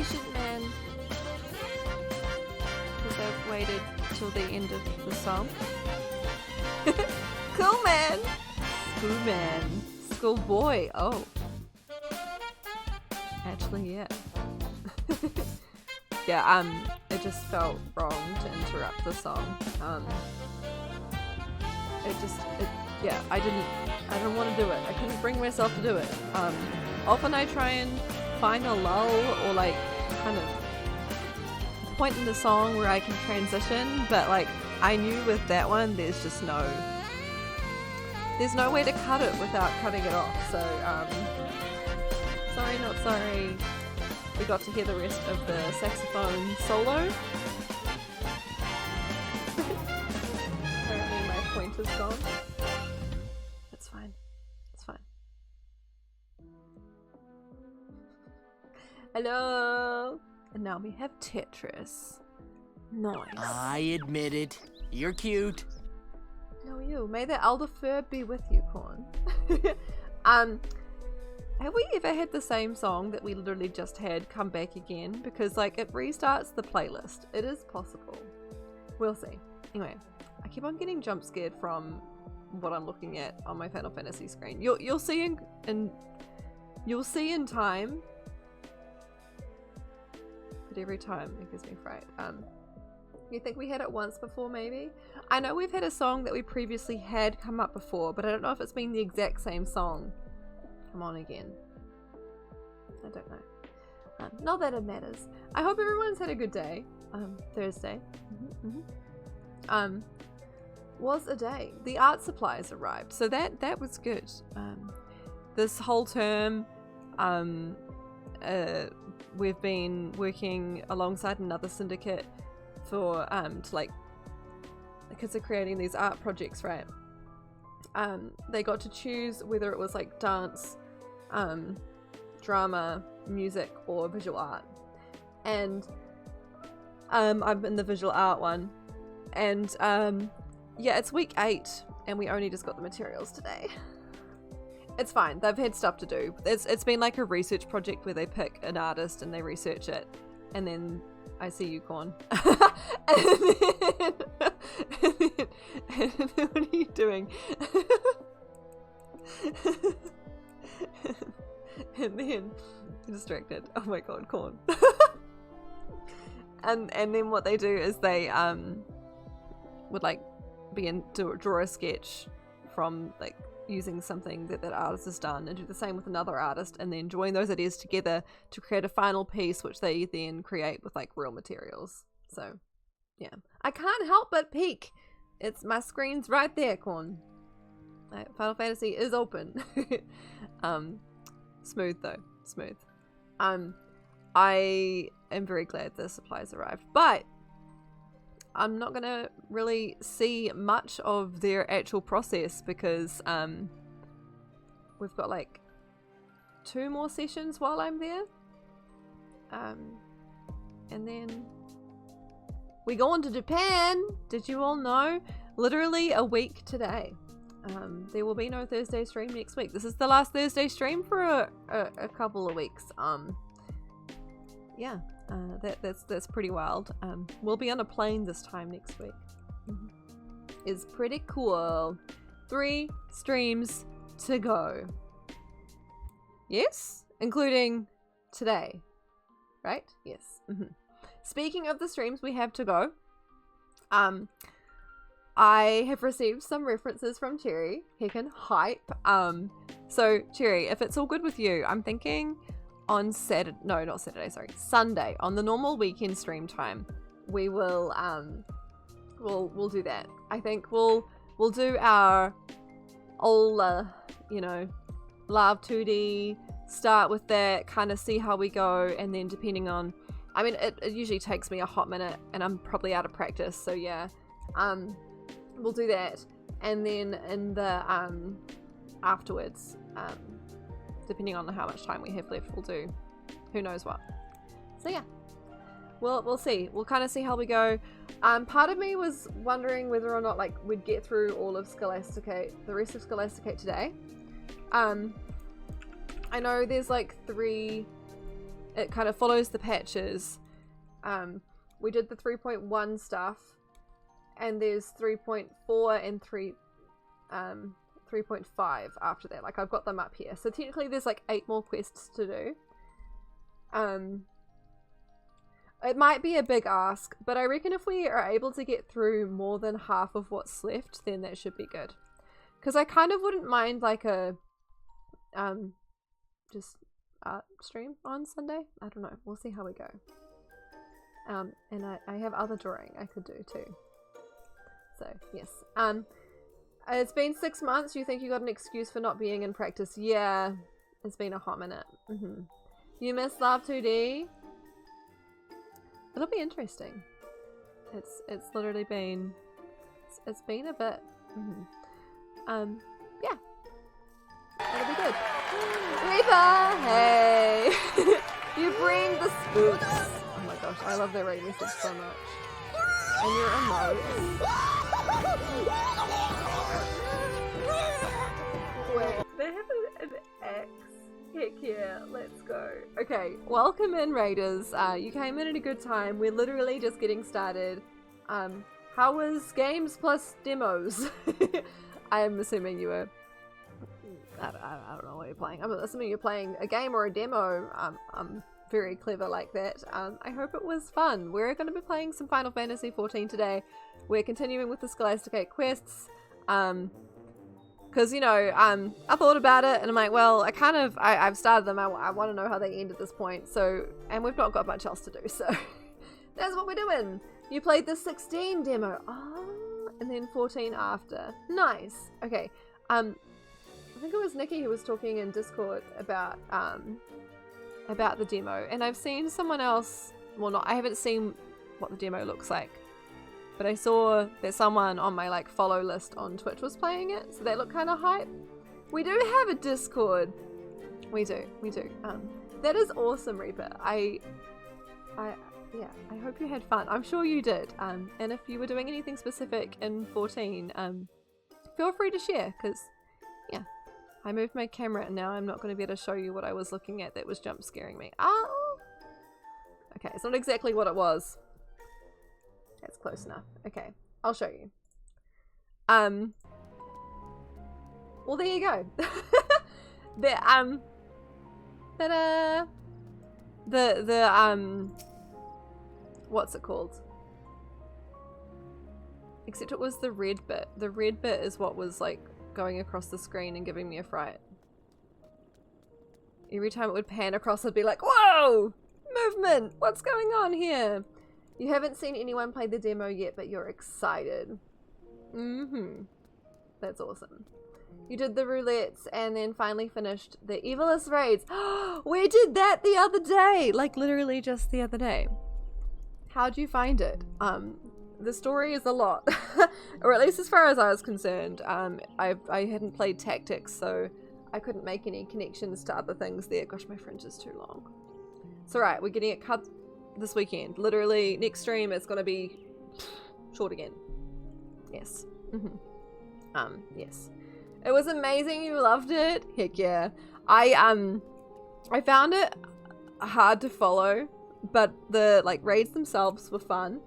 patient, man. Because I've waited till the end of the song. Cool man! School man. School boy. Oh. Actually, yeah. Yeah, it just felt wrong to interrupt the song. I didn't want to do it. I couldn't bring myself to do it. Often I try and find a lull or like kind of point in the song where I can transition, but like I knew with that one there's no way to cut it without cutting it off. So sorry not sorry. We got to hear the rest of the saxophone solo. Apparently my point is gone. It's fine. It's fine. Hello! And now we have Tetris. Nice. I admit it. You're cute. No, you. May the elder fur be with you, Corn. Have we ever had the same song that we literally just had come back again? Because, like, it restarts the playlist. It is possible. We'll see. Anyway, I keep on getting jump scared from what I'm looking at on my Final Fantasy screen. You'll see in time. But every time it gives me fright. You think we had it once before, maybe? I know we've had a song that we previously had come up before, but I don't know if it's been the exact same song. Come on again. I don't know. Not that it matters. I hope everyone's had a good day. Thursday. Was a day. The art supplies arrived, so that was good. This whole term, we've been working alongside another syndicate for to like, because they're creating these art projects, right? They got to choose whether it was like dance, drama, music, or visual art. And I'm in the visual art one. And yeah, it's week 8 and we only just got the materials today. It's fine. They've had stuff to do. It's been like a research project where they pick an artist and they research it, and then I see you, Corn. and then what are you doing? And then distracted. Oh my god, Corn. and then what they do is they would like draw a sketch from like using something that artist has done, and do the same with another artist, and then join those ideas together to create a final piece, which they then create with like real materials. So yeah, I can't help but peek. It's my screen's right there, Corn. Final Fantasy is open. Smooth though, smooth. I am very glad the supplies arrived, but I'm not gonna really see much of their actual process because we've got like 2 more sessions while I'm there, and then we go on to Japan. Did you all know? Literally a week today. There will be no Thursday stream next week. This is the last Thursday stream for a couple of weeks. Yeah, that's pretty wild. We'll be on a plane this time next week. It's pretty cool. 3 streams to go. Yes, including today, right? Yes. Speaking of the streams we have to go, I have received some references from Cherry. Heckin' hype. So Cherry, if it's all good with you, I'm thinking on Sunday, on the normal weekend stream time, we will we'll do that. I think we'll do our all Love 2D, start with that, kind of see how we go, and then depending on, I mean, it usually takes me a hot minute and I'm probably out of practice, so yeah, we'll do that, and then in the afterwards, depending on how much time we have left, we'll do who knows what. So yeah, we'll see. We'll kind of see how we go. Part of me was wondering whether or not like we'd get through all of Scholasticate, the rest of Scholasticate today. I know there's like 3 it kind of follows the patches. We did the 3.1 stuff, and there's 3.4 and 3.5 after that. Like, I've got them up here. So technically there's like 8 more quests to do. It might be a big ask, but I reckon if we are able to get through more than half of what's left, then that should be good. Because I kind of wouldn't mind like a just art stream on Sunday. I don't know. We'll see how we go. And I have other drawing I could do too. So yes. It's been 6 months. You think you got an excuse for not being in practice? Yeah, it's been a hot minute. You miss Love 2D? It'll be interesting. It's literally been it's been a bit. Yeah, it'll be good. Reaper, hey, you bring the spooks. Oh my gosh, I love their raid message so much. And your emotes. Wait, they have an X. Heck yeah, let's go. Okay, welcome in, Raiders. You came in at a good time. We're literally just getting started. How was games plus demos? I'm assuming you were... I don't know what you're playing. I'm assuming you're playing a game or a demo. I'm very clever like that. I hope it was fun. We're going to be playing some Final Fantasy XIV today. We're continuing with the Scholasticate quests. Because, you know, I thought about it and I'm like, well, I've started them. I want to know how they end at this point. So, and we've not got much else to do. So, that's what we're doing. You played the 16 demo. Oh, and then 14 after. Nice. Okay. I think it was Nikki who was talking in Discord about the demo. And I've seen someone else, well, I haven't seen what the demo looks like. But I saw that someone on my like follow list on Twitch was playing it, so they look kind of hype. We do have a Discord. We do. That is awesome, Reaper. Yeah, I hope you had fun. I'm sure you did. And if you were doing anything specific in 14, feel free to share, because yeah, I moved my camera and now I'm not going to be able to show you what I was looking at that was jump scaring me. Oh, okay, it's not exactly what it was. That's close enough. Okay, I'll show you. Well, there you go. What's it called? Except it was the red bit. The red bit is what was like going across the screen and giving me a fright. Every time it would pan across, I'd be like, whoa! Movement! What's going on here? You haven't seen anyone play the demo yet, but you're excited. That's awesome. You did the roulettes and then finally finished the Evilist raids. We did that the other day! Like literally just the other day. How'd you find it? The story is a lot. Or at least as far as I was concerned. I hadn't played Tactics, so I couldn't make any connections to other things there. Gosh, my fringe is too long. It's alright, we're getting it cut this weekend. Literally, next stream it's gonna be short again. Yes. Yes. It was amazing. You loved it. Heck yeah. I found it hard to follow, but the like raids themselves were fun.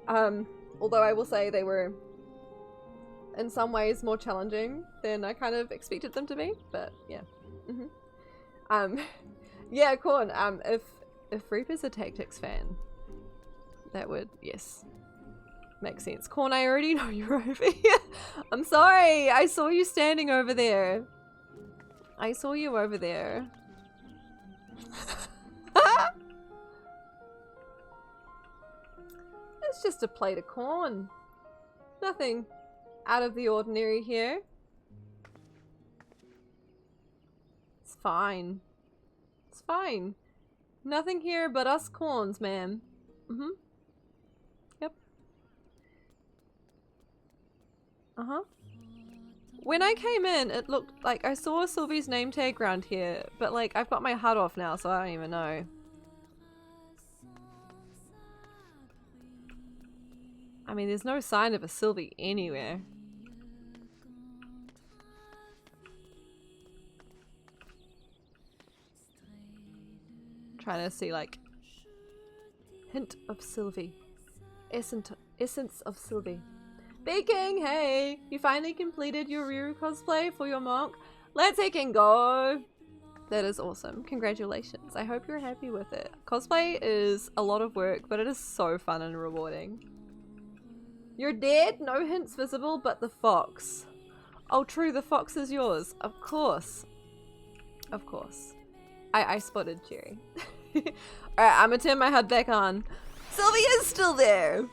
Although I will say they were in some ways more challenging than I kind of expected them to be. But yeah. Yeah, Corn. If Reaper's a Tactics fan, that would, yes, make sense. Corn, I already know you're over here. I'm sorry. I saw you standing over there. I saw you over there. It's just a plate of corn. Nothing out of the ordinary here. It's fine. It's fine. Nothing here but us corns, ma'am. Yep. When I came in, it looked like I saw Sylvie's name tag around here, but like I've got my HUD off now, so I don't even know. I mean, there's no sign of a Sylvie anywhere. trying to see like hint of Sylvie. Essence of Sylvie. Baking, hey! You finally completed your Ryu cosplay for your monk. Let's heckin' go! That is awesome. Congratulations. I hope you're happy with it. Cosplay is a lot of work, but it is so fun and rewarding. You're dead? No hints visible, but the fox. Oh, true. The fox is yours. Of course. Of course. I spotted Cherry. Alright, I'm gonna turn my HUD back on. Sylvie is still there!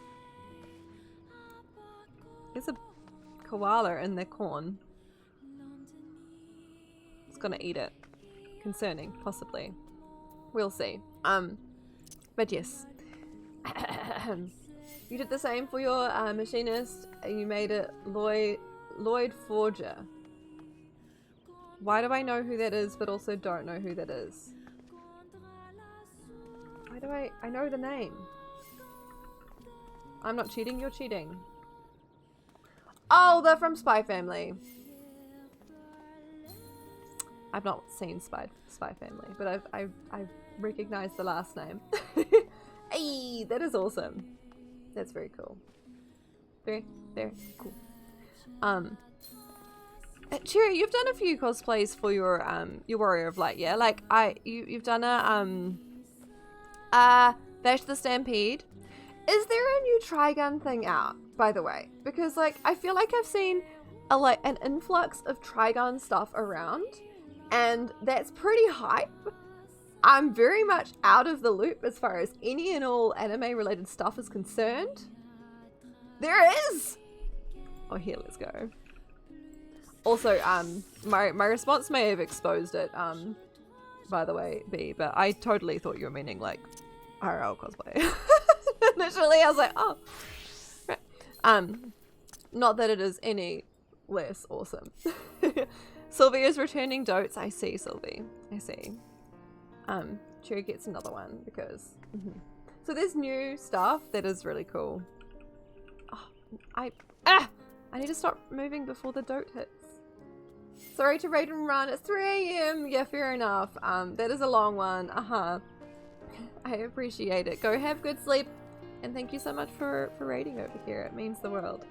There's a koala in the corn. It's gonna eat it. Concerning, possibly. We'll see. But yes. You did the same for your machinist. You made it Lloyd Forger. Why do I know who that is, but also don't know who that is? Why do I know the name. I'm not cheating, you're cheating. Oh, they're from Spy Family. I've not seen Spy Family, but I've recognized the last name. Hey, that is awesome. That's very cool. Very, very cool. Cherry, you've done a few cosplays for your Warrior of Light, yeah? Like you've done a Bash the Stampede. Is there a new Trigun thing out, by the way? Because like I feel like I've seen an influx of Trigun stuff around, and that's pretty hype. I'm very much out of the loop as far as any and all anime related stuff is concerned. There is! Oh, here, let's go. Also, my response may have exposed it, by the way, B, but I totally thought you were meaning, like, IRL cosplay. Initially, I was like, oh. Right. Not that it is any less awesome. Sylvie is returning dotes. I see, Sylvie. I see. Cherry gets another one because... So there's new stuff that is really cool. Oh, I need to stop moving before the dote hits. Sorry to raid and run. It's 3 AM. Yeah, fair enough. That is a long one. I appreciate it. Go have good sleep. And thank you so much for raiding over here. It means the world.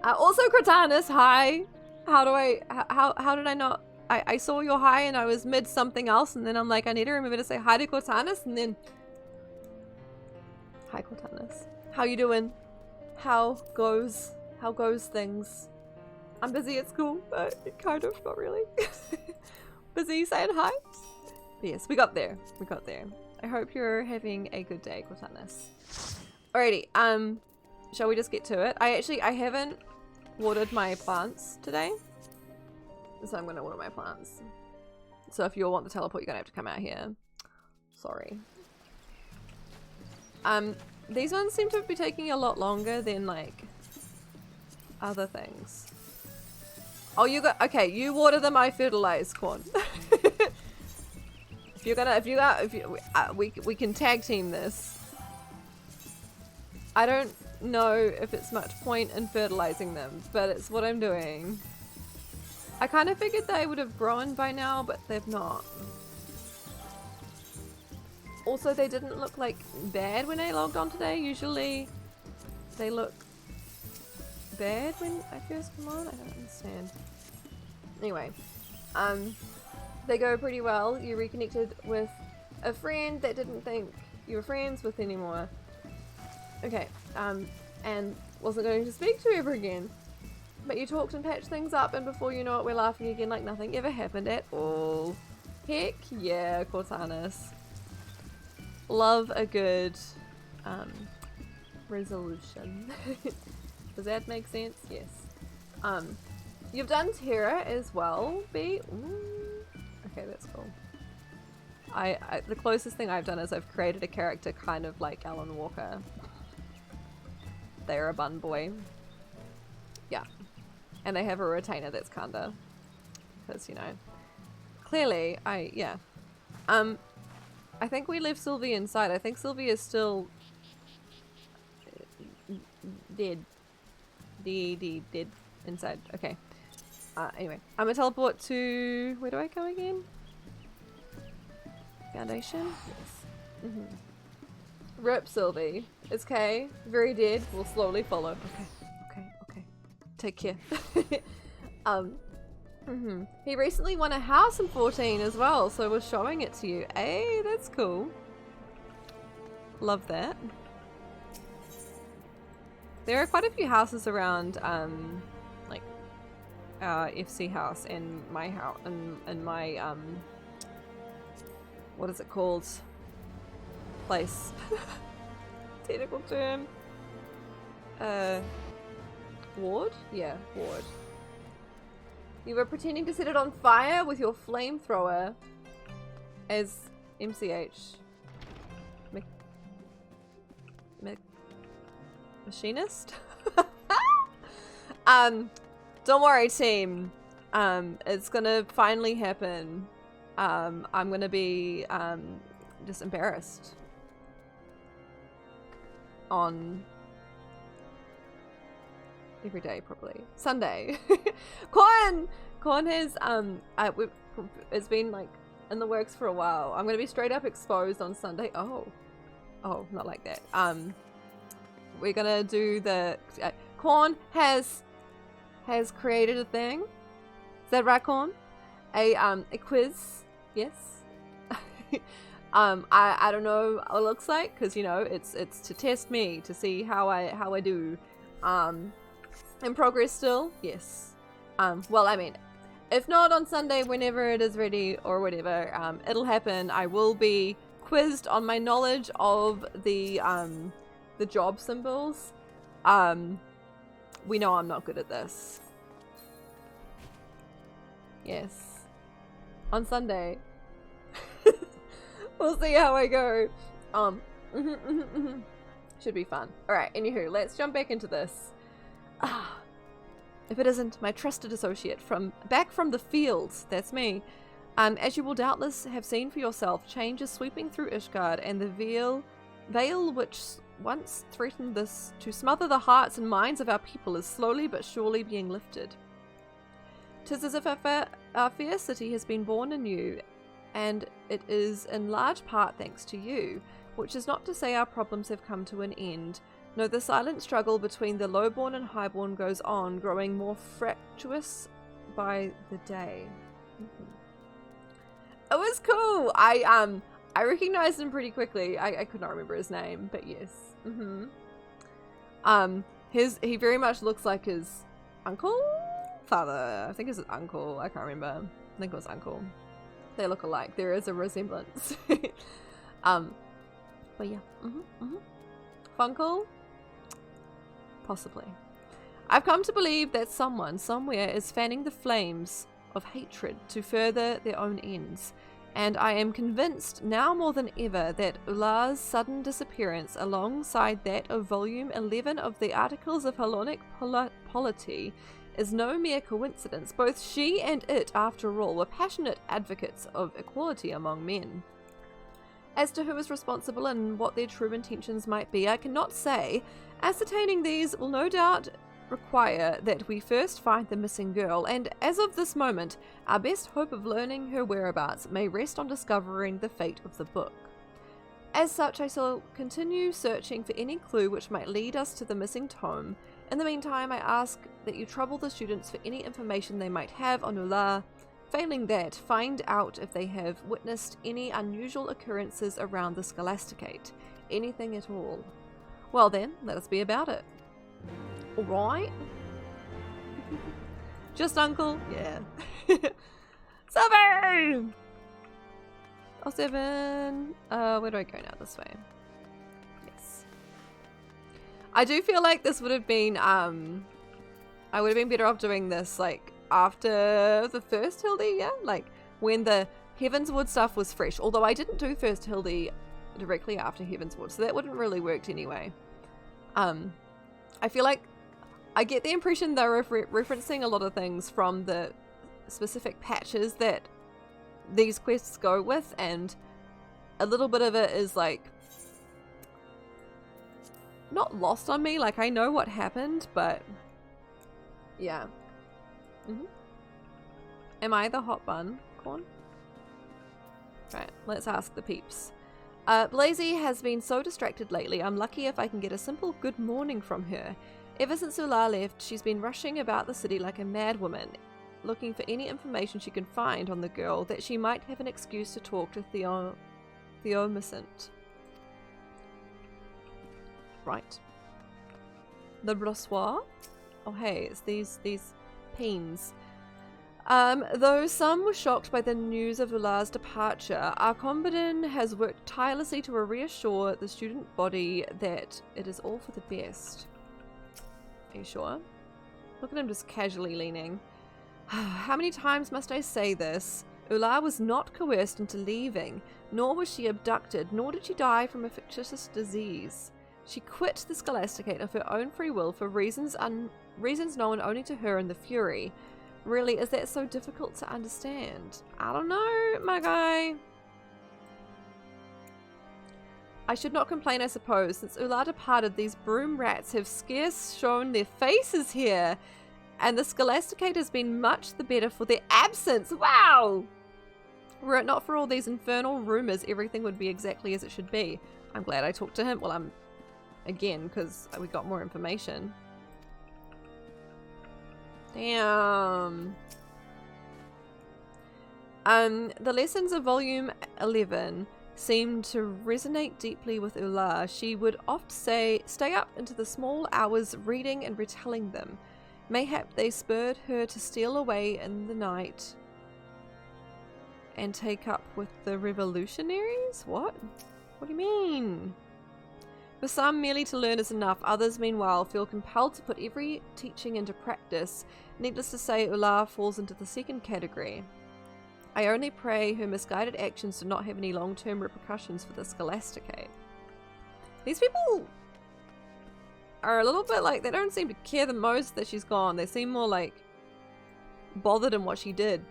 Also, Kratanus, hi. How did I not... I saw your hi and I was mid something else, and then I'm like, I need to remember to say hi to Cortanus, and then... Hi, Cortanus. How you doing? How goes things? I'm busy at school, but kind of, not really. Busy saying hi? But yes, we got there. We got there. I hope you're having a good day, Cortanus. Alrighty, shall we just get to it? I haven't watered my plants today. So I'm going to water my plants. So if you all want to teleport, you're going to have to come out here. Sorry. These ones seem to be taking a lot longer than, like, other things. Oh, okay, you water them, I fertilize, corn. we can tag team this. I don't know if it's much point in fertilizing them, but it's what I'm doing. I kind of figured they would have grown by now, but they've not. Also, they didn't look like bad when I logged on today. Usually they look bad when I first come on. I don't understand. Anyway, they go pretty well. You reconnected with a friend that didn't think you were friends with anymore. Okay, and wasn't going to speak to you ever again. But you talked and patched things up, and before you know it, we're laughing again like nothing ever happened at all. Heck yeah, Cortanus. Love a good resolution. Does that make sense? Yes. You've done Terra as well, B. Ooh. Okay, that's cool. The closest thing I've done is I've created a character kind of like Alan Walker. They're a bun boy. Yeah. And they have a retainer that's kinda, because, you know, clearly, yeah. I think we left Sylvie inside. I think Sylvie is still dead. Dead inside. Okay. Anyway, I'm gonna teleport to, where do I go again? Foundation? Yes. Rip Sylvie. It's Kay. Very dead. We'll slowly follow. Okay. Take care. He recently won a house in 14 as well, so we're showing it to you. Hey, that's cool. Love that. There are quite a few houses around, like, FC house and my house, and my, what is it called? Place. Technical term. Ward? Yeah, ward. You were pretending to set it on fire with your flamethrower as MCH. Machinist? Don't worry, team. It's gonna finally happen. I'm gonna be, just embarrassed. On every day, probably. Sunday. Corn has, it's been, like, in the works for a while. I'm gonna be straight up exposed on Sunday. Oh, not like that. We're gonna do the, Corn has created a thing. Is that right, Corn? A quiz. Yes. I don't know what it looks like, because, you know, it's to test me, to see how I do. In progress still? Yes. Well, I mean, if not on Sunday, whenever it is ready or whatever, it'll happen. I will be quizzed on my knowledge of the job symbols. We know I'm not good at this. Yes. On Sunday. We'll see how I go. Should be fun. Alright, anywho, let's jump back into this. If it isn't my trusted associate back from the fields, that's me. As you will doubtless have seen for yourself, change is sweeping through Ishgard, and the veil which once threatened to smother the hearts and minds of our people is slowly but surely being lifted. 'Tis as if our fair city has been born anew, and it is in large part thanks to you, which is not to say our problems have come to an end. No, the silent struggle between the lowborn and highborn goes on, growing more fractious by the day. It was cool. I recognized him pretty quickly. I could not remember his name, but yes. He very much looks like his uncle? Father. I think it's his uncle. I can't remember. I think it was uncle. They look alike. There is a resemblance. But yeah. Funkle? Possibly. I've come to believe that someone, somewhere, is fanning the flames of hatred to further their own ends, and I am convinced now more than ever that Ula's sudden disappearance, alongside that of volume 11 of the Articles of Hellenic Polity, is no mere coincidence. Both she and it, after all, were passionate advocates of equality among men. As to who is responsible and what their true intentions might be, I cannot say. Ascertaining these will no doubt require that we first find the missing girl, and as of this moment, our best hope of learning her whereabouts may rest on discovering the fate of the book. As such, I shall continue searching for any clue which might lead us to the missing tome. In the meantime, I ask that you trouble the students for any information they might have on Ula. Failing that, find out if they have witnessed any unusual occurrences around the Scholasticate. Anything at all. Well then, let us be about it. Alright? Just uncle? Yeah. 7! Oh, 7. Where do I go now? This way. Yes. I do feel like this would have been, I would have been better off doing this, like, after the first Hildy, yeah? Like, when the Heavensward stuff was fresh. Although I didn't do first Hildy directly after Heavensward, so that wouldn't really worked anyway. I feel like I get the impression they're referencing a lot of things from the specific patches that these quests go with, and a little bit of it is like not lost on me. Like, I know what happened, but yeah. Am I the hot bun, Corn? Right, let's ask the peeps. Blazy has been so distracted lately, I'm lucky if I can get a simple good morning from her. Ever since Ula left, she's been rushing about the city like a madwoman, looking for any information she can find on the girl that she might have an excuse to talk to Theomacent. Right. The brossoir? Oh hey, it's these peens. Though some were shocked by the news of Ula's departure, our Combadin has worked tirelessly to reassure the student body that it is all for the best. Are you sure? Look at him just casually leaning. How many times must I say this? Ula was not coerced into leaving, nor was she abducted, nor did she die from a fictitious disease. She quit the Scholasticate of her own free will for reasons known only to her and the Fury. Really, is that so difficult to understand? I don't know, my guy. I should not complain, I suppose. Since Ula departed, these broom rats have scarce shown their faces here, and the Scholasticate has been much the better for their absence. Wow! Were it not for all these infernal rumours, everything would be exactly as it should be. I'm glad I talked to him. Well, again, because we got more information. Damn. The lessons of volume 11 seemed to resonate deeply with Ula. She would oft stay up into the small hours reading and retelling them. Mayhap they spurred her to steal away in the night and take up with the revolutionaries? What? What do you mean? For some, merely to learn is enough. Others, meanwhile, feel compelled to put every teaching into practice. Needless to say, Ula falls into the second category. I only pray her misguided actions do not have any long-term repercussions for the Scholasticate. These people are a little bit like, they don't seem to care the most that she's gone. They seem more like bothered in what she did.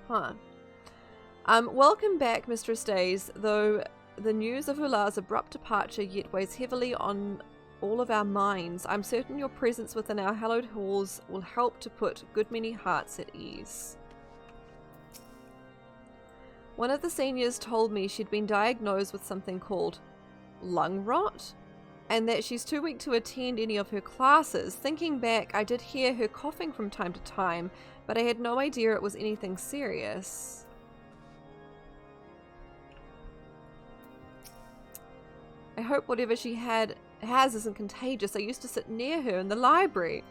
Huh. Welcome back, Mistress Days, though the news of Ula's abrupt departure yet weighs heavily on all of our minds. I'm certain your presence within our hallowed halls will help to put a good many hearts at ease. One of the seniors told me she'd been diagnosed with something called lung rot, and that she's too weak to attend any of her classes. Thinking back, I did hear her coughing from time to time, but I had no idea it was anything serious. I hope whatever she has isn't contagious. I used to sit near her in the library.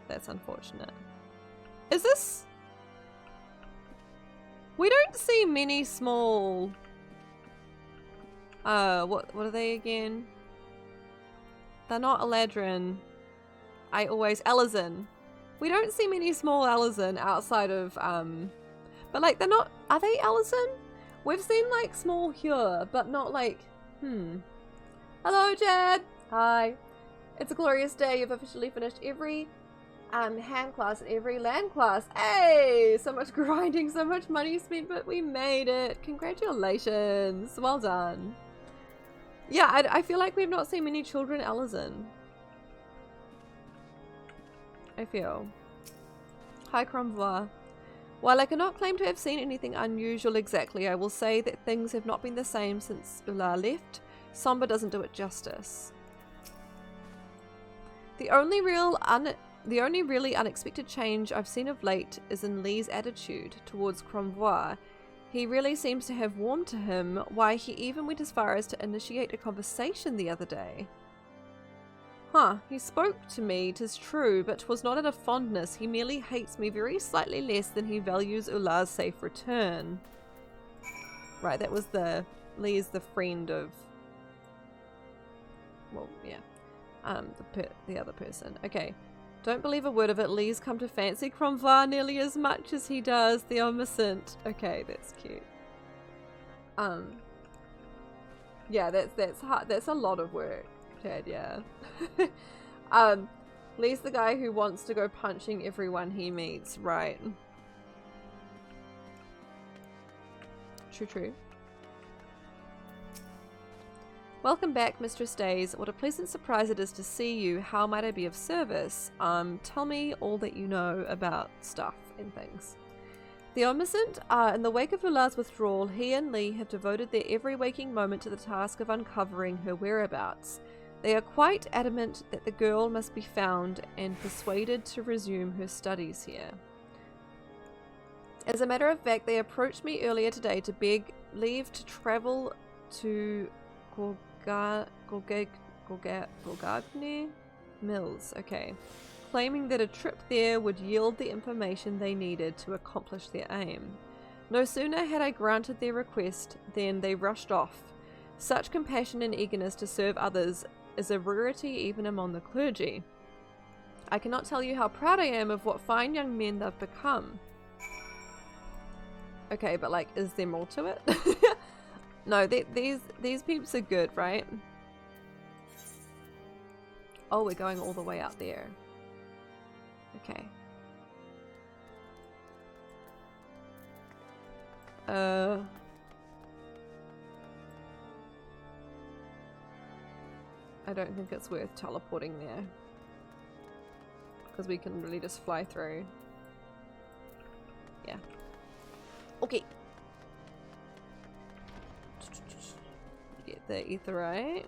That's unfortunate. Is this... We don't see many small... what are they again? They're not Eladrin. Elizin. We don't see many small Elizin outside of, but like, they're not... Are they Elizin? We've seen, like, small here, but not, like, Hello, Chad! Hi. It's a glorious day. You've officially finished every, hand class and every land class. Hey! So much grinding, so much money spent, but we made it. Congratulations. Well done. Yeah, I feel like we've not seen many children Elizin. I feel. Hi, Cromvois. While I cannot claim to have seen anything unusual exactly, I will say that things have not been the same since Ula left. Somber doesn't do it justice. The only really unexpected change I've seen of late is in Lee's attitude towards Cromvois. He really seems to have warmed to him, why he even went as far as to initiate a conversation the other day. Huh, he spoke to me, 'tis true, but 'twas not out of fondness. He merely hates me very slightly less than he values Ula's safe return. Right, that was Lee's the friend of... Well, yeah. The other person. Okay. Don't believe a word of it. Lee's come to fancy Cromvois nearly as much as he does the Omniscient. Okay, that's cute. Yeah, that's hard. That's a lot of work. Chad, yeah. Lee's the guy who wants to go punching everyone he meets, right? True. Welcome back, Mistress Days. What a pleasant surprise it is to see you. How might I be of service? Tell me all that you know about stuff and things. The Omniscient, in the wake of Lula's withdrawal, he and Lee have devoted their every waking moment to the task of uncovering her whereabouts. They are quite adamant that the girl must be found and persuaded to resume her studies here. As a matter of fact, they approached me earlier today to beg leave to travel to Gorgagne Mills, okay, claiming that a trip there would yield the information they needed to accomplish their aim. No sooner had I granted their request than they rushed off. Such compassion and eagerness to serve others is a rarity even among the clergy. I cannot tell you how proud I am of what fine young men they've become. Okay, but like, is there more to it? No, these peeps are good, right? Oh, we're going all the way out there. Okay. I don't think it's worth teleporting there, because we can really just fly through. Yeah. Okay. Get the aetherite.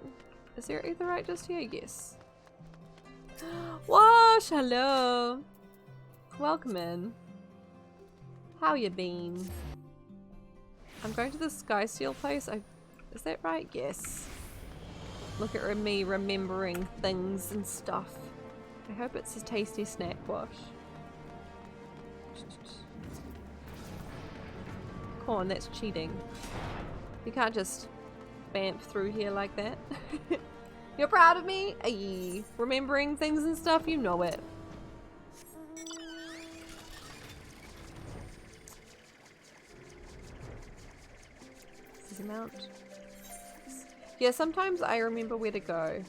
Is there aetherite just here? Yes. Wash, hello. Welcome in. How you been? I'm going to the Sky Steel place. Is that right? Yes. Look at me remembering things and stuff. I hope it's a tasty snack, Wash. Come on, that's cheating. You can't just bamf through here like that. You're proud of me? Aye. Remembering things and stuff, you know it. This is a mount. Yeah, sometimes I remember where to go.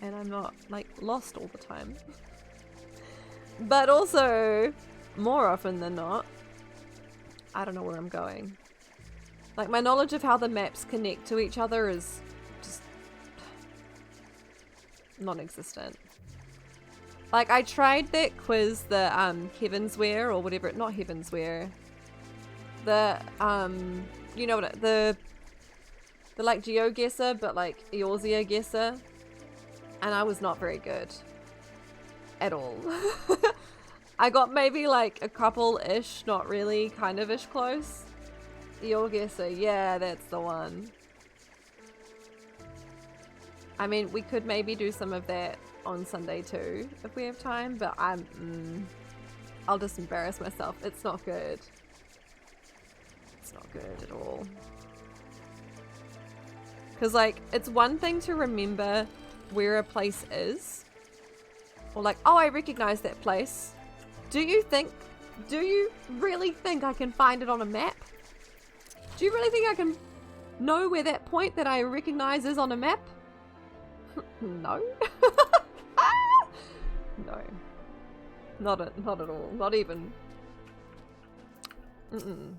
And I'm not, like, lost all the time. But also, more often than not, I don't know where I'm going. Like, my knowledge of how the maps connect to each other is just non-existent. Like, I tried that quiz, the Heavensward or whatever, not Heavensward. The you know what, the like GeoGuessr, but like Eorzea Guesser, and I was not very good at all. I got maybe like a couple-ish, not really, kind of-ish close. Eorzea, yeah, that's the one. I mean, we could maybe do some of that on Sunday too, if we have time, but I'll just embarrass myself. It's not good. It's not good at all. Because, like, it's one thing to remember where a place is. Or like, oh, I recognize that place. Do you really think I can find it on a map? Do you really think I can know where that point that I recognize is on a map? No. No. Not at all. Not even. No.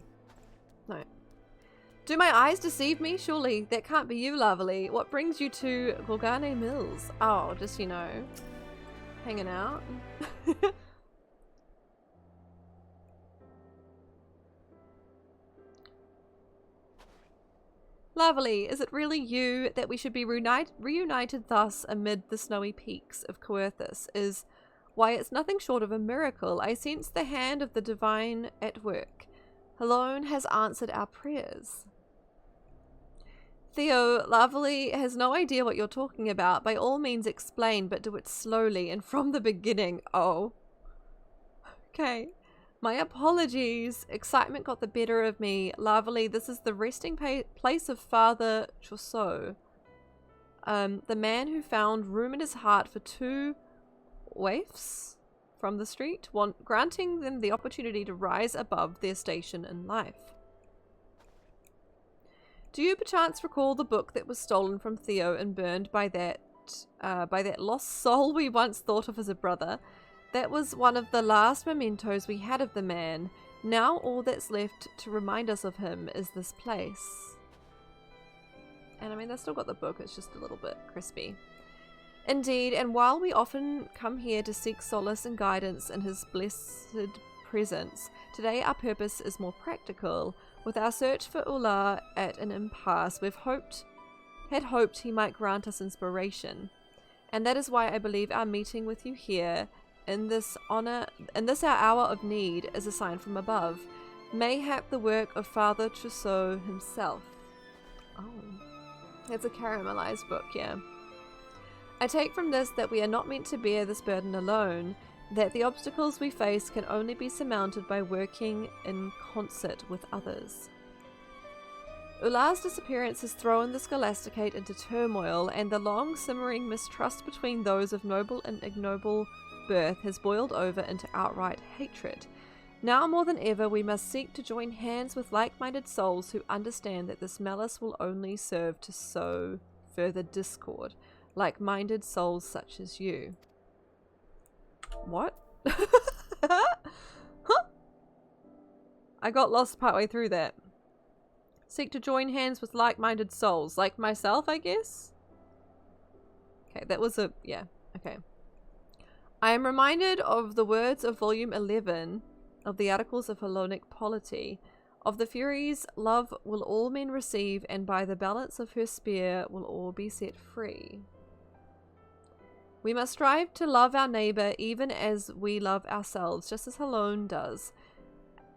Do my eyes deceive me? Surely that can't be you, Lovely. What brings you to Gorgagne Mills? Oh, just, you know, hanging out. Lovely, is it really you that we should be reunited thus amid the snowy peaks of Coerthus? Why, it's nothing short of a miracle. I sense the hand of the divine at work. Alone has answered our prayers. Theo, Lovely has no idea what you're talking about. By all means explain, but do it slowly and from the beginning. Oh. Okay. My apologies. Excitement got the better of me. Lovely, this is the resting place of Father Chauceau. The man who found room in his heart for 2 waifs from the street, granting them the opportunity to rise above their station in life. Do you perchance recall the book that was stolen from Theo and burned by that lost soul we once thought of as a brother? That was one of the last mementos we had of the man. Now all that's left to remind us of him is this place. And I mean, they've still got the book, it's just a little bit crispy. Indeed, and while we often come here to seek solace and guidance in his blessed presence. Today our purpose is more practical. With our search for Ular at an impasse, we've had hoped he might grant us inspiration. And that is why I believe our meeting with you here in this our hour of need is a sign from above. Mayhap the work of Father Trousseau himself. Oh, it's a caramelized book, yeah. I take from this that we are not meant to bear this burden alone, that the obstacles we face can only be surmounted by working in concert with others. Ular's disappearance has thrown the Scholasticate into turmoil, and the long simmering mistrust between those of noble and ignoble birth has boiled over into outright hatred. Now more than ever we must seek to join hands with like-minded souls who understand that this malice will only serve to sow further discord, like-minded souls such as you. What? Huh? I got lost partway through that. Seek to join hands with like-minded souls, like myself, I guess? Okay, that was a... yeah, okay. I am reminded of the words of volume 11 of the Articles of Hellenic Polity. Of the Furies, love will all men receive, and by the balance of her spear will all be set free. We must strive to love our neighbour even as we love ourselves, just as Helone does.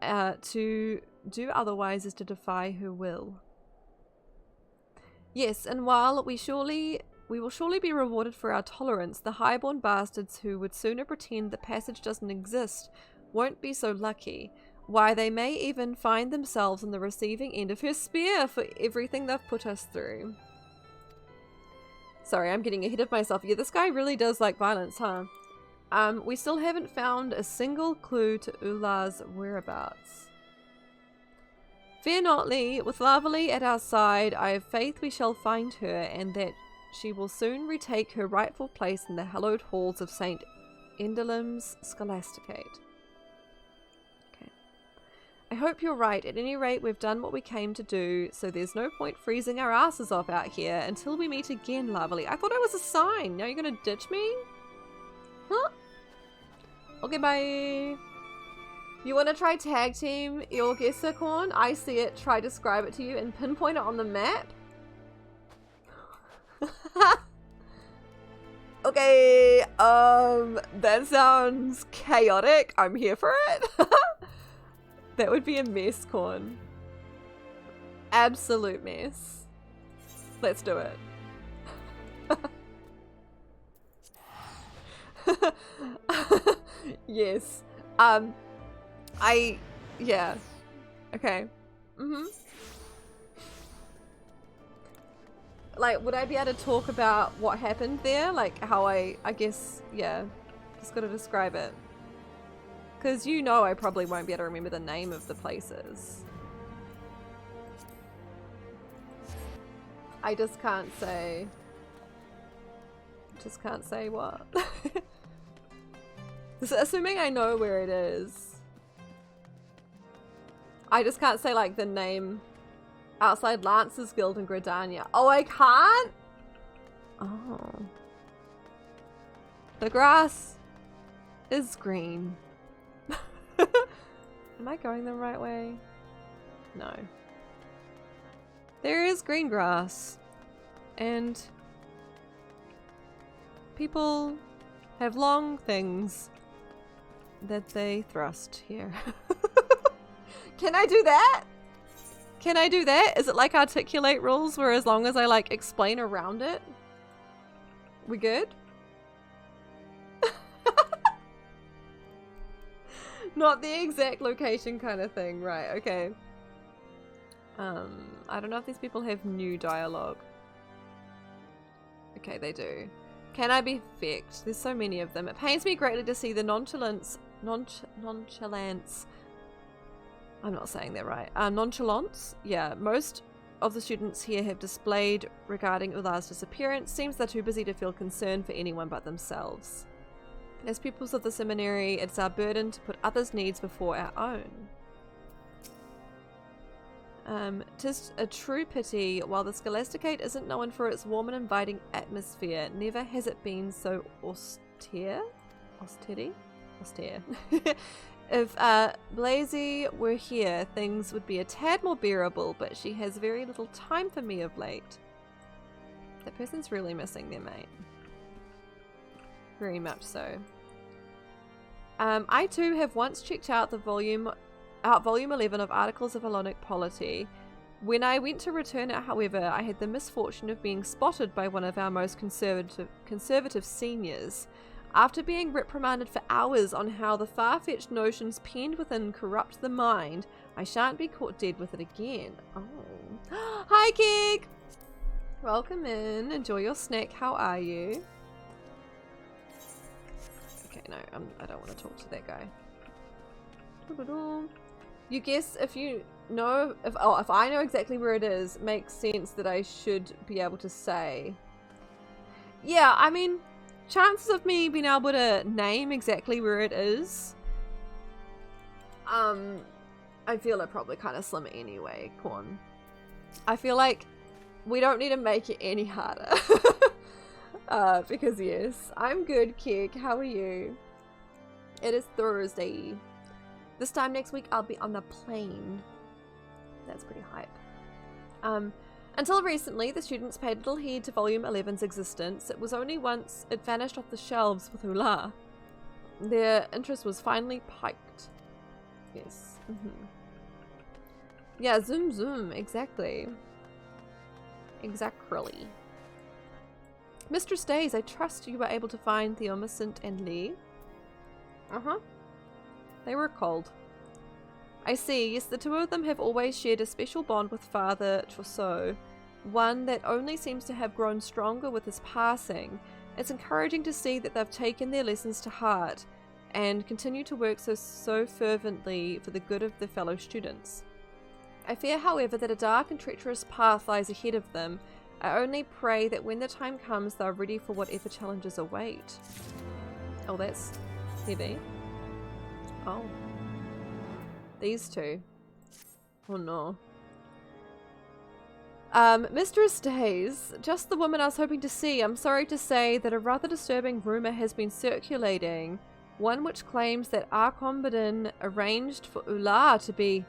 To do otherwise is to defy her will. Yes, and while we will surely be rewarded for our tolerance, the highborn bastards who would sooner pretend the passage doesn't exist won't be so lucky. Why, they may even find themselves on the receiving end of her spear for everything they've put us through. Sorry, I'm getting ahead of myself. Yeah, this guy really does like violence, huh? We still haven't found a single clue to Ular's whereabouts. Fear not, Lee. With Laverly at our side, I have faith we shall find her, and that she will soon retake her rightful place in the hallowed halls of St. Endelim's Scholasticate. Okay. I hope you're right. At any rate, we've done what we came to do, so there's no point freezing our asses off out here until we meet again, Laverly. I thought it was a sign. Now you're gonna ditch me? Huh? Okay, bye. You want to try tag team your Gesserkorn? I see it. Try describe it to you and pinpoint it on the map. Okay, that sounds chaotic. I'm here for it. That would be a mess, Corn. Absolute mess. Let's do it. Yes. Yeah. Okay. Like, would I be able to talk about what happened there? Like, how I guess, yeah. Just gotta describe it. Because you know I probably won't be able to remember the name of the places. I just can't say... Just can't say what. Assuming I know where it is. I just can't say, like, the name outside Lance's Guild in Gridania. Oh, I can't? Oh. The grass is green. Am I going the right way? No. There is green grass. And people have long things that they thrust here. Can I do that? Can I do that? Is it like articulate rules where as long as I like explain around it? We good? Not the exact location kind of thing. Right, okay. I don't know if these people have new dialogue. Okay, they do. Can I be fecked? There's so many of them. It pains me greatly to see the nonchalance. I'm not saying that right. Nonchalance? Yeah, most of the students here have displayed regarding Ular's disappearance. Seems they're too busy to feel concern for anyone but themselves. As pupils of the seminary, it's our burden to put others' needs before our own. 'Tis a true pity, while the Scholasticate isn't known for its warm and inviting atmosphere, never has it been so austere? Austere? If Blazy were here, things would be a tad more bearable, but she has very little time for me of late. That person's really missing their mate. Very much so. I too have once checked out volume 11 of Articles of Hellenic Polity. When I went to return it, however, I had the misfortune of being spotted by one of our most conservative seniors. After being reprimanded for hours on how the far-fetched notions penned within corrupt the mind, I shan't be caught dead with it again. Oh. Hi, Keg! Welcome in. Enjoy your snack. How are you? Okay, no, I don't want to talk to that guy. You guess if you know, if I know exactly where it is, makes sense that I should be able to say. Yeah, I mean, chances of me being able to name exactly where it is, I feel are probably kind of slim anyway, Corn. I feel like we don't need to make it any harder. Because yes, I'm good, Keg. How are you? It is Thursday. This time next week I'll be on the plane. That's pretty hype. Until recently, the students paid little heed to Volume 11's existence. It was only once it vanished off the shelves with Ula. Their interest was finally piqued. Yes. Yeah, zoom zoom, exactly. Exactly. Mr. Stays, I trust you were able to find Theomacint and Lee. They were cold. I see, yes, the two of them have always shared a special bond with Father Trousseau, one that only seems to have grown stronger with his passing. It's encouraging to see that they've taken their lessons to heart and continue to work so fervently for the good of their fellow students. I fear, however, that a dark and treacherous path lies ahead of them. I only pray that when the time comes, they're ready for whatever challenges await. Oh, that's heavy. Oh. These two. Oh no. Mistress Days, just the woman I was hoping to see. I'm sorry to say that a rather disturbing rumor has been circulating. One which claims that Arcombodin arranged for Ula to be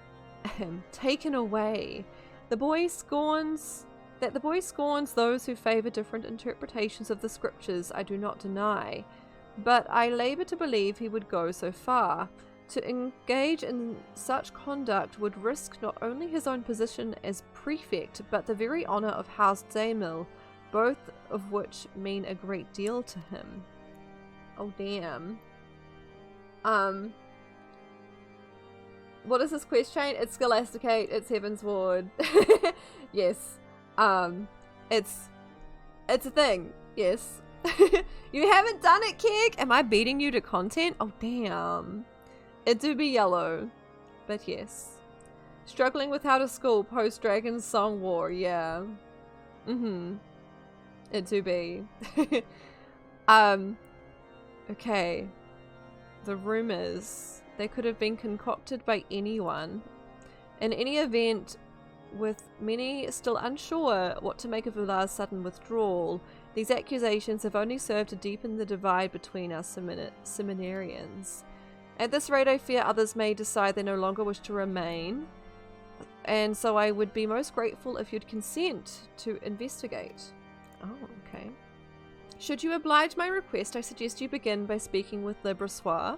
taken away. The boy scorns those who favor different interpretations of the scriptures, I do not deny. But I labor to believe he would go so far. To engage in such conduct would risk not only his own position as prefect, but the very honor of House Daimil, both of which mean a great deal to him. Oh damn. What is this quest chain? It's Scholasticate, it's Heavensward. Yes. It's a thing. Yes. You haven't done it, Keg? Am I beating you to content? Oh damn. It do be yellow, but yes. Struggling with how to school post Dragon's Song War, yeah. It do be. Okay. The rumors, they could have been concocted by anyone. In any event, with many still unsure what to make of Ula's sudden withdrawal, these accusations have only served to deepen the divide between us seminarians. At this rate, I fear others may decide they no longer wish to remain, and so I would be most grateful if you'd consent to investigate. Oh, okay. Should you oblige my request, I suggest you begin by speaking with Le Brossois.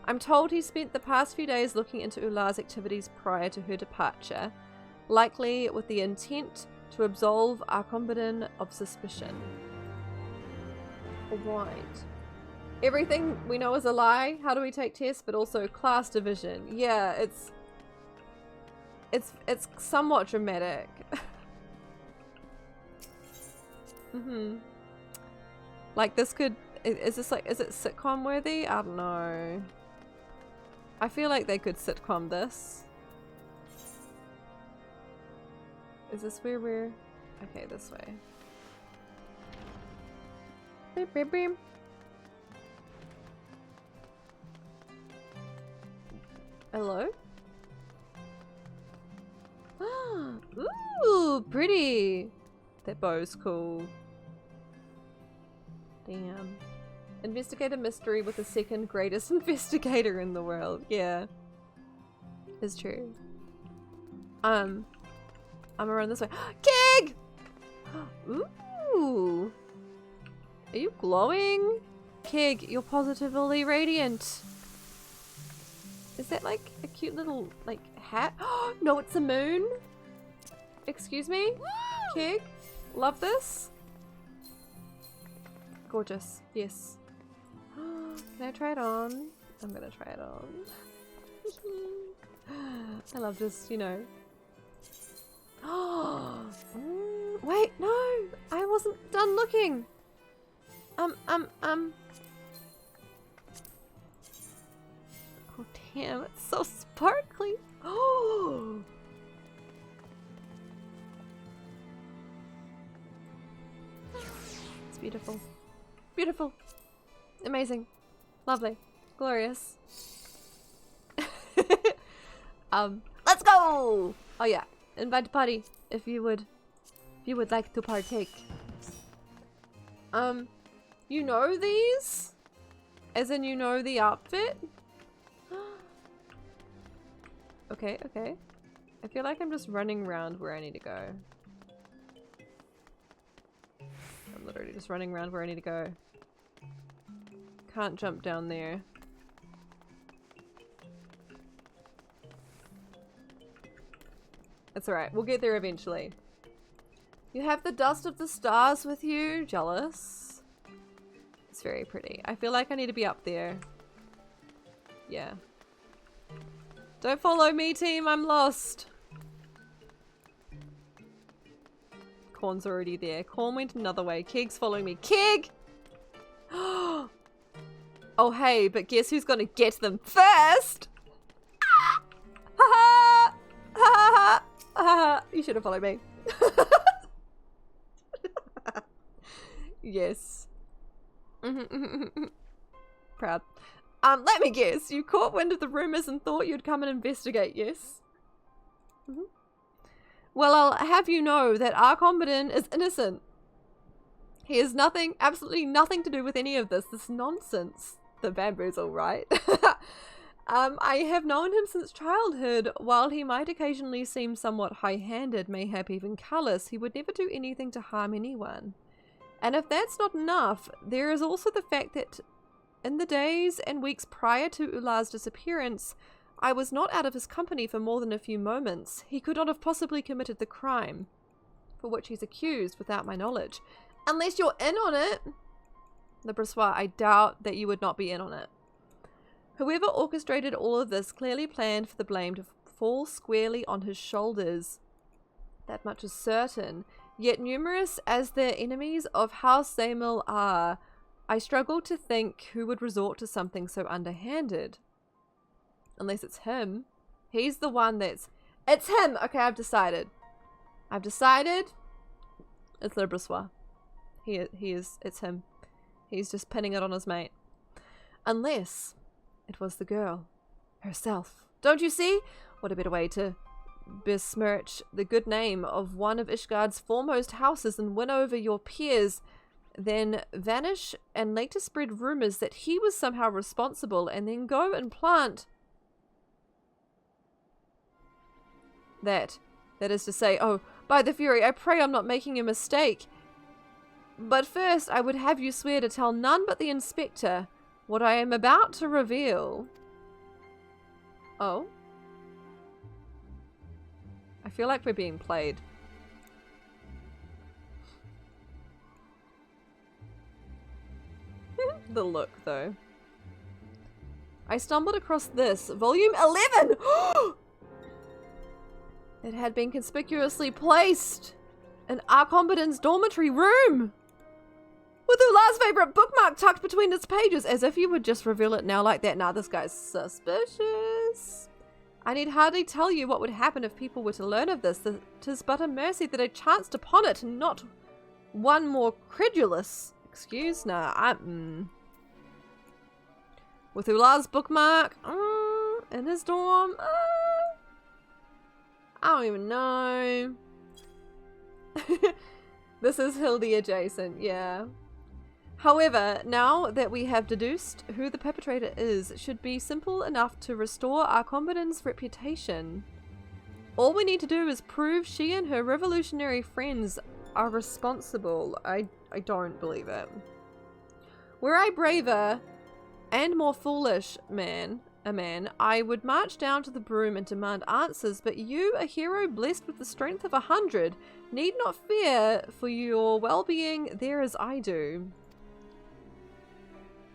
I'm told he spent the past few days looking into Ula's activities prior to her departure, likely with the intent to absolve Arcombodin of suspicion. Alright. Everything we know is a lie. How do we take tests? But also class division. Yeah, it's somewhat dramatic. Like this could, is it sitcom worthy? I don't know. I feel like they could sitcom this. Is this where we're, okay, this way. Beep, beep, beep. Hello? Ooh, pretty. That bow's cool. Damn. Investigate a mystery with the second greatest investigator in the world. Yeah. It's true. I'm gonna run this way. Kig! Ooh. Are you glowing? Kig, you're positively radiant. Is that like a cute little like hat? No, it's a moon. Excuse me? Kig? Love this? Gorgeous. Yes. Can I try it on? I'm gonna try it on. I love this, you know. Wait, no! I wasn't done looking! Oh damn, it's so sparkly! Oh! It's beautiful. Beautiful! Amazing. Lovely. Glorious. Let's go! Oh yeah, invite to party if you would like to partake. You know these? As in you know the outfit? Okay, okay. I feel like I'm just running around where I need to go. I'm literally just running around where I need to go. Can't jump down there. That's alright, we'll get there eventually. You have the dust of the stars with you? Jealous. It's very pretty. I feel like I need to be up there. Yeah. Don't follow me, team, I'm lost. Corn's already there. Corn went another way. Keg's following me. Keg! Oh hey, but guess who's gonna get them first? Ha ha! You should have followed me. Yes. Proud. Let me guess. You caught wind of the rumors and thought you'd come and investigate, yes? Well, I'll have you know that our combatant is innocent. He has nothing, absolutely nothing to do with any of this nonsense. The bamboozle, right? I have known him since childhood. While he might occasionally seem somewhat high-handed, mayhap even callous, he would never do anything to harm anyone. And if that's not enough, there is also the fact that in the days and weeks prior to Ula's disappearance, I was not out of his company for more than a few moments. He could not have possibly committed the crime for which he's accused without my knowledge. Unless you're in on it. Le Brissois, I doubt that you would not be in on it. Whoever orchestrated all of this clearly planned for the blame to fall squarely on his shoulders. That much is certain. Yet numerous as the enemies of House Zamil are, I struggle to think who would resort to something so underhanded. Unless it's him. He's the one that's... It's him! Okay, I've decided. I've decided. It's Le Brissois. He is... It's him. He's just pinning it on his mate. Unless it was the girl herself. Don't you see? What a better way to besmirch the good name of one of Ishgard's foremost houses and win over your peers than vanish and later spread rumors that he was somehow responsible and then go and plant that is to say, oh, by the Fury, I pray I'm not making a mistake. But first, I would have you swear to tell none but the inspector what I am about to reveal. Oh? I feel like we're being played. The look, though. I stumbled across this. Volume 11! It had been conspicuously placed in our combatant's dormitory room! With Ula's favorite bookmark tucked between its pages, as if you would just reveal it now like that. Nah, this guy's suspicious. I need hardly tell you what would happen if people were to learn of this. 'Tis but a mercy that I chanced upon it, and not one more credulous. Excuse? Nah, with Ula's bookmark in his dorm. I don't even know. This is Hildy adjacent, yeah. However, now that we have deduced who the perpetrator is, it should be simple enough to restore our combatant's reputation. All we need to do is prove she and her revolutionary friends are responsible. I don't believe it. Were I braver and more foolish a man, I would march down to the broom and demand answers, but you, a hero blessed with the strength of 100, need not fear for your well-being there as I do.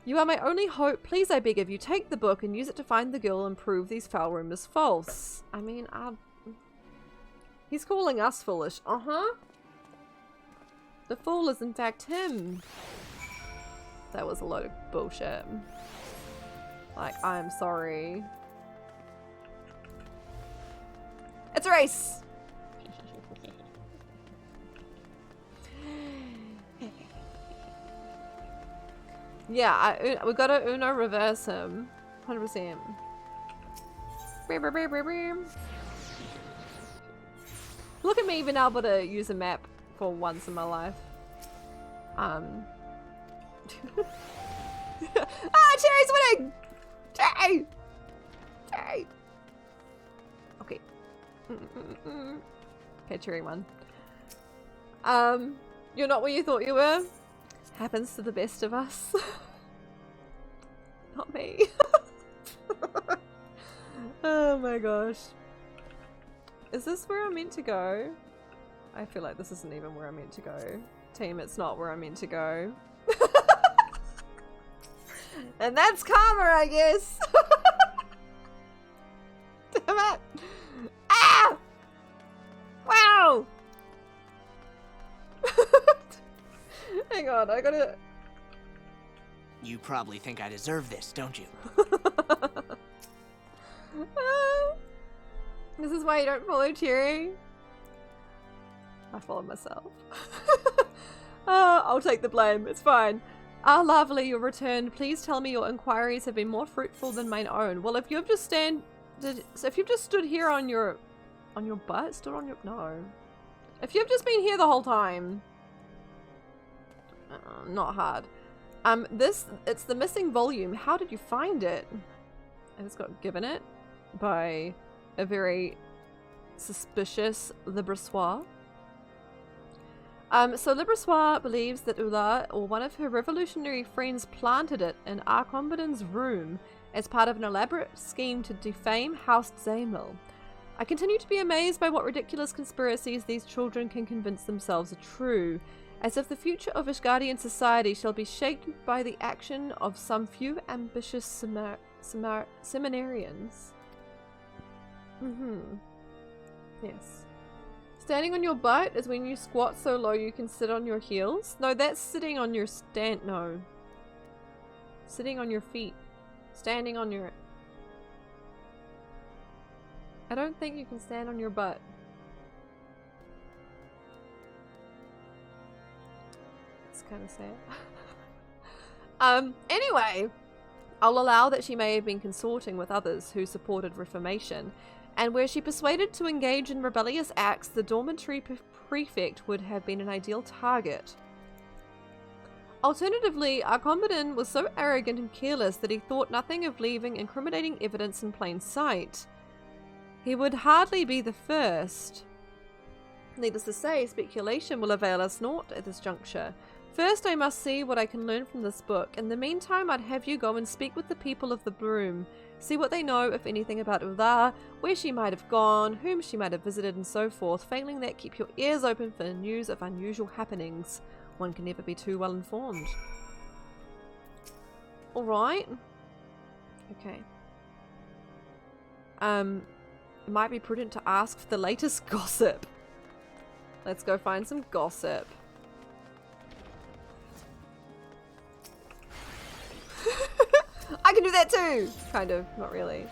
You are my only hope. Please, I beg of you, take the book and use it to find the girl and prove these foul rumors false. I mean, he's calling us foolish. The fool is in fact him. That was a load of bullshit. Like, I'm sorry. It's a race! Yeah, we gotta Uno reverse him. 100%. Look at me being able to use a map for once in my life. Cherry's winning! Cherry! Cherry! Okay. Okay, Cherry won. You're not what you thought you were. Happens to the best of us. Not me. Oh my gosh. Is this where I'm meant to go? I feel like this isn't even where I'm meant to go. Team, it's not where I'm meant to go. And that's karma, I guess. Damn it. Ah! Wow! Hang on, I gotta... You probably think I deserve this, don't you? This is why you don't follow Cherry. I follow myself. I'll take the blame. It's fine. Ah, lovely, you're returned. Please tell me your inquiries have been more fruitful than mine own. Well, if you've just stood here on your butt, stood on your if you've just been here the whole time, not hard. It's the missing volume. How did you find it? I just got given it by a very suspicious Libressois. So Libressois believes that Ula, or one of her revolutionary friends, planted it in Arcombadan's room as part of an elaborate scheme to defame House Zamel. I continue to be amazed by what ridiculous conspiracies these children can convince themselves are true, as if the future of Ishgardian society shall be shaped by the action of some few ambitious seminarians. Yes. Standing on your butt is when you squat so low you can sit on your heels. No, that's sitting on your no. Sitting on your feet. Standing on your... I don't think you can stand on your butt. It's kind of sad. Anyway, I'll allow that she may have been consorting with others who supported Reformation, and where she persuaded to engage in rebellious acts, the dormitory prefect would have been an ideal target. Alternatively, Arcombadan was so arrogant and careless that he thought nothing of leaving incriminating evidence in plain sight. He would hardly be the first. Needless to say, speculation will avail us naught at this juncture. First, I must see what I can learn from this book. In the meantime, I'd have you go and speak with the people of the Broom. See what they know, if anything, about Ula, where she might have gone, whom she might have visited, and so forth. Failing that, keep your ears open for news of unusual happenings. One can never be too well informed. Alright. Okay. It might be prudent to ask for the latest gossip. Let's go find some gossip. I can do that too! Kind of, not really.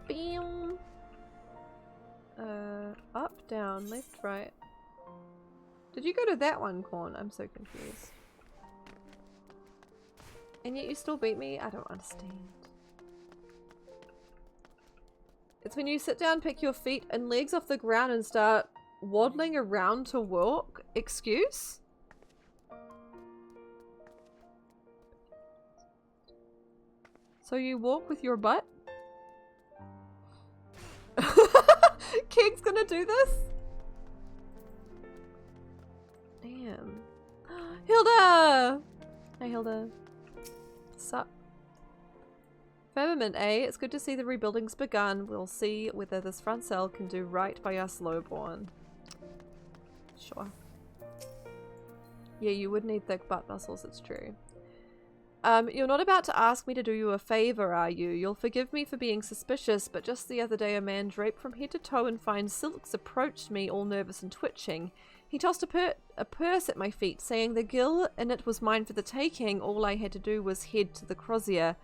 Bam. Up, down, left, right. Did you go to that one, Corn? I'm so confused. And yet you still beat me? I don't understand. It's when you sit down, pick your feet and legs off the ground and start waddling around to walk. excuse? So you walk with your butt? Keg's gonna do this? Damn. Hilda! Hey Hilda. Sup? Firmament, eh? It's good to see the rebuilding's begun. We'll see whether this front cell can do right by us lowborn. Sure. Yeah, you would need thick butt muscles, it's true. You're not about to ask me to do you a favor, are you? You'll forgive me for being suspicious, but just the other day a man draped from head to toe in fine silks approached me all nervous and twitching. He tossed a purse at my feet, saying the gill in it was mine for the taking. All I had to do was head to the crozier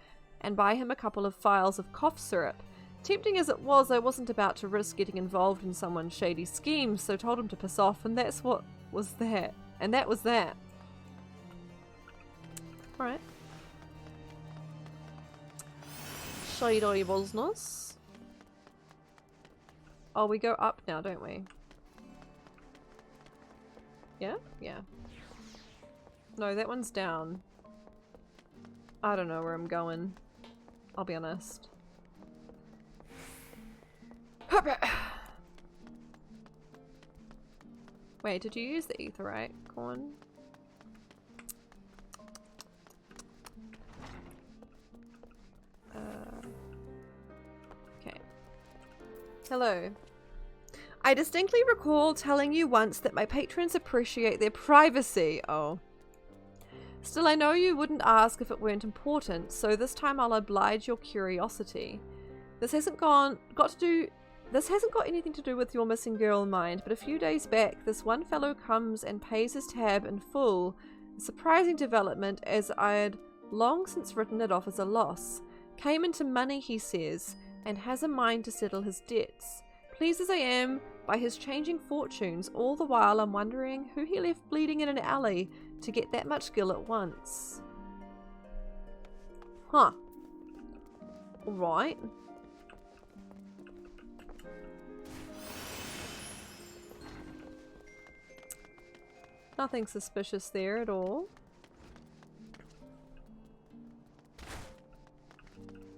and buy him a couple of phials of cough syrup. Tempting as it was, I wasn't about to risk getting involved in someone's shady schemes, so told him to piss off, and that's what was that. And that was that. Alright. Shady business. Oh, we go up now, don't we? Yeah? Yeah. No, that one's down. I don't know where I'm going. I'll be honest. Wait, did you use the aetheryte corn? Okay. Hello. I distinctly recall telling you once that my patrons appreciate their privacy. Oh. Still, I know you wouldn't ask if it weren't important, so this time I'll oblige your curiosity. This hasn't got anything to do with your missing girl in mind, but a few days back, this one fellow comes and pays his tab in full. A surprising development, as I'd long since written it off as a loss. Came into money, he says, and has a mind to settle his debts. Pleased as I am by his changing fortunes, all the while I'm wondering who he left bleeding in an alley to get that much gill at once. Huh. Alright. Nothing suspicious there at all.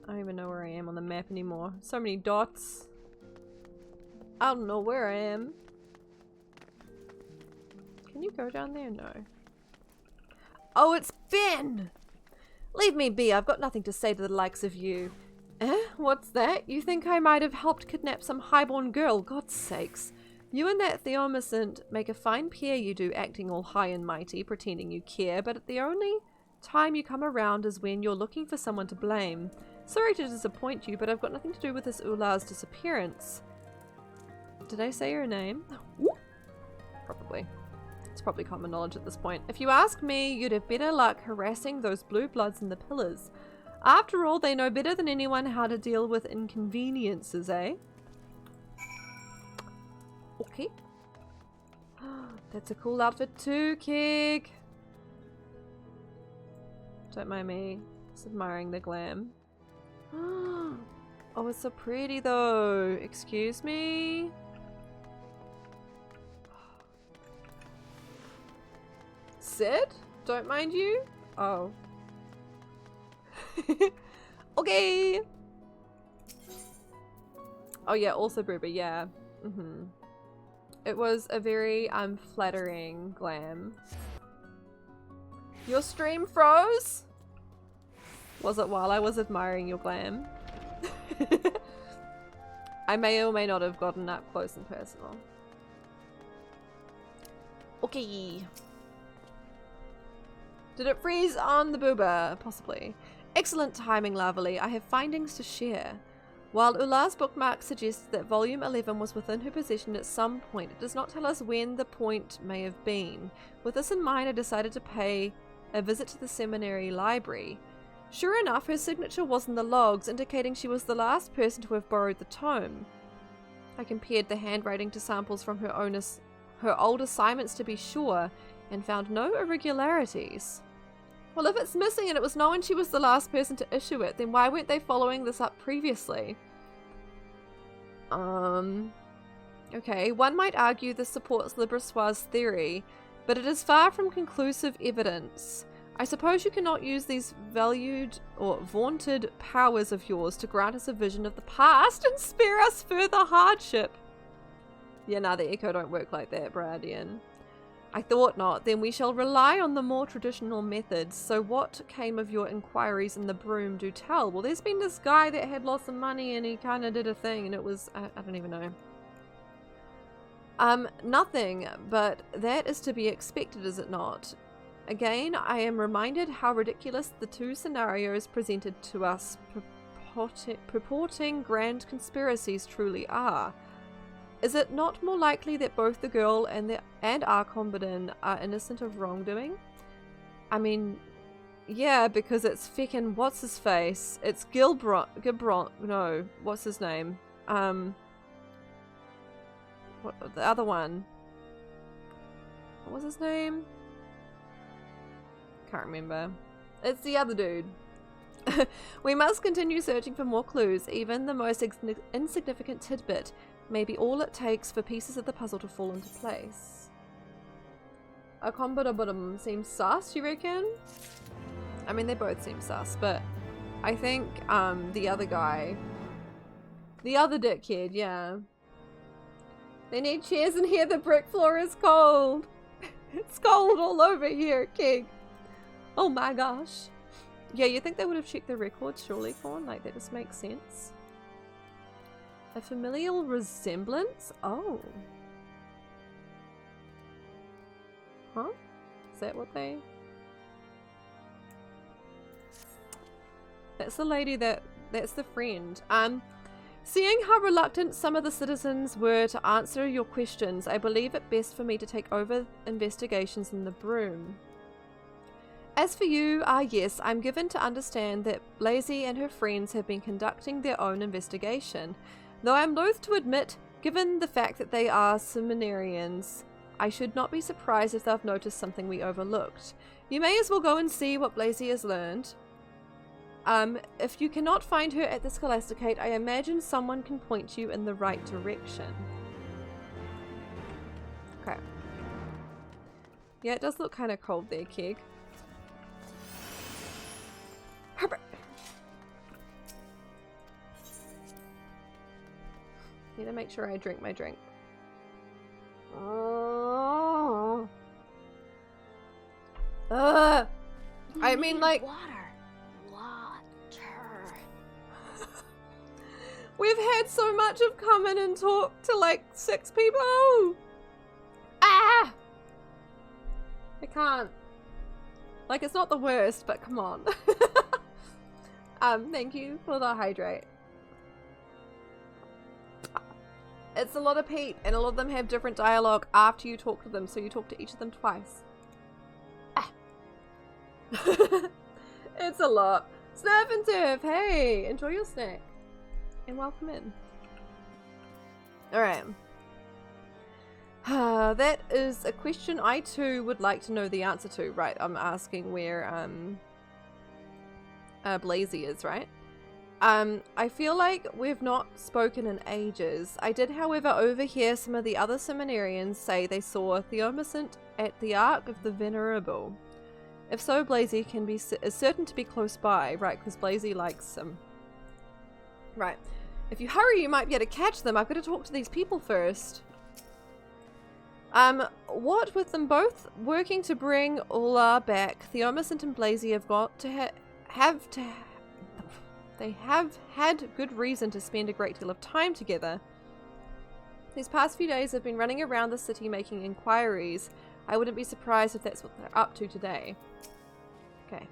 I don't even know where I am on the map anymore. So many dots. I don't know where I am. Can you go down there? No. Oh, it's Ben! Leave me be, I've got nothing to say to the likes of you. Eh? What's that? You think I might have helped kidnap some highborn girl? God's sakes. You and that Theomacint make a fine pair, you do, acting all high and mighty, pretending you care, but the only time you come around is when you're looking for someone to blame. Sorry to disappoint you, but I've got nothing to do with this Ula's disappearance. Did I say her name? Probably. It's probably common knowledge at this point. If you ask me, you'd have better luck harassing those blue bloods in the pillars. After all, they know better than anyone how to deal with inconveniences, eh? Okay. That's a cool outfit too, Keg. Don't mind me. Just admiring the glam. Oh, it's so pretty though. Excuse me? Sid? Don't mind you? Oh. Okay. Oh yeah, also Bruba, yeah. It was a very flattering glam. Your stream froze? Was it while I was admiring your glam? I may or may not have gotten up close and personal. Okay. Did it freeze on the booba? Possibly. Excellent timing, Lavely. I have findings to share. While Ula's bookmark suggests that volume 11 was within her possession at some point, it does not tell us when the point may have been. With this in mind, I decided to pay a visit to the seminary library. Sure enough, her signature was in the logs, indicating she was the last person to have borrowed the tome. I compared the handwriting to samples from her old assignments to be sure, and found no irregularities. Well, if it's missing and it was known she was the last person to issue it, then why weren't they following this up previously? Okay, one might argue this supports Libressoir's theory, but it is far from conclusive evidence. I suppose you cannot use these valued or vaunted powers of yours to grant us a vision of the past and spare us further hardship. Yeah, nah, the echo don't work like that, Bradian. I thought not. Then we shall rely on the more traditional methods. So what came of your inquiries in the broom? Do tell. Well, there's been this guy that had lots of money and he kind of did a thing and it was... I don't even know. Nothing, but that is to be expected, is it not? Again, I am reminded how ridiculous the two scenarios presented to us purporting grand conspiracies truly are. Is it not more likely that both the girl and our combatant are innocent of wrongdoing? I mean, yeah, because it's feckin' what's his face? It's Gilbron. No, what's his name? What the other one? What was his name? Can't remember. It's the other dude. We must continue searching for more clues. Even the most insignificant tidbit may be all it takes for pieces of the puzzle to fall into place. A combatum seems sus, you reckon? I mean, they both seem sus, but I think the other guy, the other dickhead, yeah. They need chairs in here. The brick floor is cold. It's cold all over here, Kig. Oh my gosh. Yeah, you think they would have checked the records, surely, Corn? Like, that just makes sense. A familial resemblance? Oh. Huh? Is that what they... That's the lady that's the friend. Seeing how reluctant some of the citizens were to answer your questions, I believe it best for me to take over investigations in the broom. As for you, yes, I'm given to understand that Blazy and her friends have been conducting their own investigation. Though I'm loath to admit, given the fact that they are seminarians, I should not be surprised if they've noticed something we overlooked. You may as well go and see what Blazy has learned. If you cannot find her at the Scholasticate, I imagine someone can point you in the right direction. Okay. Yeah, it does look kind of cold there, Keg. Need to make sure I drink my drink. Oh. I mean, like... Water. We've had so much of come in and talk to like 6 people. Ah! I can't. Like, it's not the worst, but come on. Thank you for the hydrate. It's a lot of Pete, and a lot of them have different dialogue after you talk to them, so you talk to each of them twice. Ah. It's a lot. Snurf and Turf, hey! Enjoy your snack. And welcome in. Alright. That is a question I too would like to know the answer to. Right, I'm asking where Blazy is, right? I feel like we've not spoken in ages. I did, however, overhear some of the other seminarians say they saw Theomacint at the Ark of the Venerable. If so, Blazy is certain to be close by, right? Because Blazy likes him. Right. If you hurry, you might be able to catch them. I've got to talk to these people first. What with them both working to bring Ola back, Theomacint and Blazy have got to they have had good reason to spend a great deal of time together. These past few days have been running around the city making inquiries. I wouldn't be surprised if that's what they're up to today. Okay.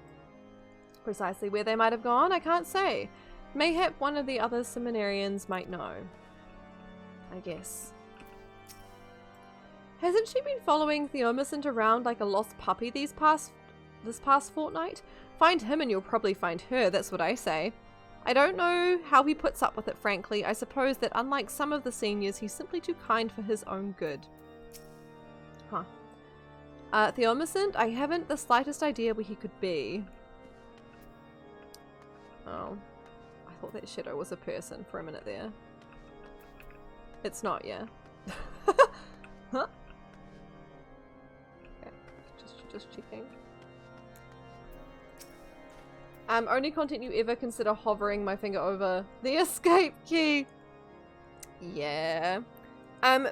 Precisely where they might have gone, I can't say. Mayhap one of the other seminarians might know. I guess. Hasn't she been following Theomacint around like a lost puppy this past fortnight? Find him and you'll probably find her, that's what I say. I don't know how he puts up with it, frankly. I suppose that unlike some of the seniors, he's simply too kind for his own good. Huh. Theomacint, I haven't the slightest idea where he could be. Oh. I thought that shadow was a person for a minute there. It's not, yeah. Huh? Okay, just checking. Only content you ever consider hovering my finger over. The escape key! Yeah.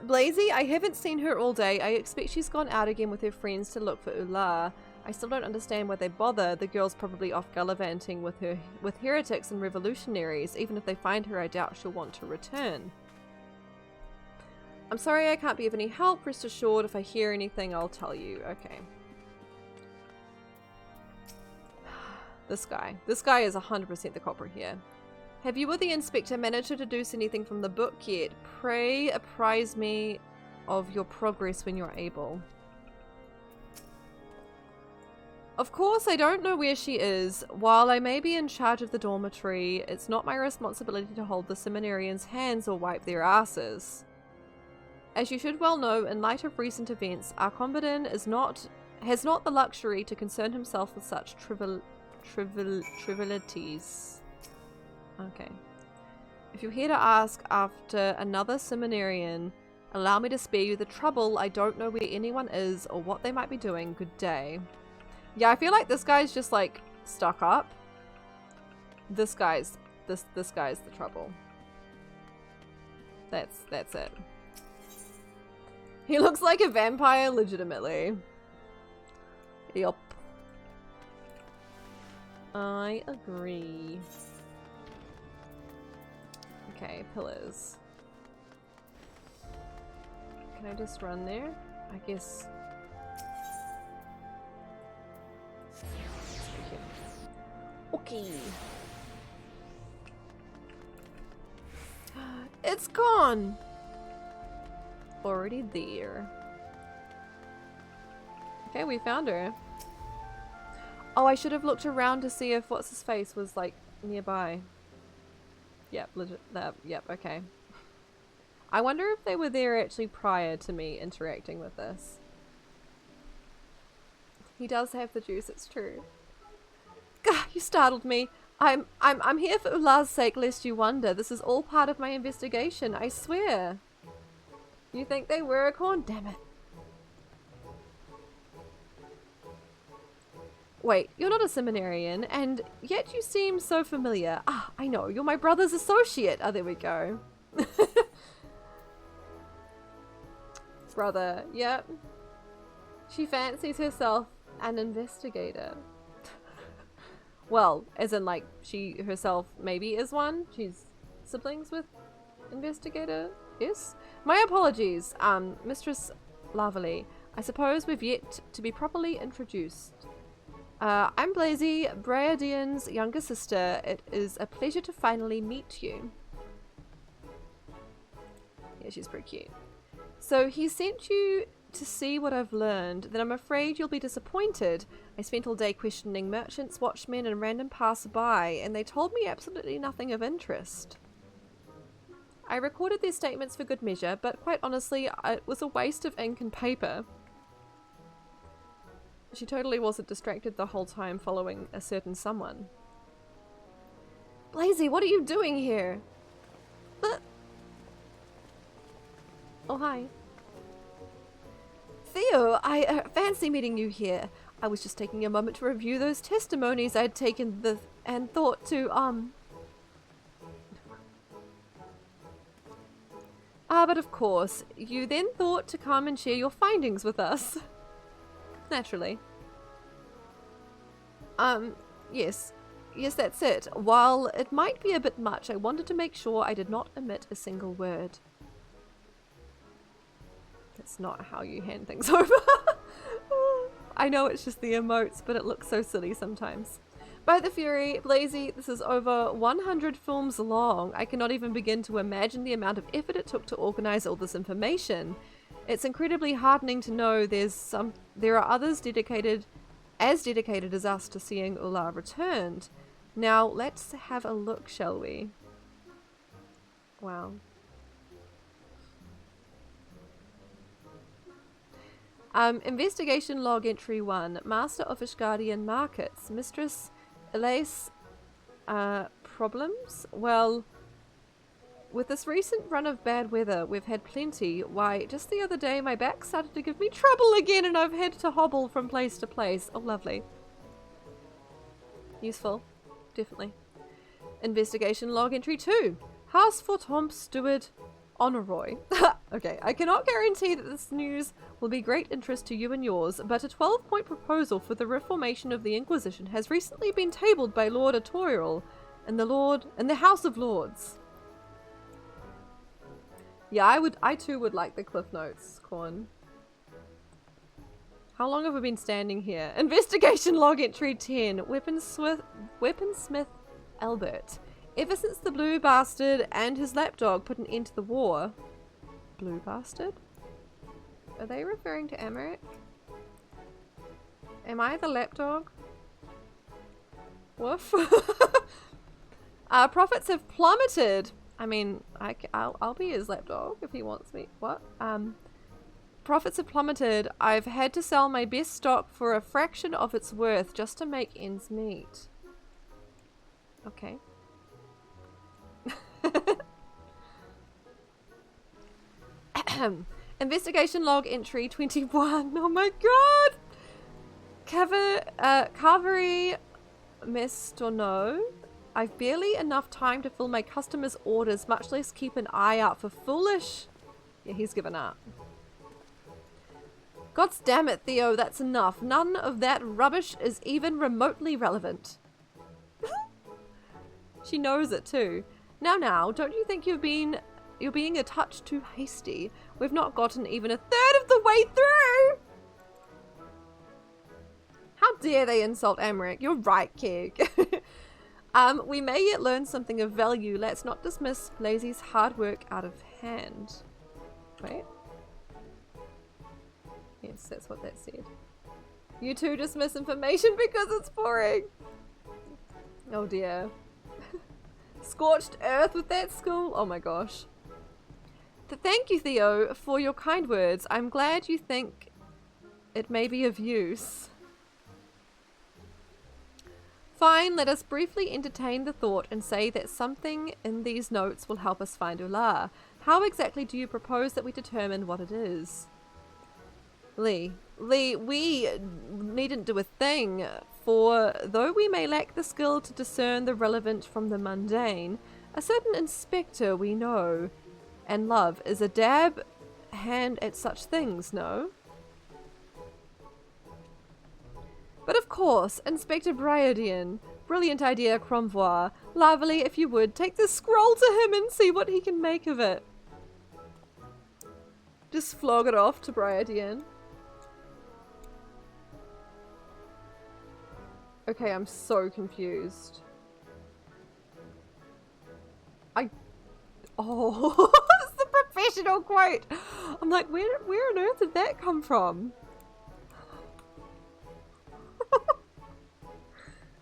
Blazy, I haven't seen her all day. I expect she's gone out again with her friends to look for Ular. I still don't understand why they bother. The girl's probably off gallivanting with heretics and revolutionaries. Even if they find her, I doubt she'll want to return. I'm sorry I can't be of any help. Rest assured, if I hear anything, I'll tell you. Okay. This guy is 100% the culprit here. Have you or the inspector managed to deduce anything from the book yet? Pray apprise me of your progress when you're able. Of course, I don't know where she is. While I may be in charge of the dormitory, it's not my responsibility to hold the seminarians' hands or wipe their asses. As you should well know, in light of recent events, our combatant has not the luxury to concern himself with such trivialities. Okay. If you're here to ask after another seminarian, allow me to spare you the trouble. I don't know where anyone is or what they might be doing. Good day. Yeah, I feel like this guy's just like stuck up. This guy's the trouble. That's it. He looks like a vampire legitimately. Yup. I agree. Okay, pillars. Can I just run there? I guess. Okay. It's gone! Already there. Okay, we found her. Oh, I should have looked around to see if what's-his-face was, like, nearby. Yep, legit. Yep, okay. I wonder if they were there actually prior to me interacting with this. He does have the juice, it's true. Gah, you startled me. I'm here for Ular's sake, lest you wonder. This is all part of my investigation, I swear. You think they were a corn? Damn it. Wait, you're not a seminarian, and yet you seem so familiar. Ah, I know, you're my brother's associate. Oh, there we go. Brother, yep. She fancies herself an investigator. Well, as in, like, she herself maybe is one. She's siblings with investigator. Yes? My apologies, Mistress Lavely. I suppose we've yet to be properly introduced. I'm Blazy, Briardian's younger sister. It is a pleasure to finally meet you. Yeah, she's pretty cute. So he sent you to see what I've learned. Then I'm afraid you'll be disappointed. I spent all day questioning merchants, watchmen, and random passerby, and they told me absolutely nothing of interest. I recorded their statements for good measure, but quite honestly, it was a waste of ink and paper. She totally wasn't distracted the whole time following a certain someone. Blazy, what are you doing here? Oh, hi. Theo, I fancy meeting you here. I was just taking a moment to review those testimonies I'd taken and thought to, but of course, you then thought to come and share your findings with us. Naturally. Yes. Yes, that's it. While it might be a bit much, I wanted to make sure I did not omit a single word. That's not how you hand things over. I know it's just the emotes, but it looks so silly sometimes. By the Fury, Blazy, this is over 100 films long. I cannot even begin to imagine the amount of effort it took to organize all this information. It's incredibly heartening to know there are others dedicated as us to seeing Ular returned. Now, let's have a look, shall we? Wow. Investigation log entry 1. Master of Ishgardian Markets. Mistress Elise, problems? Well, With this recent run of bad weather, we've had plenty. Why, just the other day my back started to give me trouble again and I've had to hobble from place to place. Oh, lovely. Useful. Definitely. Investigation log entry 2. House for Tom Stewart Honoroy. Okay, I cannot guarantee that this news will be great interest to you and yours, but a 12-point proposal for the reformation of the Inquisition has recently been tabled by Lord Artorial and the House of Lords. Yeah, I too would like the Cliff Notes, Corn. How long have we been standing here? Investigation log entry 10. Weaponsmith Albert. Ever since the Blue Bastard and his lapdog put an end to the war. Blue Bastard? Are they referring to Amaric? Am I the lapdog? Woof. Profits have plummeted. I mean, I'll be his lapdog if he wants me. What? Profits have plummeted. I've had to sell my best stock for a fraction of its worth just to make ends meet. Okay. Investigation log entry 21. Oh my god! Cavalry Mestono. I've barely enough time to fill my customers' orders, much less keep an eye out for foolish... Yeah, he's given up. God damn it, Theo, that's enough. None of that rubbish is even remotely relevant. She knows it too. Now, don't you think you're being a touch too hasty? We've not gotten even a third of the way through! How dare they insult Amaric? You're right, Keg. We may yet learn something of value. Let's not dismiss Lazy's hard work out of hand. Wait. Yes, that's what that said. You two dismiss information because it's boring. Oh dear. Scorched earth with that school? Oh my gosh. Thank you, Theo, for your kind words. I'm glad you think it may be of use. Fine, let us briefly entertain the thought and say that something in these notes will help us find Ular. How exactly do you propose that we determine what it is? Lee, we needn't do a thing, for though we may lack the skill to discern the relevant from the mundane, a certain inspector we know and love is a dab hand at such things, no? But of course, Inspector Briardian, brilliant idea, Cromvois. Lovely, if you would, take this scroll to him and see what he can make of it. Just flog it off to Briardian. Okay, I'm so confused. Oh, that's the professional quote. I'm like, where on earth did that come from?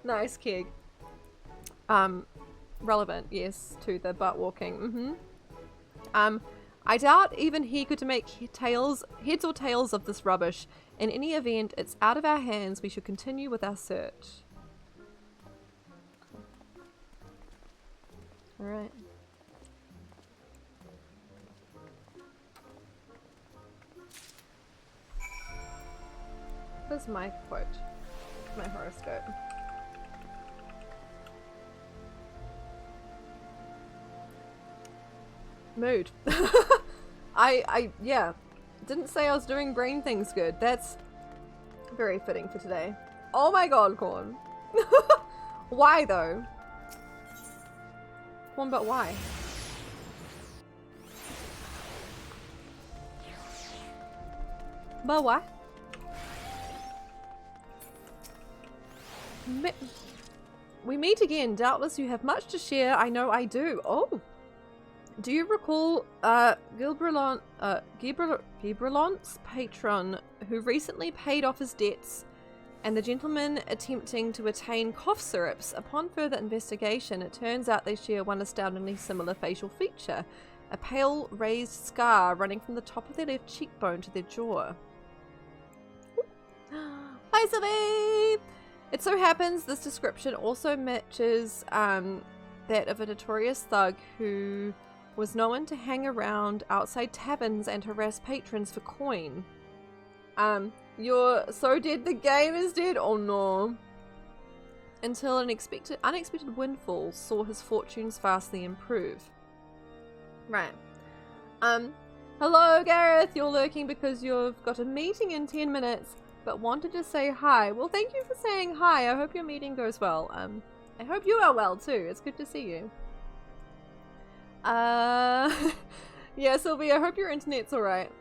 Nice, Keg. Relevant, yes, to the butt walking. I doubt even he could make heads or tails of this rubbish. In any event, it's out of our hands. We should continue with our search. Alright. Where's my quote? My horoscope. Mood. Yeah, didn't say I was doing brain things good. That's very fitting for today. Oh my god, Corn. Why though? Corn, but why? But why? We meet again. Doubtless you have much to share. I know I do. Oh. Do you recall Gilberlont's patron who recently paid off his debts and the gentleman attempting to attain cough syrups? Upon further investigation, it turns out they share one astoundingly similar facial feature, a pale raised scar running from the top of their left cheekbone to their jaw. Hi, Sylvie! It so happens this description also matches that of a notorious thug who was known to hang around outside taverns and harass patrons for coin. You're so dead the game is dead? Oh no. Until an unexpected windfall saw his fortunes vastly improve. Right. Hello Gareth, you're lurking because you've got a meeting in 10 minutes, but wanted to say hi. Well, thank you for saying hi. I hope your meeting goes well. I hope you are well too. It's good to see you. Yeah, Sylvie, I hope your internet's alright.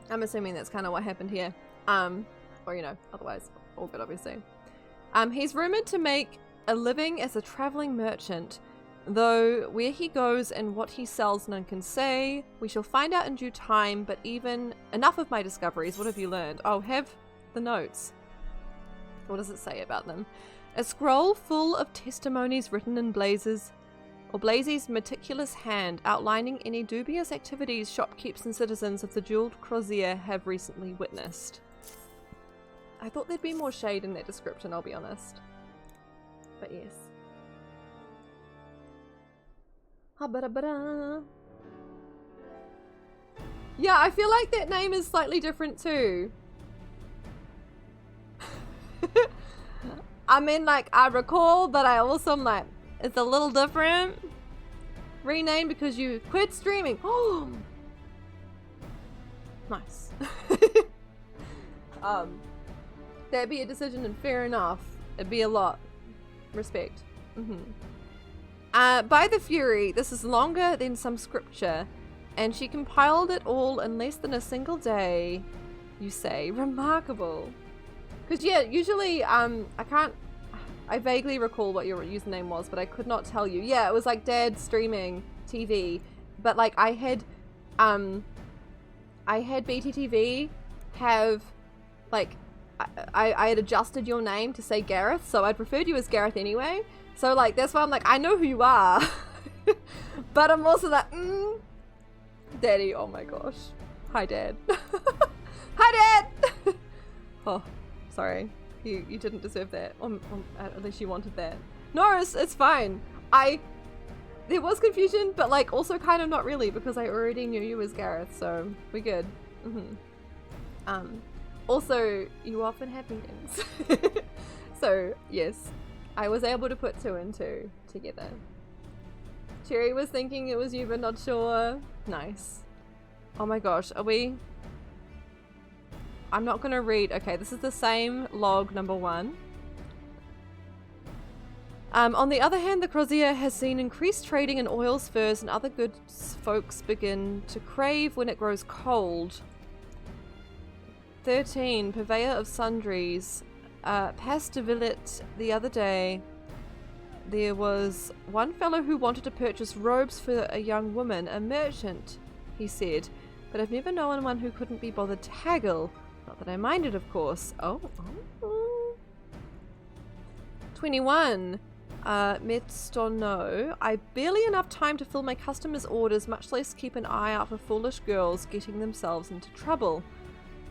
I'm assuming that's kind of what happened here. Or, you know, otherwise, all good, obviously. He's rumored to make a living as a traveling merchant, though where he goes and what he sells none can say. We shall find out in due time, but even enough of my discoveries. What have you learned? Oh, have the notes. What does it say about them? A scroll full of testimonies written in Blaze's meticulous hand, outlining any dubious activities shopkeepers and citizens of the jeweled crozier have recently witnessed. I thought there'd be more shade in that description, I'll be honest. But yes. Yeah, I feel like that name is slightly different too. I mean, like, I recall, but I also am like, it's a little different. Renamed because you quit streaming. Oh, nice. That'd be a decision, and fair enough. It'd be a lot. Respect. By the Fury, this is longer than some scripture, and she compiled it all in less than a single day. You say, remarkable. Because yeah, usually I vaguely recall what your username was, but I could not tell you. Yeah, it was like Dad streaming TV, but like I had BTTV have like I had adjusted your name to say Gareth, so I'd preferred you as Gareth anyway. So like that's why I'm like, I know who you are, but I'm also like, Daddy. Oh my gosh, hi Dad. Hi Dad. Oh, sorry. You didn't deserve that. At least you wanted that. No, it's fine. There was confusion, but like also kind of not really, because I already knew you as Gareth, so we're good. Also, you often have meetings. So, yes. I was able to put 2 and 2 together. Cherry was thinking it was you, but not sure. Nice. Oh my gosh, are we... I'm not going to read. Okay, this is the same log number 1. On the other hand, the crozier has seen increased trading in oils, furs, and other goods folks begin to crave when it grows cold. 13. Purveyor of sundries. Passed de Villet the other day. There was one fellow who wanted to purchase robes for a young woman, a merchant, he said, but I've never known one who couldn't be bothered to haggle. Not that I minded, of course. Oh. 21. Metstono. I barely enough time to fill my customers' orders, much less keep an eye out for foolish girls getting themselves into trouble.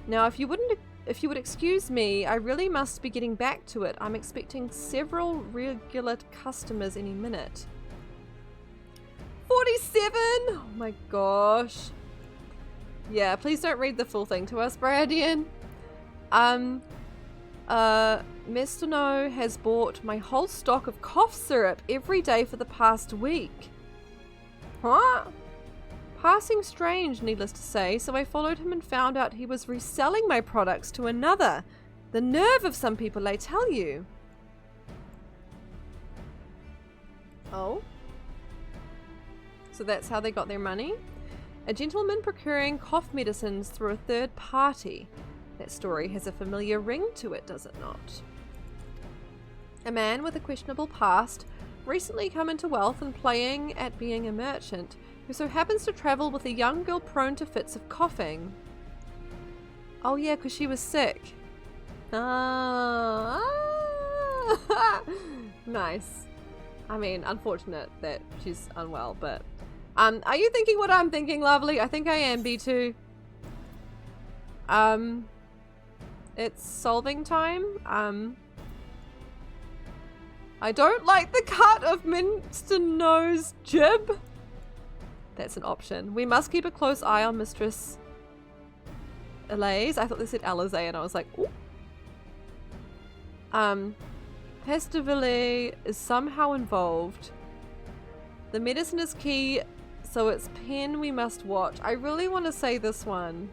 Now, if you would excuse me, I really must be getting back to it. I'm expecting several regular customers any minute. 47? Oh my gosh. Yeah, please don't read the full thing to us, Bradian. Mestono has bought my whole stock of cough syrup every day for the past week. Huh? Passing strange, needless to say, so I followed him and found out he was reselling my products to another. The nerve of some people, I tell you. Oh? So that's how they got their money? A gentleman procuring cough medicines through a third party. That story has a familiar ring to it, does it not? A man with a questionable past, recently come into wealth and playing at being a merchant, who so happens to travel with a young girl prone to fits of coughing. Oh yeah, because she was sick. Nice. I mean, unfortunate that she's unwell, but... are you thinking what I'm thinking, lovely? I think I am, B2. It's solving time. I don't like the cut of Minster Nose jib. That's an option. We must keep a close eye on Mistress Elise. I thought they said Alize and I was like, ooh. Pestivile is somehow involved. The medicine is key, so it's Pen we must watch. I really want to say this one.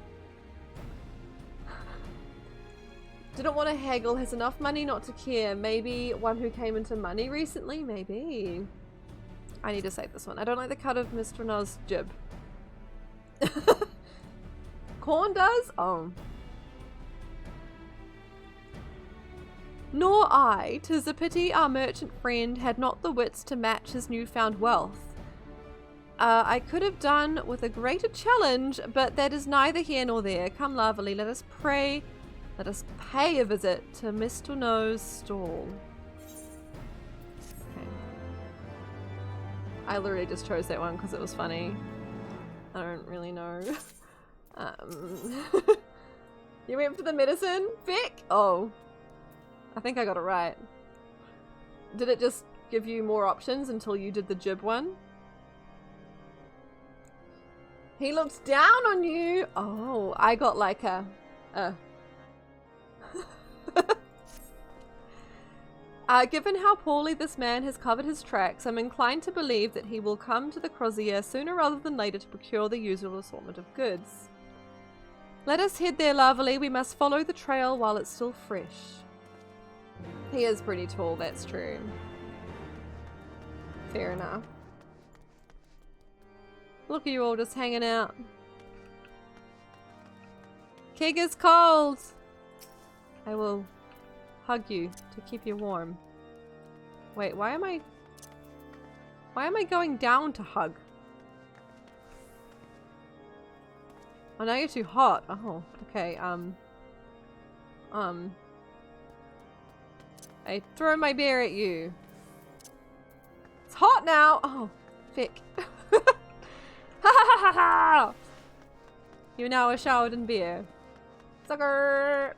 Didn't want to haggle, has enough money not to care. Maybe one who came into money recently? Maybe. I need to say this one. I don't like the cut of Mr. No's jib. Corn does? Oh. Nor I. 'Tis a pity our merchant friend had not the wits to match his newfound wealth. I could have done with a greater challenge, but that is neither here nor there. Come, Lavely, let us pray. Let us pay a visit to Mr. No's stall. Okay. I literally just chose that one because it was funny. I don't really know. You went for the medicine? Vic? Oh. I think I got it right. Did it just give you more options until you did the jib one? He looks down on you. Oh, I got like a given how poorly this man has covered his tracks, I'm inclined to believe that he will come to the Crozier sooner rather than later to procure the usual assortment of goods. Let us head there, Lavely. We must follow the trail while it's still fresh. He is pretty tall, that's true. Fair enough. Look at you all just hanging out. Keg is cold! I will hug you to keep you warm. Wait, why am I going down to hug? Oh, now you're too hot. Oh, okay, I throw my bear at you. It's hot now! Oh, Vic. Ha ha ha ha! You're now a showered in beer. Sucker!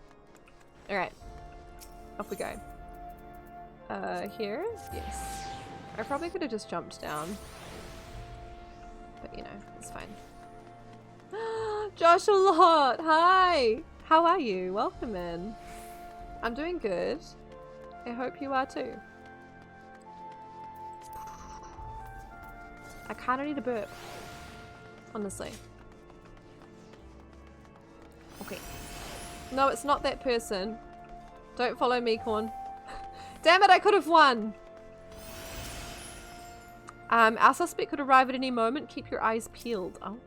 Alright. Off we go. Here? Yes. I probably could have just jumped down. But you know, it's fine. Josh a lot! Hi! How are you? Welcome in. I'm doing good. I hope you are too. I kinda need a burp. Honestly. Okay. No, it's not that person. Don't follow me, Corn. Damn it, I could have won! Our suspect could arrive at any moment. Keep your eyes peeled. Oh.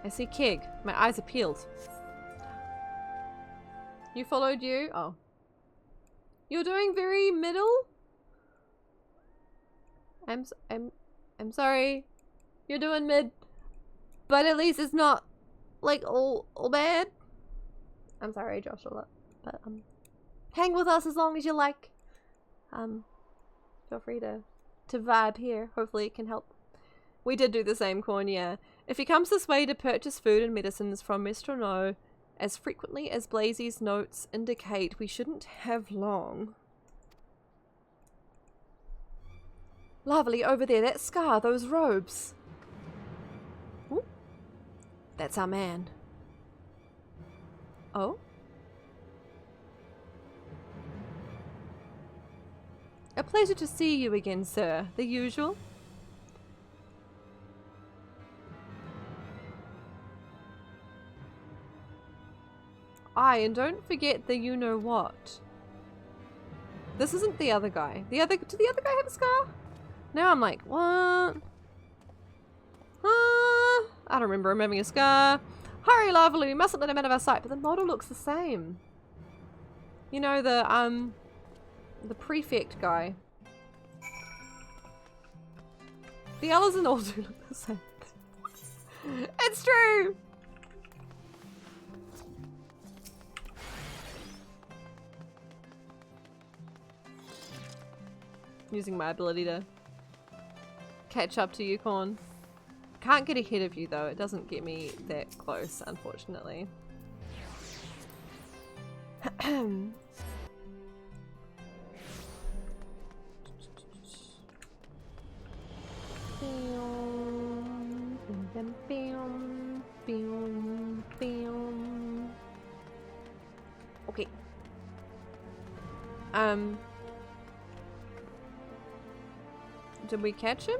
I see Keg. My eyes are peeled. You followed you? Oh. You're doing very middle? I'm sorry. You're doing mid. But at least it's not like all bad. I'm sorry, Josh, a lot. But hang with us as long as you like. Feel free to vibe here. Hopefully it can help. We did do the same, Corn, yeah. If he comes this way to purchase food and medicines from Mr. No, as frequently as Blazy's notes indicate, we shouldn't have long. Lovely, over there, that scar, those robes. Ooh. That's our man. Oh? A pleasure to see you again, sir. The usual? Aye, and don't forget the you-know-what. This isn't the other guy. Did the other guy have a scar? Now I'm like, what? I don't remember him having a scar. Hurry, Lavely, we mustn't let him out of our sight. But the model looks the same. You know, the prefect guy. The others and all do look the same. It's true! Using my ability to catch up to you, Corn. Can't get ahead of you though, it doesn't get me that close, unfortunately. Bim, bim, bim, bim. Okay. Did we catch him?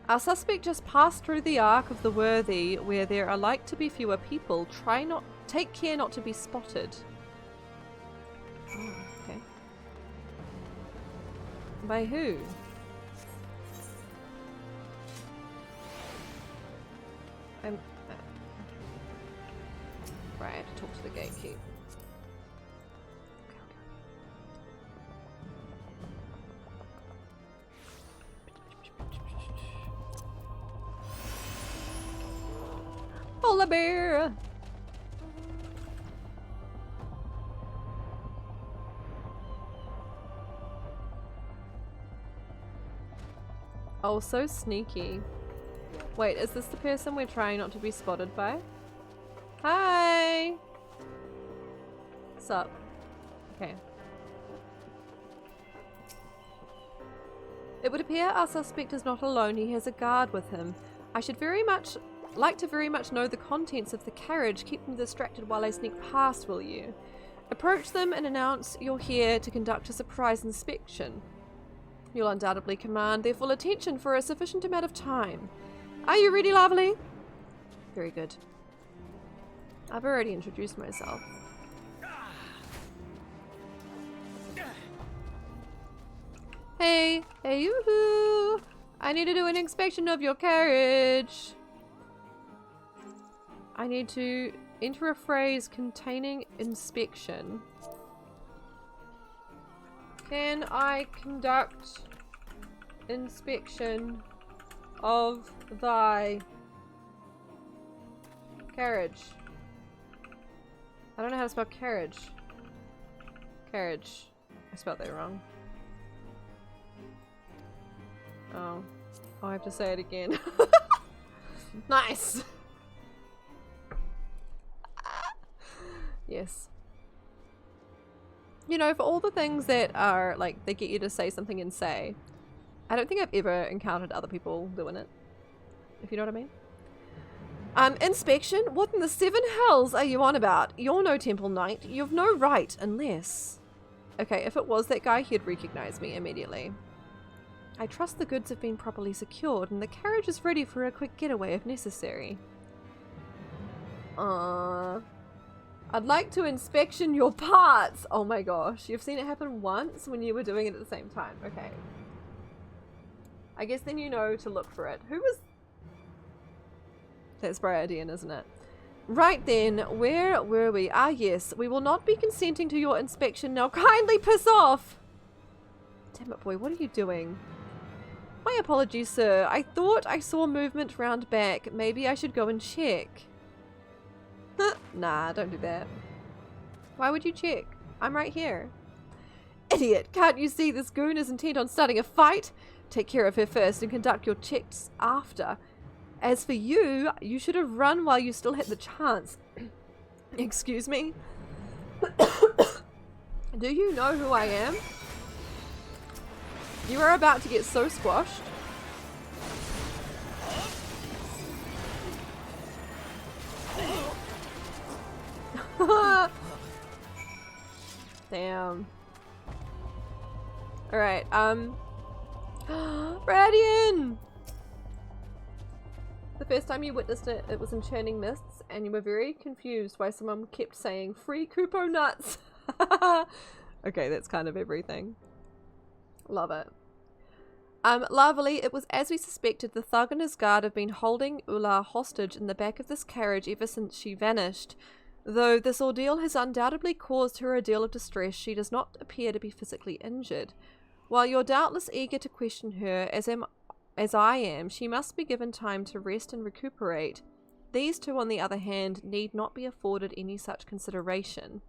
Our suspect just passed through the Ark of the Worthy, where there are like to be fewer people. Take care not to be spotted. Oh, okay. By who? Right, I have to talk to the gatekeep. Polar bear! Oh, so sneaky. Wait, is this the person we're trying not to be spotted by? Hi! Sup? Okay. It would appear our suspect is not alone. He has a guard with him. I should like to very much know the contents of the carriage. Keep them distracted while I sneak past, will you? Approach them and announce you're here to conduct a surprise inspection. You'll undoubtedly command their full attention for a sufficient amount of time. Are you ready, Lovely? Very good. I've already introduced myself. Hey, hey, yoo-hoo! I need to do an inspection of your carriage. I need to enter a phrase containing inspection. Can I conduct inspection of thy carriage? I don't know how to spell carriage. Carriage. I spelled that wrong. Oh. Oh, I have to say it again. Nice! Yes. You know, for all the things that are, like, they get you to say something and say, I don't think I've ever encountered other people doing it. If you know what I mean? Inspection? What in the seven hells are you on about? You're no temple knight. You've no right, unless... Okay, if it was that guy, he'd recognize me immediately. I trust the goods have been properly secured, and the carriage is ready for a quick getaway if necessary. I'd like to inspection your parts! Oh my gosh, you've seen it happen once when you were doing it at the same time. Okay. I guess then you know to look for it. Who was... That's Briardian, isn't it? Right then, where were we? Ah yes, we will not be consenting to your inspection now. Kindly piss off! Damn it, boy, what are you doing? My apologies, sir. I thought I saw movement round back. Maybe I should go and check. Nah, don't do that. Why would you check? I'm right here. Idiot! Can't you see this goon is intent on starting a fight? Take care of her first and conduct your checks after. As for you, you should have run while you still had the chance. Excuse me? Do you know who I am? You are about to get so squashed. Damn. Alright, Radian! The first time you witnessed it, it was in Churning Mists, and you were very confused why someone kept saying, "Free Kupo nuts!" Okay, that's kind of everything. Love it. Lovely, it was as we suspected. The thug and his guard have been holding Ula hostage in the back of this carriage ever since she vanished. Though this ordeal has undoubtedly caused her a deal of distress, she does not appear to be physically injured. While you're doubtless eager to question her, as I am, she must be given time to rest and recuperate. These two, on the other hand, need not be afforded any such consideration.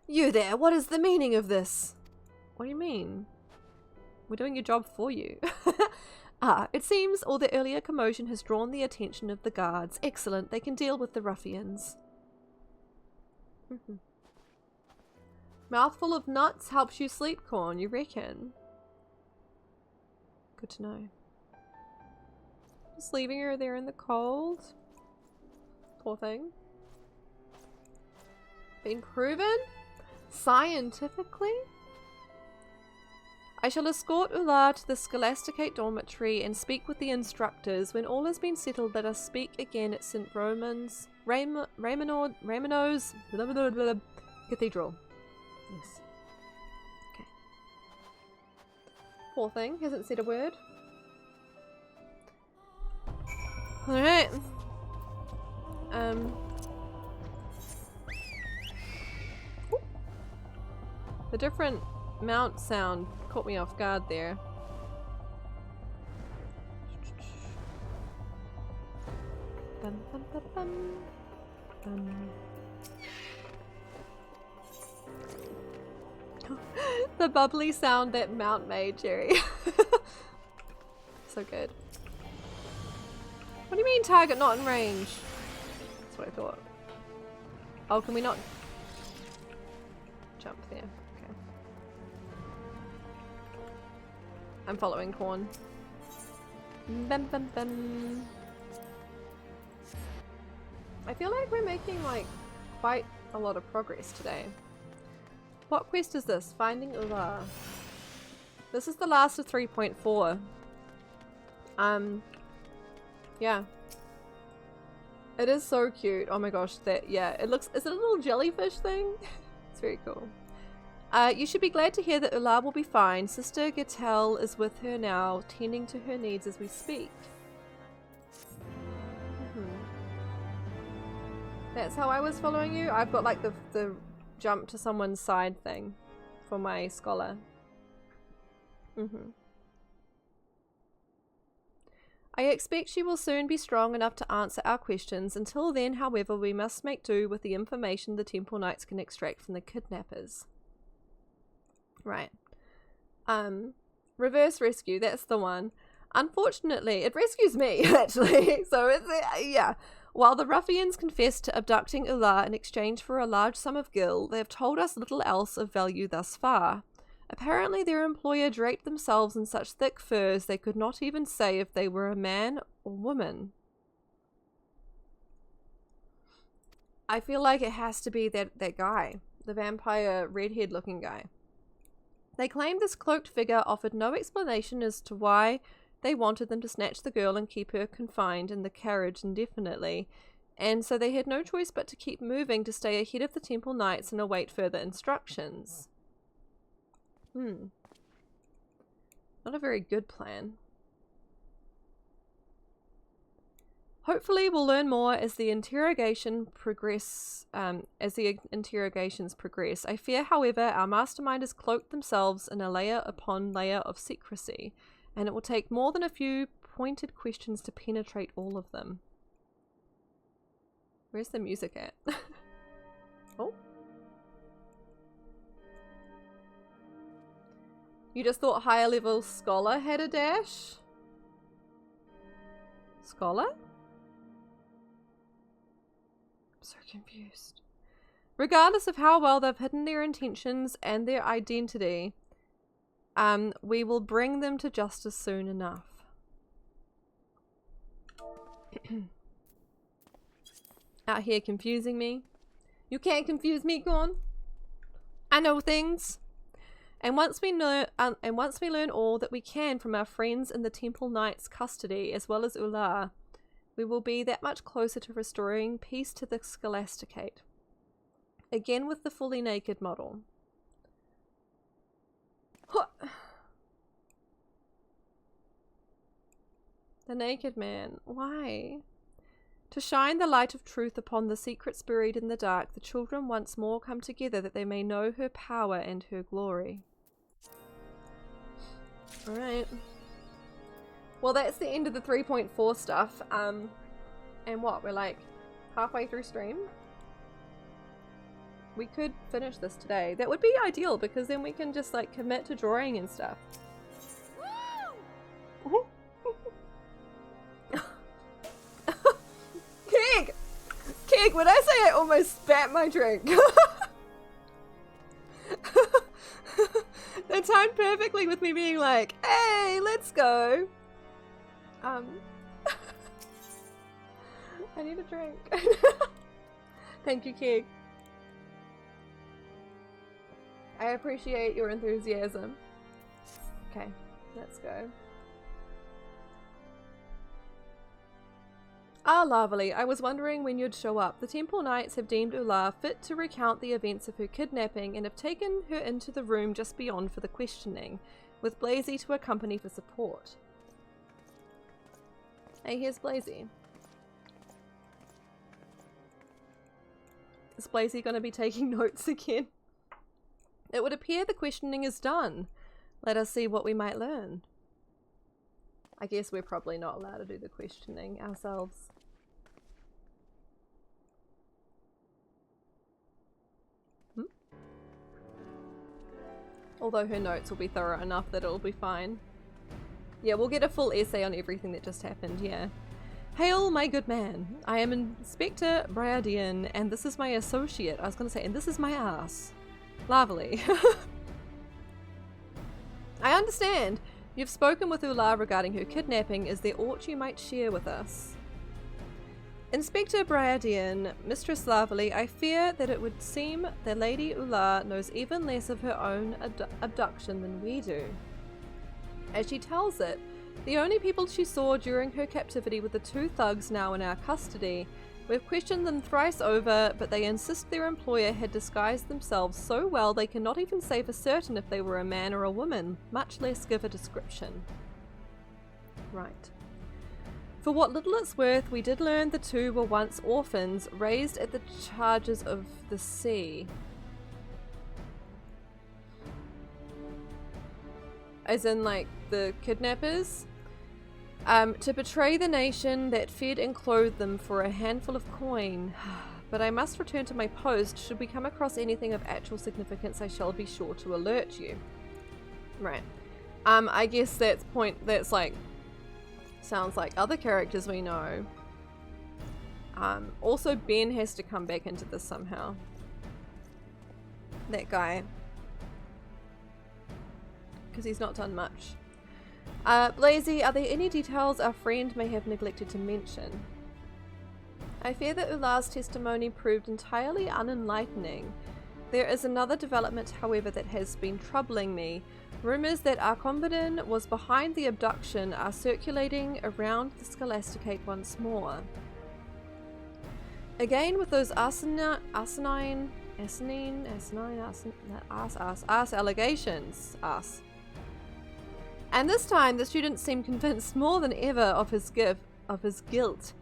You there, what is the meaning of this? What do you mean? We're doing your job for you. It seems all the earlier commotion has drawn the attention of the guards. Excellent, they can deal with the ruffians. Mouthful of nuts helps you sleep, Corn, you reckon? Good to know. Just leaving her there in the cold. Poor thing. Been proven? Scientifically? I shall escort Ular to the Scholasticate dormitory and speak with the instructors. When all has been settled, let us speak again at St. Roman's Raymond's Cathedral. Yes. Okay. Poor thing, hasn't said a word. Alright. The different mount sound caught me off guard there. Bum, bum, bum, bum. The bubbly sound that mount made, Jerry. So good. What do you mean target not in range? That's what I thought. Oh, can we not jump there? Okay. I'm following Corn. Bum, bum, bum. I feel like we're making like quite a lot of progress today. What quest is this? Finding Ular. This is the last of 3.4. Yeah. It is so cute. Oh my gosh, that, yeah, it looks, is it a little jellyfish thing? It's very cool. You should be glad to hear that Ular will be fine. Sister Gatel is with her now, tending to her needs as we speak. That's how I was following you. I've got like the jump to someone's side thing for my scholar. I expect she will soon be strong enough to answer our questions. Until then, however, we must make do with the information the Temple Knights can extract from the kidnappers. Right. Reverse rescue, that's the one. Unfortunately, it rescues me, actually. So, it's, yeah. While the ruffians confessed to abducting Ular in exchange for a large sum of gil, they have told us little else of value thus far. Apparently their employer draped themselves in such thick furs they could not even say if they were a man or woman. I feel like it has to be that guy, the vampire redhead looking guy. They claimed this cloaked figure offered no explanation as to why they wanted them to snatch the girl and keep her confined in the carriage indefinitely, and so they had no choice but to keep moving to stay ahead of the Temple Knights and await further instructions. Not a very good plan. Hopefully we'll learn more as the interrogations progress. I fear, however, our mastermind has cloaked themselves in a layer upon layer of secrecy, and it will take more than a few pointed questions to penetrate all of them. Where's the music at? Oh. You just thought higher level scholar had a dash? Scholar? I'm so confused. Regardless of how well they've hidden their intentions and their identity, we will bring them to justice soon enough. Out here confusing me. You can't confuse me, Gorn. I know things. And once we learn all that we can from our friends in the Temple Knights' custody, as well as Ular, we will be that much closer to restoring peace to the Scholasticate. Again with the fully naked model. The naked man. Why? To shine the light of truth upon the secrets buried in the dark, the children once more come together that they may know her power and her glory. Alright. Well, that's the end of the 3.4 stuff. And what? We're like halfway through stream? We could finish this today. That would be ideal because then we can just like commit to drawing and stuff. Keg! Keg, when I say I almost spat my drink. That timed perfectly with me being like, hey, let's go. I need a drink. Thank you, Keg. I appreciate your enthusiasm. Okay, let's go. Ah, Lavely, I was wondering when you'd show up. The Temple Knights have deemed Ular fit to recount the events of her kidnapping and have taken her into the room just beyond for the questioning, with Blazy to accompany for support. Hey, here's Blazy. Is Blazy going to be taking notes again? It would appear the questioning is done. Let us see what we might learn. I guess we're probably not allowed to do the questioning ourselves. Although her notes will be thorough enough that it'll be fine. Yeah, we'll get a full essay on everything that just happened, yeah. Hail, my good man. I am Inspector Briardian, and this is my associate. I was going to say, and this is my ass. Lovely. I understand. You've spoken with Ular regarding her kidnapping. Is there aught you might share with us? Inspector Briardian, Mistress Lavely, I fear that it would seem that Lady Ular knows even less of her own abduction than we do. As she tells it, the only people she saw during her captivity were the two thugs now in our custody. We've questioned them thrice over, but they insist their employer had disguised themselves so well they cannot even say for certain if they were a man or a woman, much less give a description. Right. For what little it's worth, we did learn the two were once orphans, raised at the charges of the sea. As in, like, the kidnappers? To betray the nation that fed and clothed them for a handful of coin. But I must return to my post. Should we come across anything of actual significance, I shall be sure to alert you. Right. I guess that's like, sounds like other characters we know. Also Ben has to come back into this somehow. That guy. Because he's not done much. Blazy, are there any details our friend may have neglected to mention? I fear that Ular's testimony proved entirely unenlightening. There is another development, however, that has been troubling me. Rumours that Arcombodin was behind the abduction are circulating around the Scholasticate once more. Again with those asinine allegations. And this time the students seem convinced more than ever of his guilt.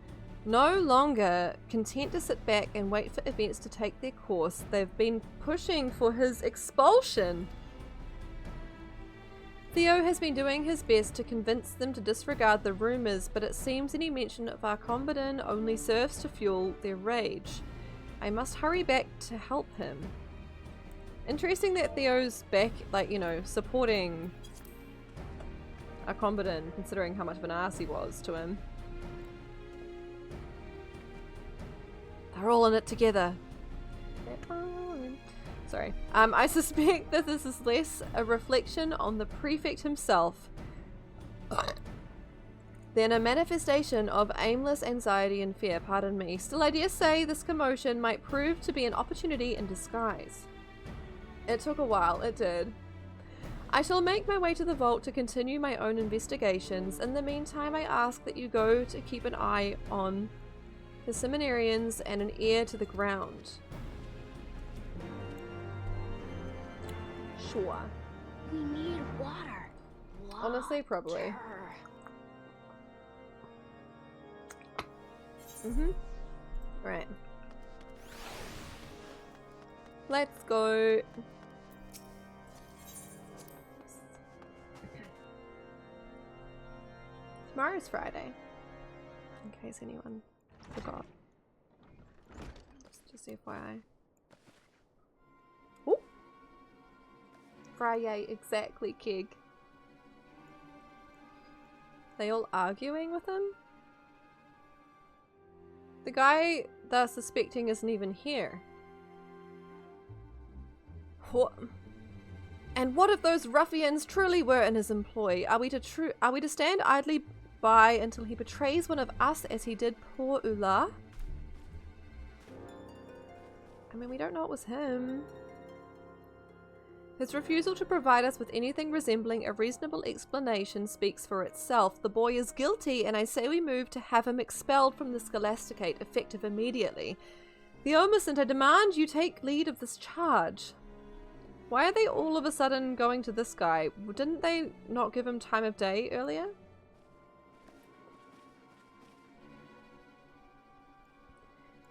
No longer content to sit back and wait for events to take their course, they've been pushing for his expulsion. Theo has been doing his best to convince them to disregard the rumours, but it seems any mention of Arcombodin only serves to fuel their rage. I must hurry back to help him. Interesting that Theo's back, like, you know, supporting Arcombodin, considering how much of an ass he was to him. They're all in it together. Sorry. I suspect that this is less a reflection on the prefect himself than a manifestation of aimless anxiety and fear, pardon me. Still, I dare say this commotion might prove to be an opportunity in disguise. It took a while, it did. I shall make my way to the vault to continue my own investigations. In the meantime, I ask that you go to keep an eye on the seminarians and an ear to the ground. Sure. We need water. Honestly, probably. Right. Let's go. Tomorrow's Friday. In case anyone forgot. Just FYI. Oh! Friday, exactly, Keg. They all arguing with him? The guy they're suspecting isn't even here. What? And what if those ruffians truly were in his employ? Are we to stand idly by until he betrays one of us as he did poor Ula. I mean, we don't know it was him. His refusal to provide us with anything resembling a reasonable explanation speaks for itself. The boy is guilty, and I say we move to have him expelled from the Scholasticate, effective immediately. The Omniscient, I demand you take lead of this charge. Why are they all of a sudden going to this guy? Didn't they not give him time of day earlier?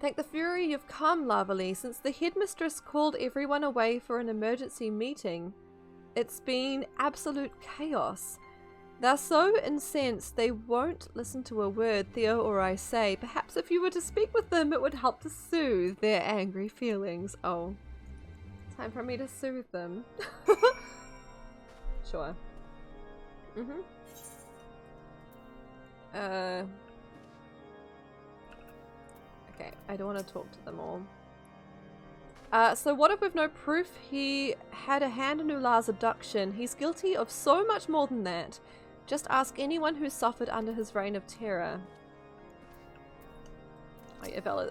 Thank the Fury you've come, Lavely. Since the headmistress called everyone away for an emergency meeting, it's been absolute chaos. They're so incensed they won't listen to a word Theo or I say. Perhaps if you were to speak with them, it would help to soothe their angry feelings. Oh, time for me to soothe them. Sure. Okay, I don't want to talk to them all. So what if we've no proof he had a hand in Ula's abduction? He's guilty of so much more than that. Just ask anyone who suffered under his reign of terror. Oh yeah,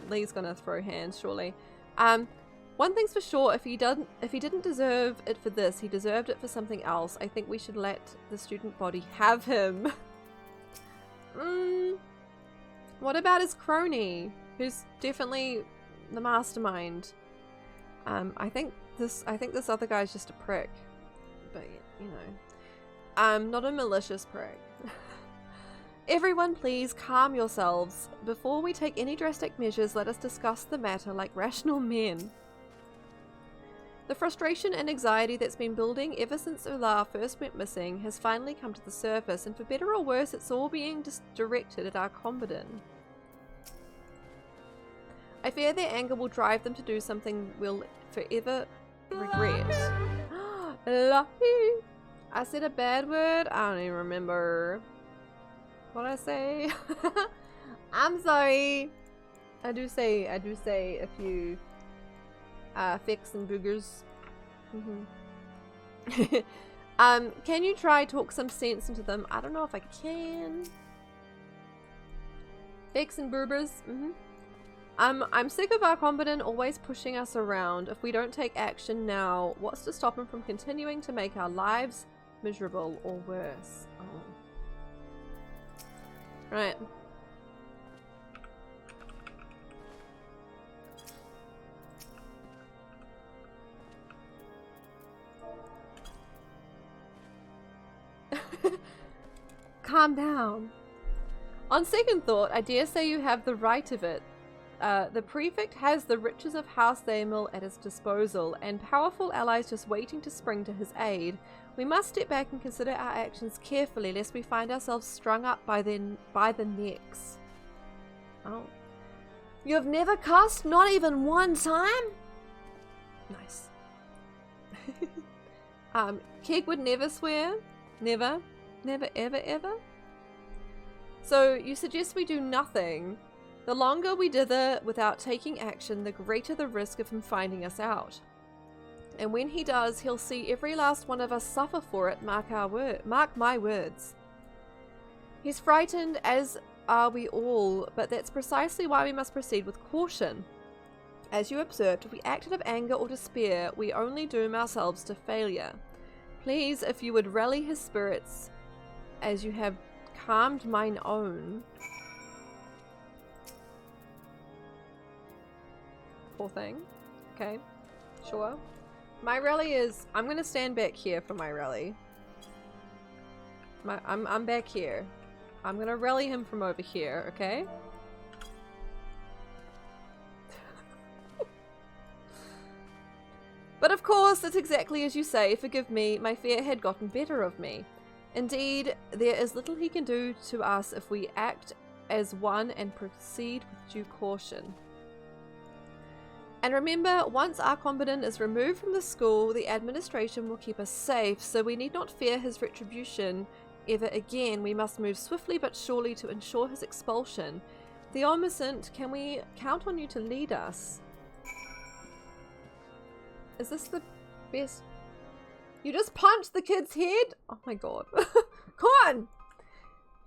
Lee's gonna throw hands, surely. One thing's for sure, if he didn't deserve it for this, he deserved it for something else. I think we should let the student body have him. What about his crony, who's definitely the mastermind? I think this other guy's just a prick, but you know, not a malicious prick. Everyone, please calm yourselves. Before we take any drastic measures, let us discuss the matter like rational men. The frustration and anxiety that's been building ever since Ula first went missing has finally come to the surface, and for better or worse, it's all being directed at our combatant. I fear their anger will drive them to do something we'll forever regret. Lucky! I said a bad word? I don't even remember. What'd I say? I'm sorry. I do say a few fix and boogers. Can you try talk some sense into them? I don't know if I can. Fix and boogers. I'm sick of our combatant always pushing us around. If we don't take action now, what's to stop him from continuing to make our lives miserable or worse? Oh. Right. Calm down. On second thought, I dare say you have the right of it. The prefect has the riches of House Thamel at his disposal, and powerful allies just waiting to spring to his aid. We must step back and consider our actions carefully, lest we find ourselves strung up by the necks. Oh. You have never cussed? Not even one time? Nice. Keg would never swear? Never? Never, ever, ever? So, you suggest we do nothing. The longer we dither without taking action, the greater the risk of him finding us out. And when he does, he'll see every last one of us suffer for it, mark my words. He's frightened, as are we all, but that's precisely why we must proceed with caution. As you observed, if we act out of anger or despair, we only doom ourselves to failure. Please, if you would rally his spirits, as you have calmed mine own. Poor thing. Okay, sure. My rally is... I'm going to stand back here for my rally. I'm back here. I'm going to rally him from over here, okay? But of course, it's exactly as you say. Forgive me, my fear had gotten better of me. Indeed, there is little he can do to us if we act as one and proceed with due caution. And remember, once our combatant is removed from the school, the administration will keep us safe, so we need not fear his retribution ever again. We must move swiftly but surely to ensure his expulsion. The Omniscient, can we count on you to lead us? Is this the best? You just punched the kid's head? Oh my god. Come on!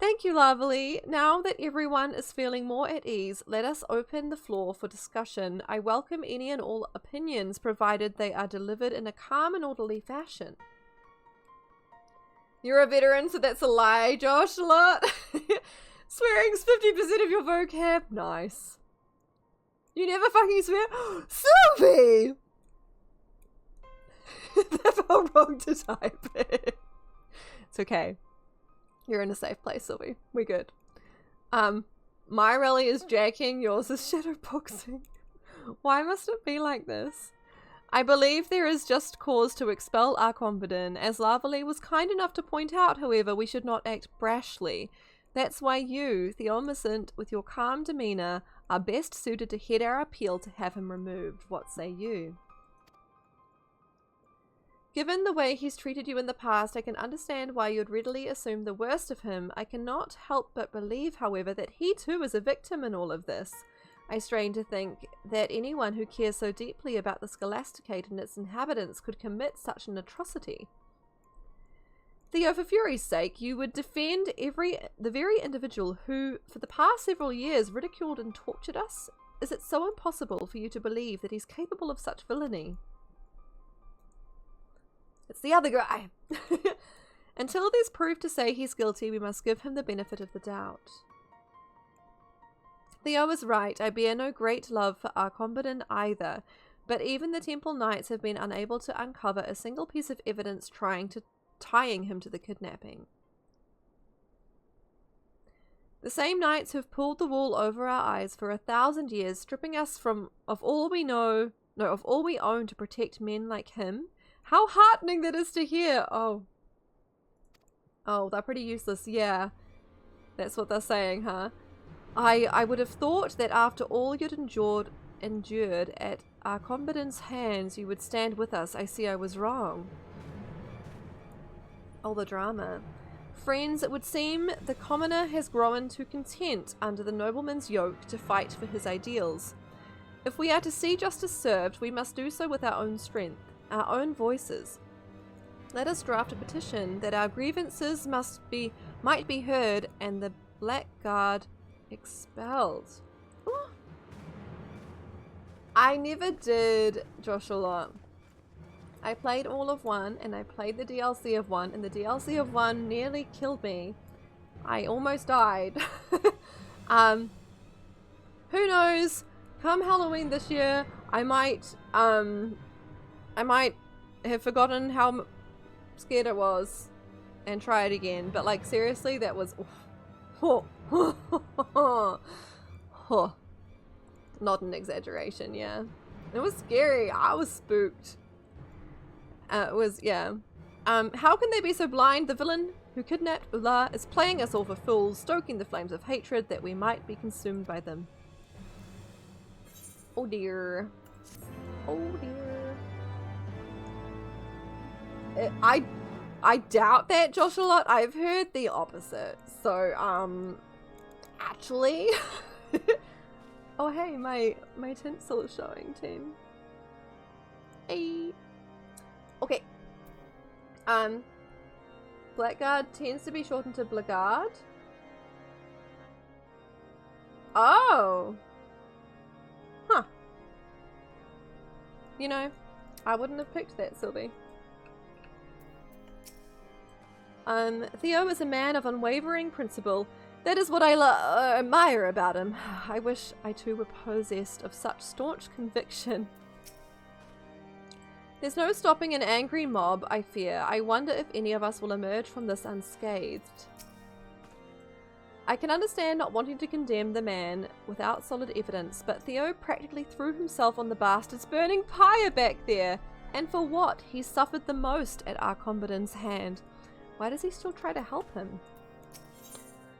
Thank you, Lovely. Now that everyone is feeling more at ease, let us open the floor for discussion. I welcome any and all opinions, provided they are delivered in a calm and orderly fashion. You're a veteran, so that's a lie, Josh, a lot. Swearing's 50% of your vocab. Nice. You never fucking swear? Sylvie! That felt wrong to type it. It's okay. You're in a safe place, Sylvie. We're good. My rally is jacking, yours is shadowboxing. Why must it be like this? I believe there is just cause to expel Arcombodin. As Lavely was kind enough to point out, however, we should not act brashly. That's why you, Theomacint, with your calm demeanour, are best suited to head our appeal to have him removed. What say you? Given the way he's treated you in the past, I can understand why you'd readily assume the worst of him. I cannot help but believe, however, that he too is a victim in all of this. I strain to think that anyone who cares so deeply about the Scholasticate and its inhabitants could commit such an atrocity. Theo, for fury's sake, you would defend the very individual who, for the past several years, ridiculed and tortured us? Is it so impossible for you to believe that he's capable of such villainy? It's the other guy. Until there's proof to say he's guilty, we must give him the benefit of the doubt. Theo is right. I bear no great love for Arcombodin either, but even the Temple Knights have been unable to uncover a single piece of evidence tying him to the kidnapping. The same knights who've pulled the wool over our eyes for 1,000 years, stripping us of all we own to protect men like him. How heartening that is to hear. Oh, they're pretty useless. Yeah, that's what they're saying, huh? I would have thought that after all you'd endured at Arcombodin's hands, you would stand with us. I see I was wrong. Oh, the drama. Friends, it would seem the commoner has grown to content under the nobleman's yoke to fight for his ideals. If we are to see justice served, we must do so with our own strength, our own voices. Let us draft a petition that our grievances might be heard and the blackguard expelled. Ooh. I never did Josh a lot. I played all of 1 and I played the DLC of 1, and the DLC of 1 nearly killed me. I almost died. Who knows? Come Halloween this year, I might have forgotten how scared it was and try it again. But like seriously, that was not an exaggeration. Yeah, it was scary. I was spooked. How can they be so blind? The villain who kidnapped Ula is playing us all for fools, stoking the flames of hatred that we might be consumed by them. Oh dear. Oh dear. I doubt that, Josh, a lot. I've heard the opposite. So, actually... oh, hey, my tinsel is showing, team. Hey. Okay. Blackguard tends to be shortened to Blackguard. Oh. Huh. You know, I wouldn't have picked that, Sylvie. Theo is a man of unwavering principle. That is what I admire about him. I wish I too were possessed of such staunch conviction. There's no stopping an angry mob, I fear. I wonder if any of us will emerge from this unscathed. I can understand not wanting to condemn the man without solid evidence, but Theo practically threw himself on the bastard's burning pyre back there. And for what? He suffered the most at Arcombodin's hand. Why does he still try to help him?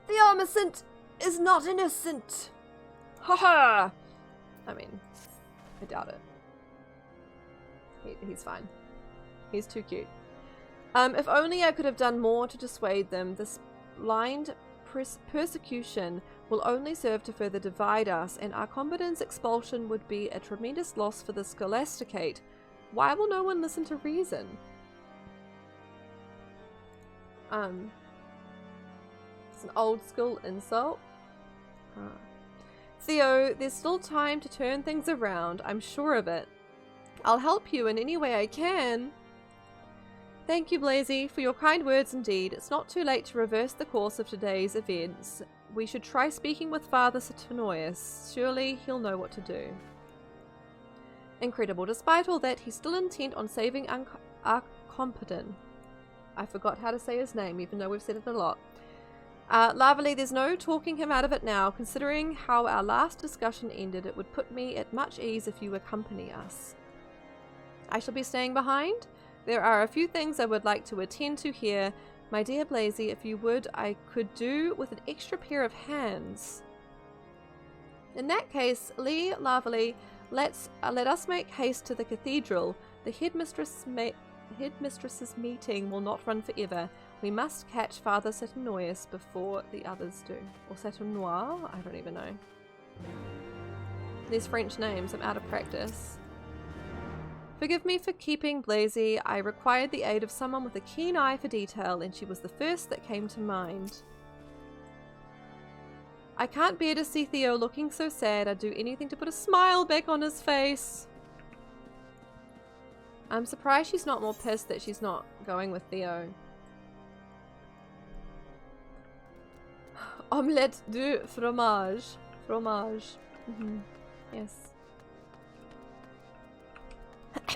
Theomacint is not innocent! Ha ha! I mean, I doubt it. He's fine. He's too cute. If only I could have done more to dissuade them. This blind persecution will only serve to further divide us, and Arcombodin's expulsion would be a tremendous loss for the Scholasticate. Why will no one listen to reason? It's an old school insult. Huh. Theo, there's still time to turn things around. I'm sure of it. I'll help you in any way I can. Thank you, Blazy, for your kind words indeed. It's not too late to reverse the course of today's events. We should try speaking with Father Saturnoius. Surely he'll know what to do. Incredible. Despite all that, he's still intent on saving Arcompedon. I forgot how to say his name, even though we've said it a lot. Lavely, there's no talking him out of it now. Considering how our last discussion ended, it would put me at much ease if you accompany us. I shall be staying behind. There are a few things I would like to attend to here. My dear Blazy, if you would, I could do with an extra pair of hands. In that case, Lee, Lavely, let us make haste to the cathedral. The headmistress's meeting will not run forever. We must catch Father Saturnoius before the others do. Or Saturnois? I don't even know. These French names, I'm out of practice. Forgive me for keeping Blazy. I required the aid of someone with a keen eye for detail, and she was the first that came to mind. I can't bear to see Theo looking so sad. I'd do anything to put a smile back on his face. I'm surprised she's not more pissed that she's not going with Theo. Omelette du fromage. Fromage. Yes.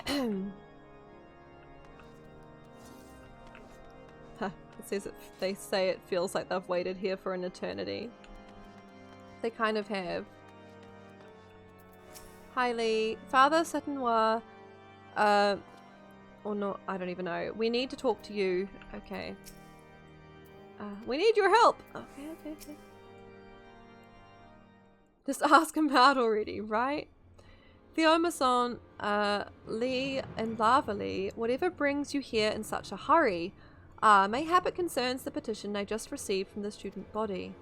It says they say it feels like they've waited here for an eternity. They kind of have. Highly, Father Saturnois, or not, I don't even know. We need to talk to you. Okay. We need your help. Okay. Just ask him out already, right? Theomason, Lee, and Lavely, whatever brings you here in such a hurry? Mayhap it concerns the petition I just received from the student body.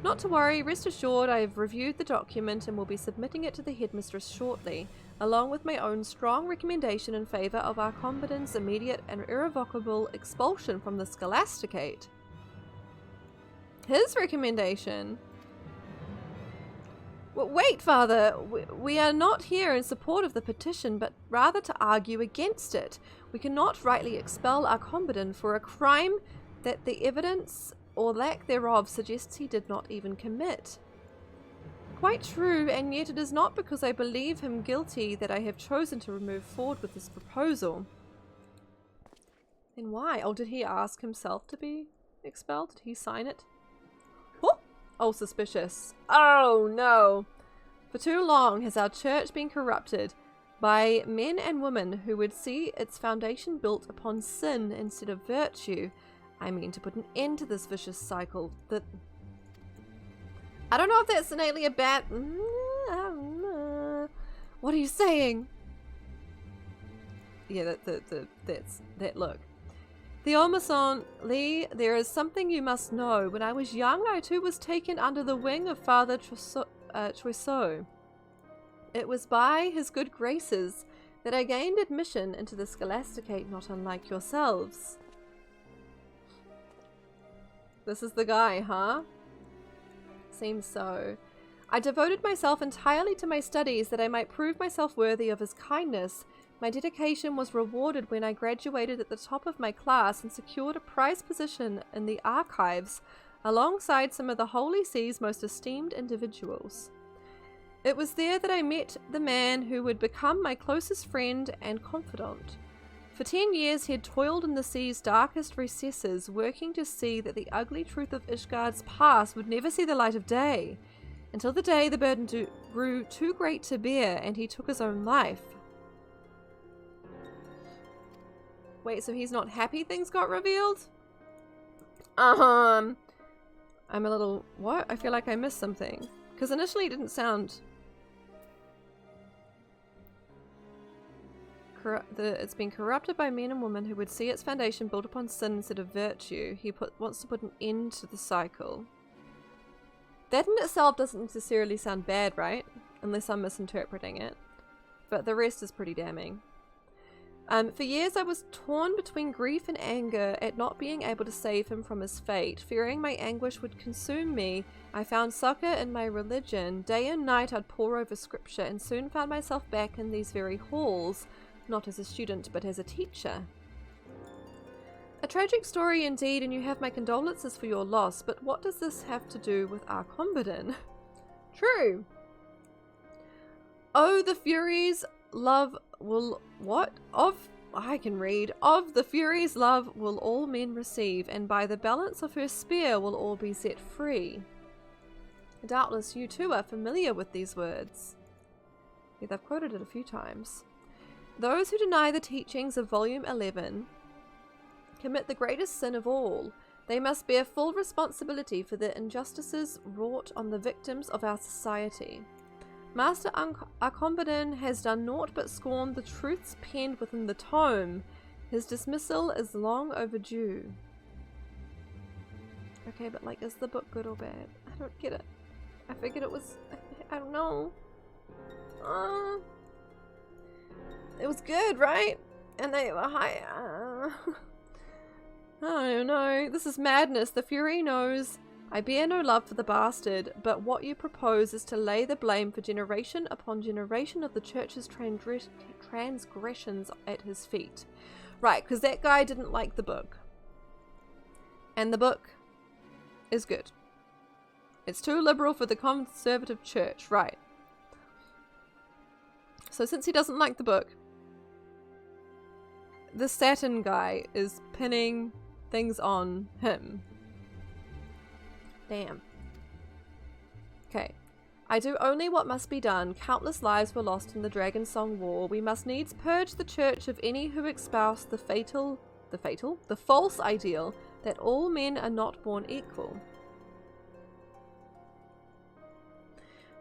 Not to worry, rest assured I have reviewed the document and will be submitting it to the headmistress shortly, along with my own strong recommendation in favour of Arcompedon's immediate and irrevocable expulsion from the Scholasticate. His recommendation? Wait, Father, we are not here in support of the petition, but rather to argue against it. We cannot rightly expel Arcompedon for a crime that the evidence or lack thereof suggests he did not even commit. Quite true, and yet it is not because I believe him guilty that I have chosen to move forward with this proposal. Then why? Oh, did he ask himself to be expelled? Did he sign it? Oh, suspicious. Oh, no. For too long has our church been corrupted by men and women who would see its foundation built upon sin instead of virtue. I mean to put an end to this vicious cycle that... I don't know if that's innately a bad... What are you saying? Yeah, that look. Theomason, Lee, there is something you must know. When I was young, I too was taken under the wing of Father Trousseau. It was by his good graces that I gained admission into the Scholasticate, not unlike yourselves. This is the guy, huh? Seems so. I devoted myself entirely to my studies that I might prove myself worthy of his kindness. My dedication was rewarded when I graduated at the top of my class and secured a prize position in the archives alongside some of the Holy See's most esteemed individuals. It was there that I met the man who would become my closest friend and confidant. For 10 years he had toiled in the sea's darkest recesses, working to see that the ugly truth of Ishgard's past would never see the light of day, until the day the burden grew too great to bear and he took his own life. Wait, so he's not happy things got revealed? I'm a little... What? I feel like I missed something. Because initially it didn't sound... It's been corrupted by men and women who would see its foundation built upon sin instead of virtue. He wants to put an end to the cycle. That in itself doesn't necessarily sound bad, right? Unless I'm misinterpreting it. But the rest is pretty damning. For years I was torn between grief and anger at not being able to save him from his fate. Fearing my anguish would consume me, I found succor in my religion. Day and night I'd pore over scripture and soon found myself back in these very halls, not as a student but as a teacher. A tragic story indeed, and you have my condolences for your loss, but what does this have to do with Arcombodin? True. Oh, the Furies' love will... What? I can read. Of the Furies' love will all men receive, and by the balance of her spear will all be set free. Doubtless you too are familiar with these words. Yeah, they've quoted it a few times. Those who deny the teachings of Volume 11 commit the greatest sin of all. They must bear full responsibility for the injustices wrought on the victims of our society. Master Arcombodin has done naught but scorn the truths penned within the tome. His dismissal is long overdue. Okay, but like, is the book good or bad? I don't get it. I figured it was... I don't know. It was good, right? And they were high... I don't know. This is madness. The Fury knows I bear no love for the bastard, but what you propose is to lay the blame for generation upon generation of the church's transgressions at his feet. Right, because that guy didn't like the book. And the book is good. It's too liberal for the conservative church, right. So since he doesn't like the book, the Saturn guy is pinning things on him. Damn. Okay. I do only what must be done. Countless lives were lost in the Dragon Song War. We must needs purge the church of any who espouse the false ideal that all men are not born equal.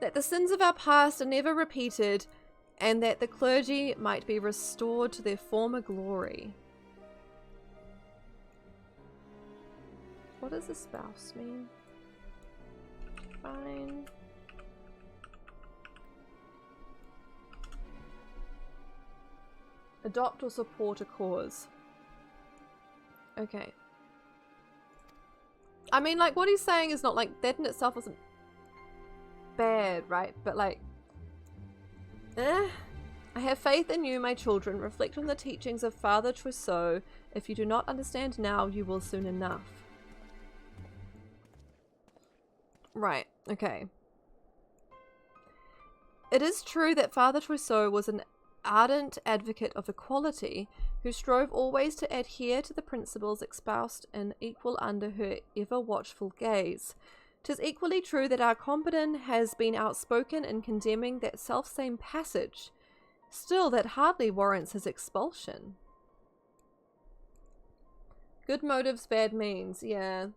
That the sins of our past are never repeated, and that the clergy might be restored to their former glory. What does espouse mean? Fine. Adopt or support a cause. Okay. I mean, like, what he's saying is not, like, that in itself wasn't bad, right? But, like, I have faith in you, my children. Reflect on the teachings of Father Trousseau. If you do not understand now, you will soon enough. Right, okay. It is true that Father Trousseau was an ardent advocate of equality, who strove always to adhere to the principles espoused and equal under her ever-watchful gaze. 'Tis equally true that Arcombodin has been outspoken in condemning that self-same passage. Still, that hardly warrants his expulsion. Good motives, bad means, yeah.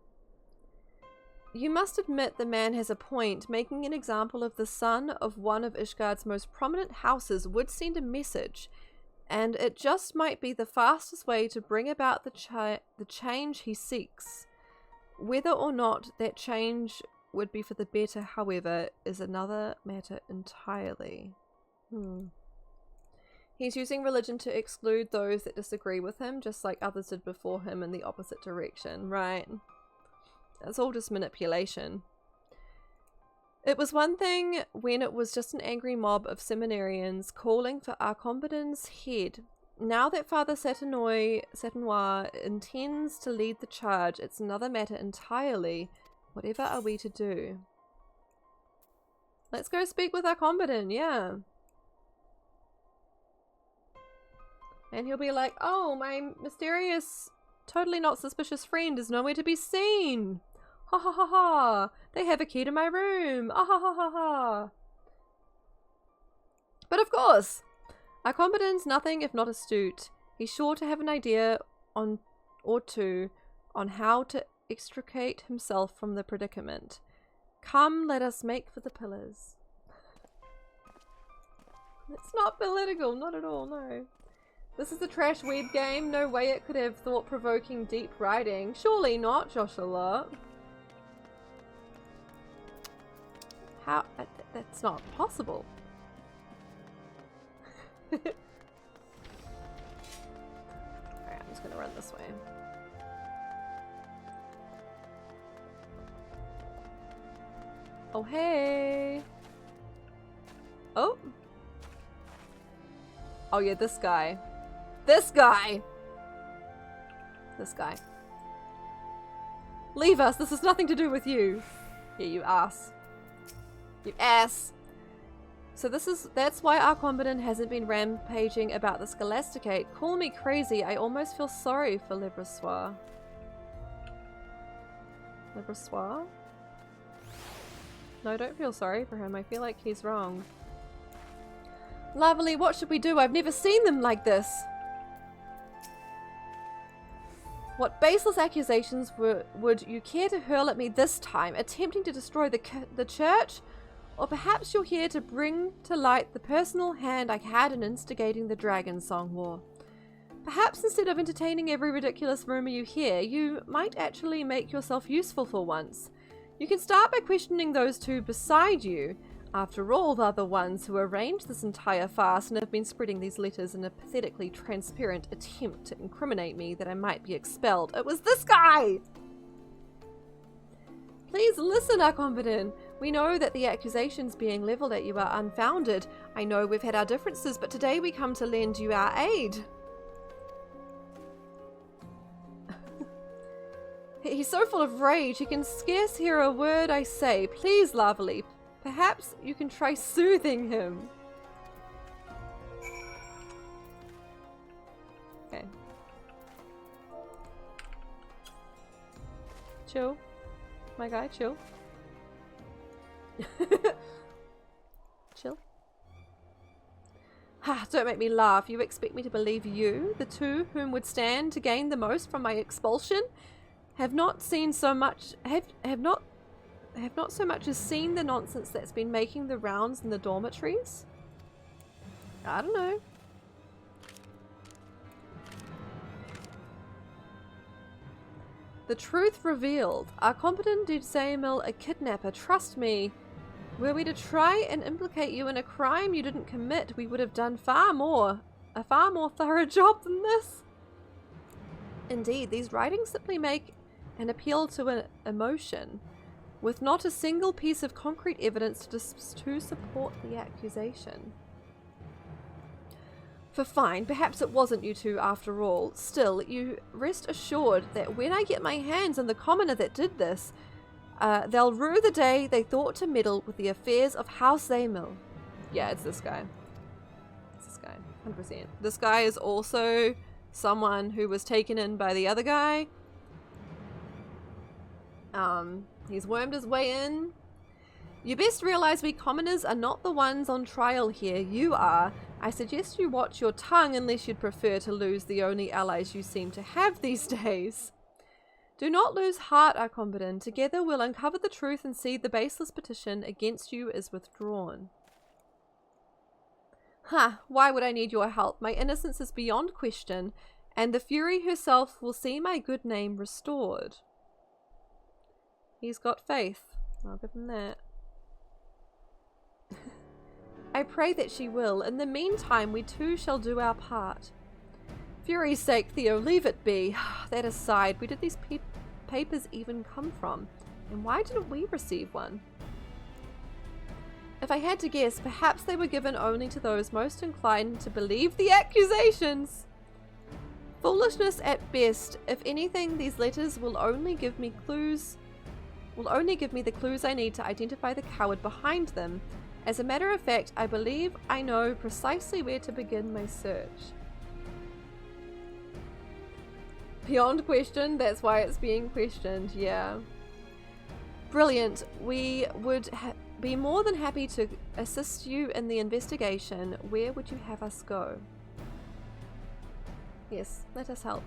You must admit the man has a point. Making an example of the son of one of Ishgard's most prominent houses would send a message, and it just might be the fastest way to bring about the change he seeks. Whether or not that change would be for the better, however, is another matter entirely. He's using religion to exclude those that disagree with him, just like others did before him in the opposite direction, right? It's all just manipulation. It was one thing when it was just an angry mob of seminarians calling for Arcombodin's head. Now that Father Satinois intends to lead the charge, it's another matter entirely. Whatever are we to do? Let's go speak with Arcombodin, yeah. And he'll be like, oh, my mysterious, totally not suspicious friend is nowhere to be seen. Ha ha ha ha. They have a key to my room. Ah ha ha ha ha. But of course, Arcombodin's nothing if not astute. He's sure to have an idea or two on how to extricate himself from the predicament. Come, let us make for the pillars. It's not political, not at all, no. This is a trash web game. No way it could have thought-provoking deep writing. Surely not, Joshua. How? That's not possible. this way. Oh, hey. Oh. Oh, yeah, this guy. This guy! This guy. Leave us. This has nothing to do with you. Yeah, you ass. You ass. So that's why our combatant hasn't been rampaging about the Scholasticate. Call me crazy. I almost feel sorry for Lebrossoir. Lebrossoir? No, don't feel sorry for him. I feel like he's wrong. Lovely, what should we do? I've never seen them like this. What baseless accusations would you care to hurl at me this time? Attempting to destroy the church? Or perhaps you're here to bring to light the personal hand I had in instigating the Dragon Song War. Perhaps instead of entertaining every ridiculous rumor you hear, you might actually make yourself useful for once. You can start by questioning those two beside you. After all, they're the ones who arranged this entire farce and have been spreading these letters in a pathetically transparent attempt to incriminate me that I might be expelled. It was this guy! Please listen, Arcombadan. We know that the accusations being leveled at you are unfounded. I know we've had our differences, but today we come to lend you our aid. He's so full of rage, he can scarce hear a word I say. Please, Lovely, perhaps you can try soothing him. Okay. Chill. My guy, chill. Chill. Ha, don't make me laugh. You expect me to believe you, the two whom would stand to gain the most from my expulsion? Have not seen so much have not so much as seen the nonsense that's been making the rounds in the dormitories? I don't know. The truth revealed. Our competent did Samuel a kidnapper. Trust me. Were we to try and implicate you in a crime you didn't commit, we would have done a far more thorough job than this. Indeed, these writings simply make an appeal to an emotion, with not a single piece of concrete evidence to support the accusation. For fine, perhaps it wasn't you two after all. Still, you rest assured that when I get my hands on the commoner that did this, they'll rue the day they thought to meddle with the affairs of House Amil. Yeah, it's this guy. It's this guy, 100%. This guy is also someone who was taken in by the other guy. He's wormed his way in. You best realize we commoners are not the ones on trial here. You are. I suggest you watch your tongue unless you'd prefer to lose the only allies you seem to have these days. Do not lose heart, Arcombadan. Together we'll uncover the truth and see the baseless petition against you is withdrawn. Why would I need your help? My innocence is beyond question, and the Fury herself will see my good name restored. He's got faith. I'll give him that. I pray that she will. In the meantime, we too shall do our part. Fury's sake, Theo, leave it be. That aside, where did these papers even come from? And why didn't we receive one? If I had to guess, perhaps they were given only to those most inclined to believe the accusations. Foolishness at best. If anything, these letters will only give me the clues I need to identify the coward behind them. As a matter of fact, I believe I know precisely where to begin my search. Beyond question, that's why it's being questioned, yeah. Brilliant. We would be more than happy to assist you in the investigation. Where would you have us go? Yes, let us help.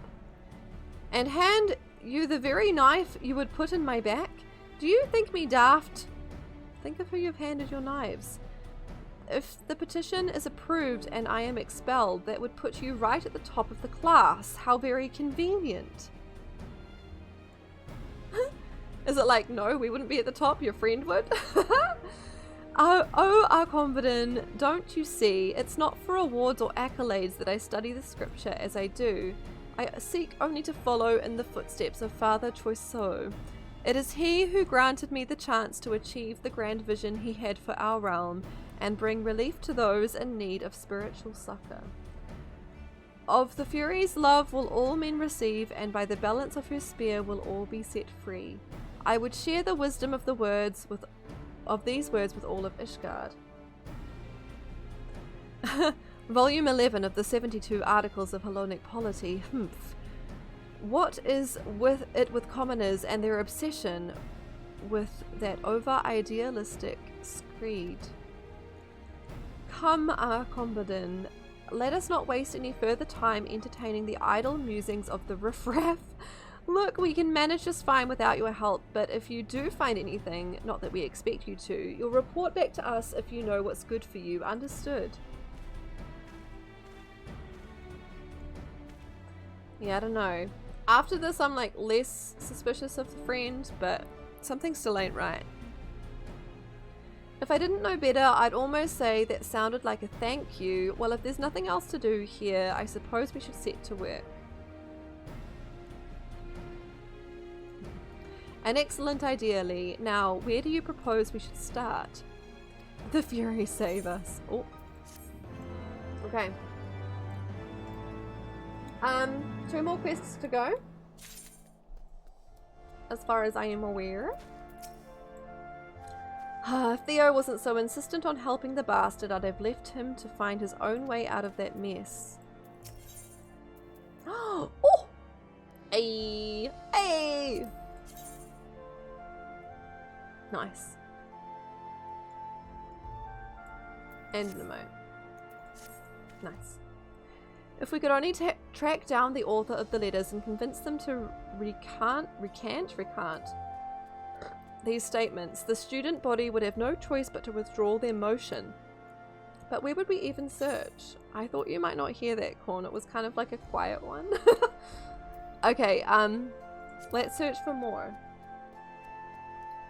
And hand you the very knife you would put in my back? Do you think me daft? Think of who you've handed your knives. If the petition is approved and I am expelled, that would put you right at the top of the class. How very convenient. Is it like, no, we wouldn't be at the top, your friend would? Oh, Arcombadan, don't you see? It's not for awards or accolades that I study the scripture as I do. I seek only to follow in the footsteps of Father Choiseau. It is he who granted me the chance to achieve the grand vision he had for our realm and bring relief to those in need of spiritual succor. Of the Fury's love will all men receive, and by the balance of her spear will all be set free. I would share the wisdom of these words with all of Ishgard. Volume 11 of the 72 Articles of Hellenic Polity. What is with commoners and their obsession with that over-idealistic screed? Come, Combadin, let us not waste any further time entertaining the idle musings of the riffraff. Look, we can manage just fine without your help, but if you do find anything, not that we expect you to, you'll report back to us if you know what's good for you. Understood? Yeah, I don't know. After this, I'm like less suspicious of the friend, but something still ain't right. If I didn't know better, I'd almost say that sounded like a thank you. Well, if there's nothing else to do here, I suppose we should set to work. An excellent idea, Lee. Now, where do you propose we should start? The Fury save us. Oh. Okay. 2 more quests to go. As far as I am aware. If Theo wasn't so insistent on helping the bastard, I'd have left him to find his own way out of that mess. Oh! Hey! Hey! Nice. And an emote. Nice. If we could only track down the author of the letters and convince them to recant these statements, the student body would have no choice but to withdraw their motion. But where would we even search? I thought you might not hear that, Corn. It was kind of like a quiet one. Okay, let's search for more.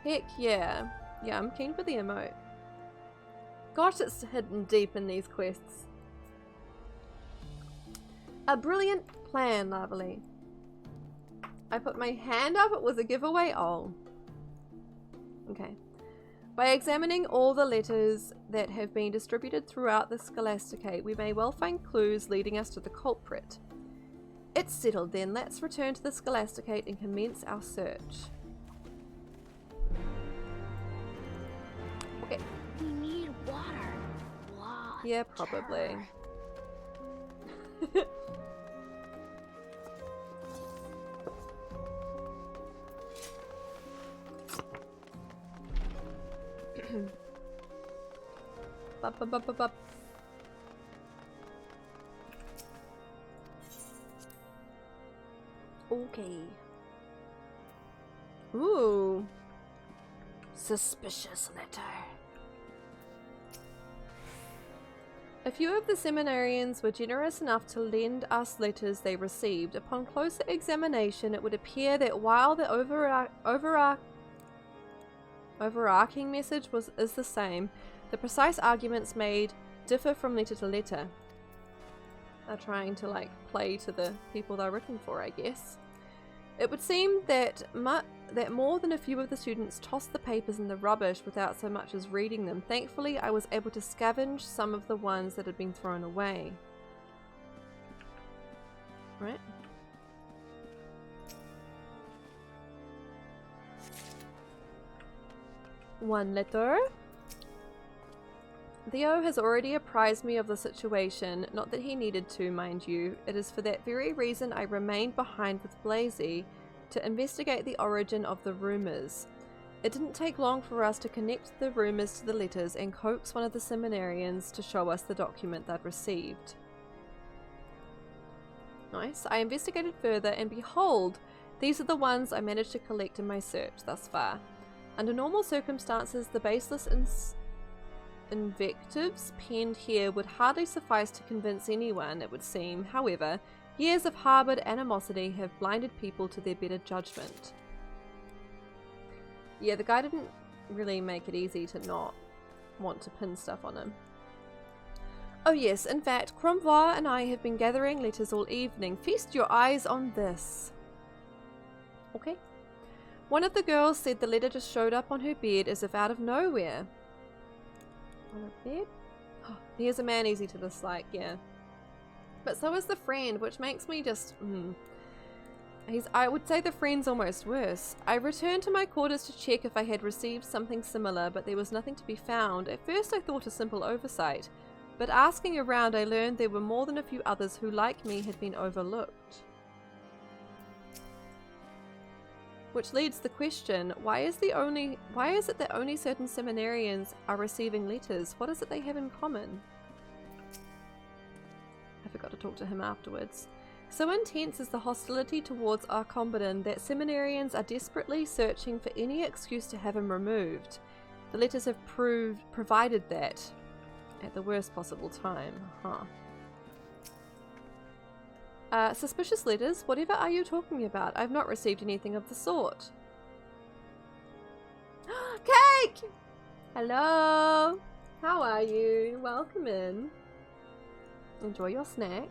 Heck yeah. Yeah, I'm keen for the emote. Gosh, it's hidden deep in these quests. A brilliant plan, Lovely. I put my hand up, it was a giveaway. Oh. Okay. By examining all the letters that have been distributed throughout the Scholasticate, we may well find clues leading us to the culprit. It's settled then. Let's return to the Scholasticate and commence our search. Okay. We need water. Water. Yeah, probably. Bup. Okay. Ooh. Suspicious letter. A few of the seminarians were generous enough to lend us letters they received. Upon closer examination, it would appear that while the overarching message is the same, the precise arguments made differ from letter to letter. They're trying to like play to the people they're written for, I guess. It would seem that more than a few of the students tossed the papers in the rubbish without so much as reading them. Thankfully, I was able to scavenge some of the ones that had been thrown away. Right? One letter. Theo has already apprised me of the situation, not that he needed to, mind you. It is for that very reason I remained behind with Blazy to investigate the origin of the rumours. It didn't take long for us to connect the rumours to the letters and coax one of the seminarians to show us the document they'd received. Nice. I investigated further and behold, these are the ones I managed to collect in my search thus far. Under normal circumstances, the baseless invectives penned here would hardly suffice to convince anyone, it would seem. However, years of harboured animosity have blinded people to their better judgment. Yeah, the guy didn't really make it easy to not want to pin stuff on him. Oh yes, in fact, Cromvois and I have been gathering letters all evening. Feast your eyes on this. Okay. One of the girls said the letter just showed up on her bed as if out of nowhere. On her bed? Oh, he is a man easy to dislike, yeah. But so is the friend, which makes me just... I would say the friend's almost worse. I returned to my quarters to check if I had received something similar, but there was nothing to be found. At first I thought a simple oversight, but asking around I learned there were more than a few others who, like me, had been overlooked. Which leads the question, why is it that only certain seminarians are receiving letters? What is it they have in common? I forgot to talk to him afterwards. So intense is the hostility towards Arcombodon that seminarians are desperately searching for any excuse to have him removed. The letters have provided that at the worst possible time. Suspicious letters? Whatever are you talking about? I've not received anything of the sort. Cake! Hello! How are you? Welcome in. Enjoy your snack.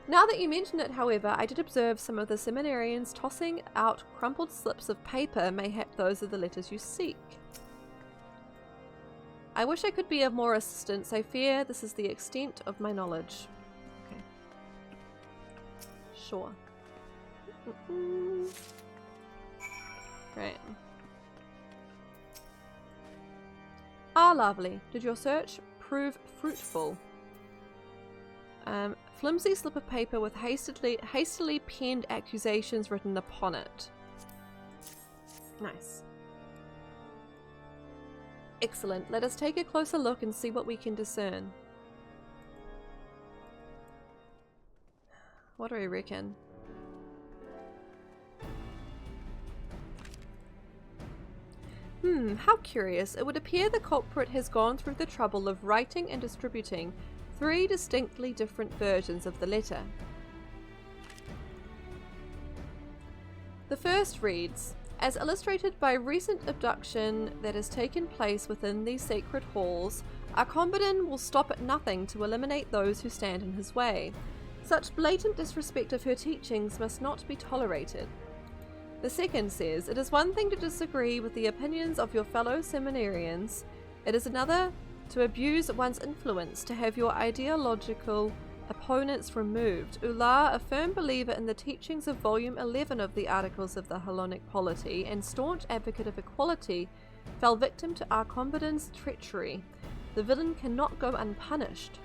Now that you mention it, however, I did observe some of the seminarians tossing out crumpled slips of paper. Mayhap those are the letters you seek. I wish I could be of more assistance. I fear this is the extent of my knowledge. Okay. Sure. Right. Ah, lovely. Did your search prove fruitful? Flimsy slip of paper with hastily penned accusations written upon it. Nice. Excellent. Let us take a closer look and see what we can discern. What do I reckon? How curious. It would appear the culprit has gone through the trouble of writing and distributing 3 distinctly different versions of the letter. The first reads, as illustrated by recent abduction that has taken place within these sacred halls, Arcombodon will stop at nothing to eliminate those who stand in his way. Such blatant disrespect of her teachings must not be tolerated. The second says, it is one thing to disagree with the opinions of your fellow seminarians, it is another to abuse one's influence, to have your ideological opponents removed. Ular, a firm believer in the teachings of Volume 11 of the Articles of the Hellenic Polity and staunch advocate of equality, fell victim to Arcombodon's treachery. The villain cannot go unpunished.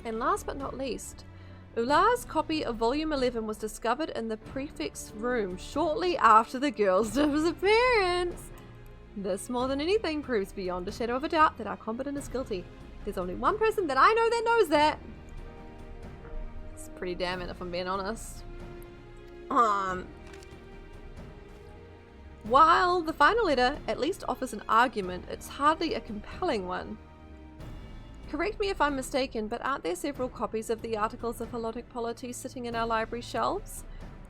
And last but not least, Ular's copy of Volume 11 was discovered in the prefect's room shortly after the girl's disappearance. This, more than anything, proves beyond a shadow of a doubt that Arcombodon is guilty. There's only one person that I know that knows that. It's pretty damning if I'm being honest. While the final letter at least offers an argument, it's hardly a compelling one. Correct me if I'm mistaken, but aren't there several copies of the Articles of Hellenic Polity sitting in our library shelves?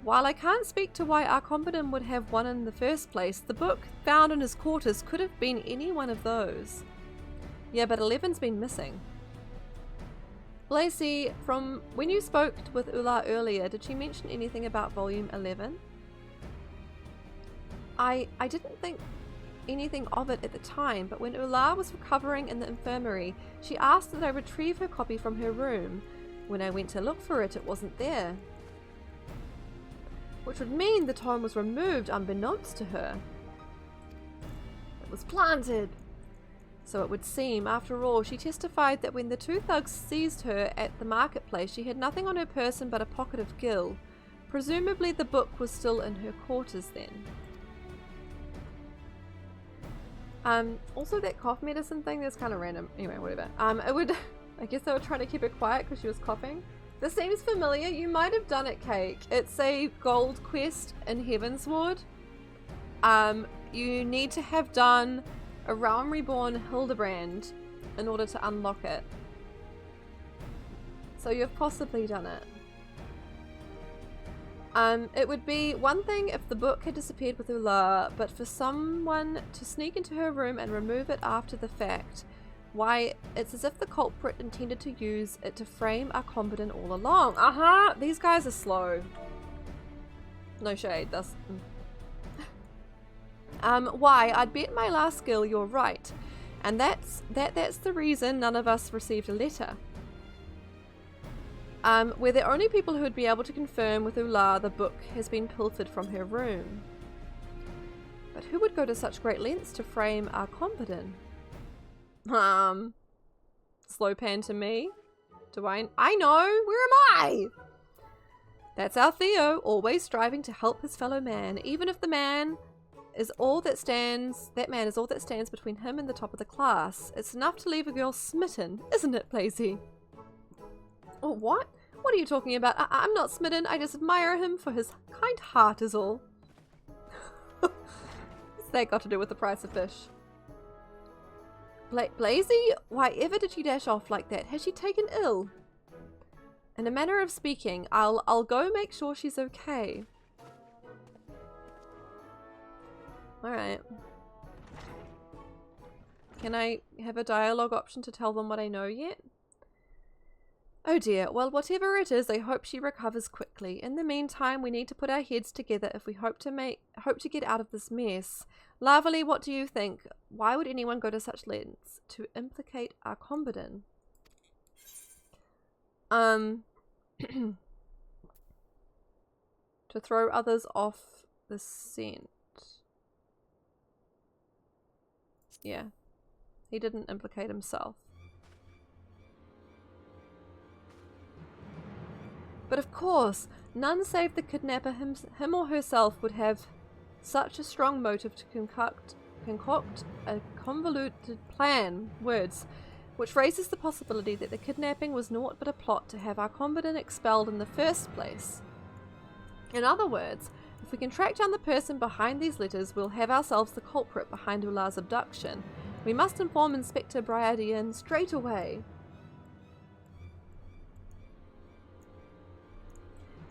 While I can't speak to why Arcombodon would have one in the first place, the book found in his quarters could have been any one of those. Yeah, but 11's been missing. Lacey, from when you spoke with Ular earlier, did she mention anything about Volume 11? I didn't think anything of it at the time, but when Ular was recovering in the infirmary, she asked that I retrieve her copy from her room. When I went to look for it, it wasn't there. Which would mean the tome was removed unbeknownst to her. It was planted. So it would seem. After all, she testified that when the 2 thugs seized her at the marketplace, she had nothing on her person but a pocket of gil. Presumably the book was still in her quarters then. Also that cough medicine thing, that's kind of random. Anyway, whatever. I guess they were trying to keep her quiet because she was coughing. This seems familiar. You might have done it, Cake. It's a gold quest in Heavensward. You need to have done a Realm Reborn Hildebrand in order to unlock it. So you've possibly done it. It would be one thing if the book had disappeared with Ular, but for someone to sneak into her room and remove it after the fact Why, it's as if the culprit intended to use it to frame our competent all along. These guys are slow. No shade, that's... Why, I'd bet my last skill you're right. And that's the reason none of us received a letter. We're the only people who would be able to confirm with Ula the book has been pilfered from her room. But who would go to such great lengths to frame our competent? Slow pan to me. Do I know? Where am I? That's our Theo, always striving to help his fellow man, even if the man is all that stands between him and the top of the class. It's enough to leave a girl smitten, isn't it, Blazy? Oh, what? What are you talking about? I'm not smitten, I just admire him for his kind heart is all. What's that got to do with the price of fish? Blazy? Why ever did she dash off like that? Has she taken ill? In a manner of speaking, I'll go make sure she's okay. Alright. Can I have a dialogue option to tell them what I know yet? Oh dear, well whatever it is, I hope she recovers quickly. In the meantime, we need to put our heads together if we hope to get out of this mess. Lavely, what do you think? Why would anyone go to such lengths to implicate our competent? To throw others off the scent. Yeah. He didn't implicate himself. But of course, none save the kidnapper him or herself would have such a strong motive to concoct a convoluted plan, which raises the possibility that the kidnapping was naught but a plot to have our competent expelled in the first place. In other words, if we can track down the person behind these letters, we'll have ourselves the culprit behind Ula's abduction. We must inform Inspector Briardian straight away.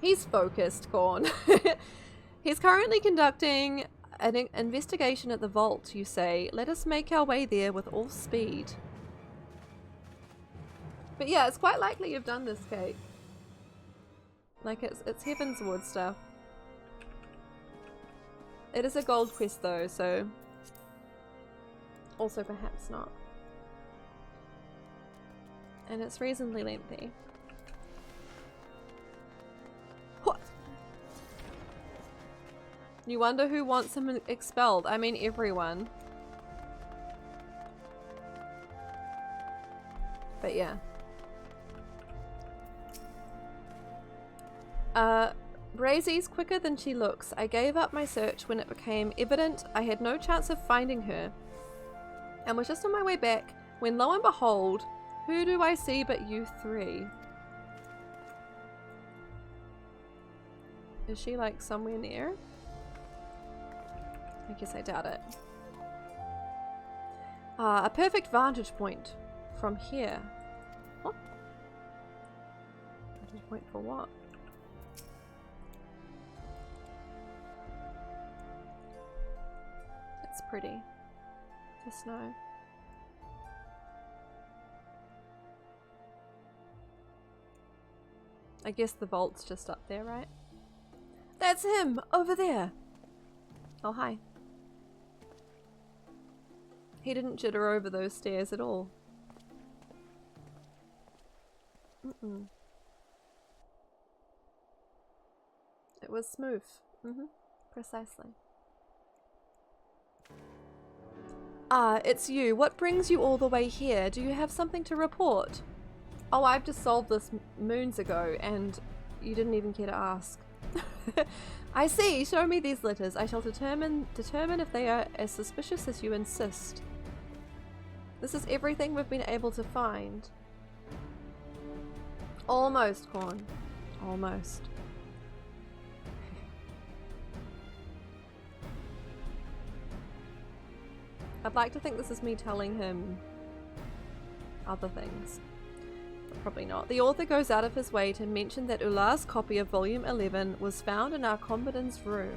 He's focused, Corn. He's currently conducting an investigation at the vault, you say. Let us make our way there with all speed. But yeah, it's quite likely you've done this, Kate. Like, it's Heavensward stuff. It is a gold quest though, so... also perhaps not. And it's reasonably lengthy. What? You wonder who wants him expelled? I mean everyone. But yeah. Brazy's quicker than she looks. I gave up my search when it became evident I had no chance of finding her, and was just on my way back when lo and behold, who do I see but you three? Is she like somewhere near? I guess I doubt it. A perfect vantage point from here. What? Vantage point for what? It's pretty. The snow. I guess the vault's just up there, right? That's him! Over there! Oh, hi. He didn't jitter over those stairs at all. It was smooth. Precisely. Ah, it's you. What brings you all the way here? Do you have something to report? Oh, I've just solved this moons ago, and you didn't even care to ask. I see. Show me these letters. I shall determine if they are as suspicious as you insist. This is everything we've been able to find. Almost, Corn. Almost. I'd like to think this is me telling him other things. But probably not. The author goes out of his way to mention that Ula's copy of Volume 11 was found in our competence room.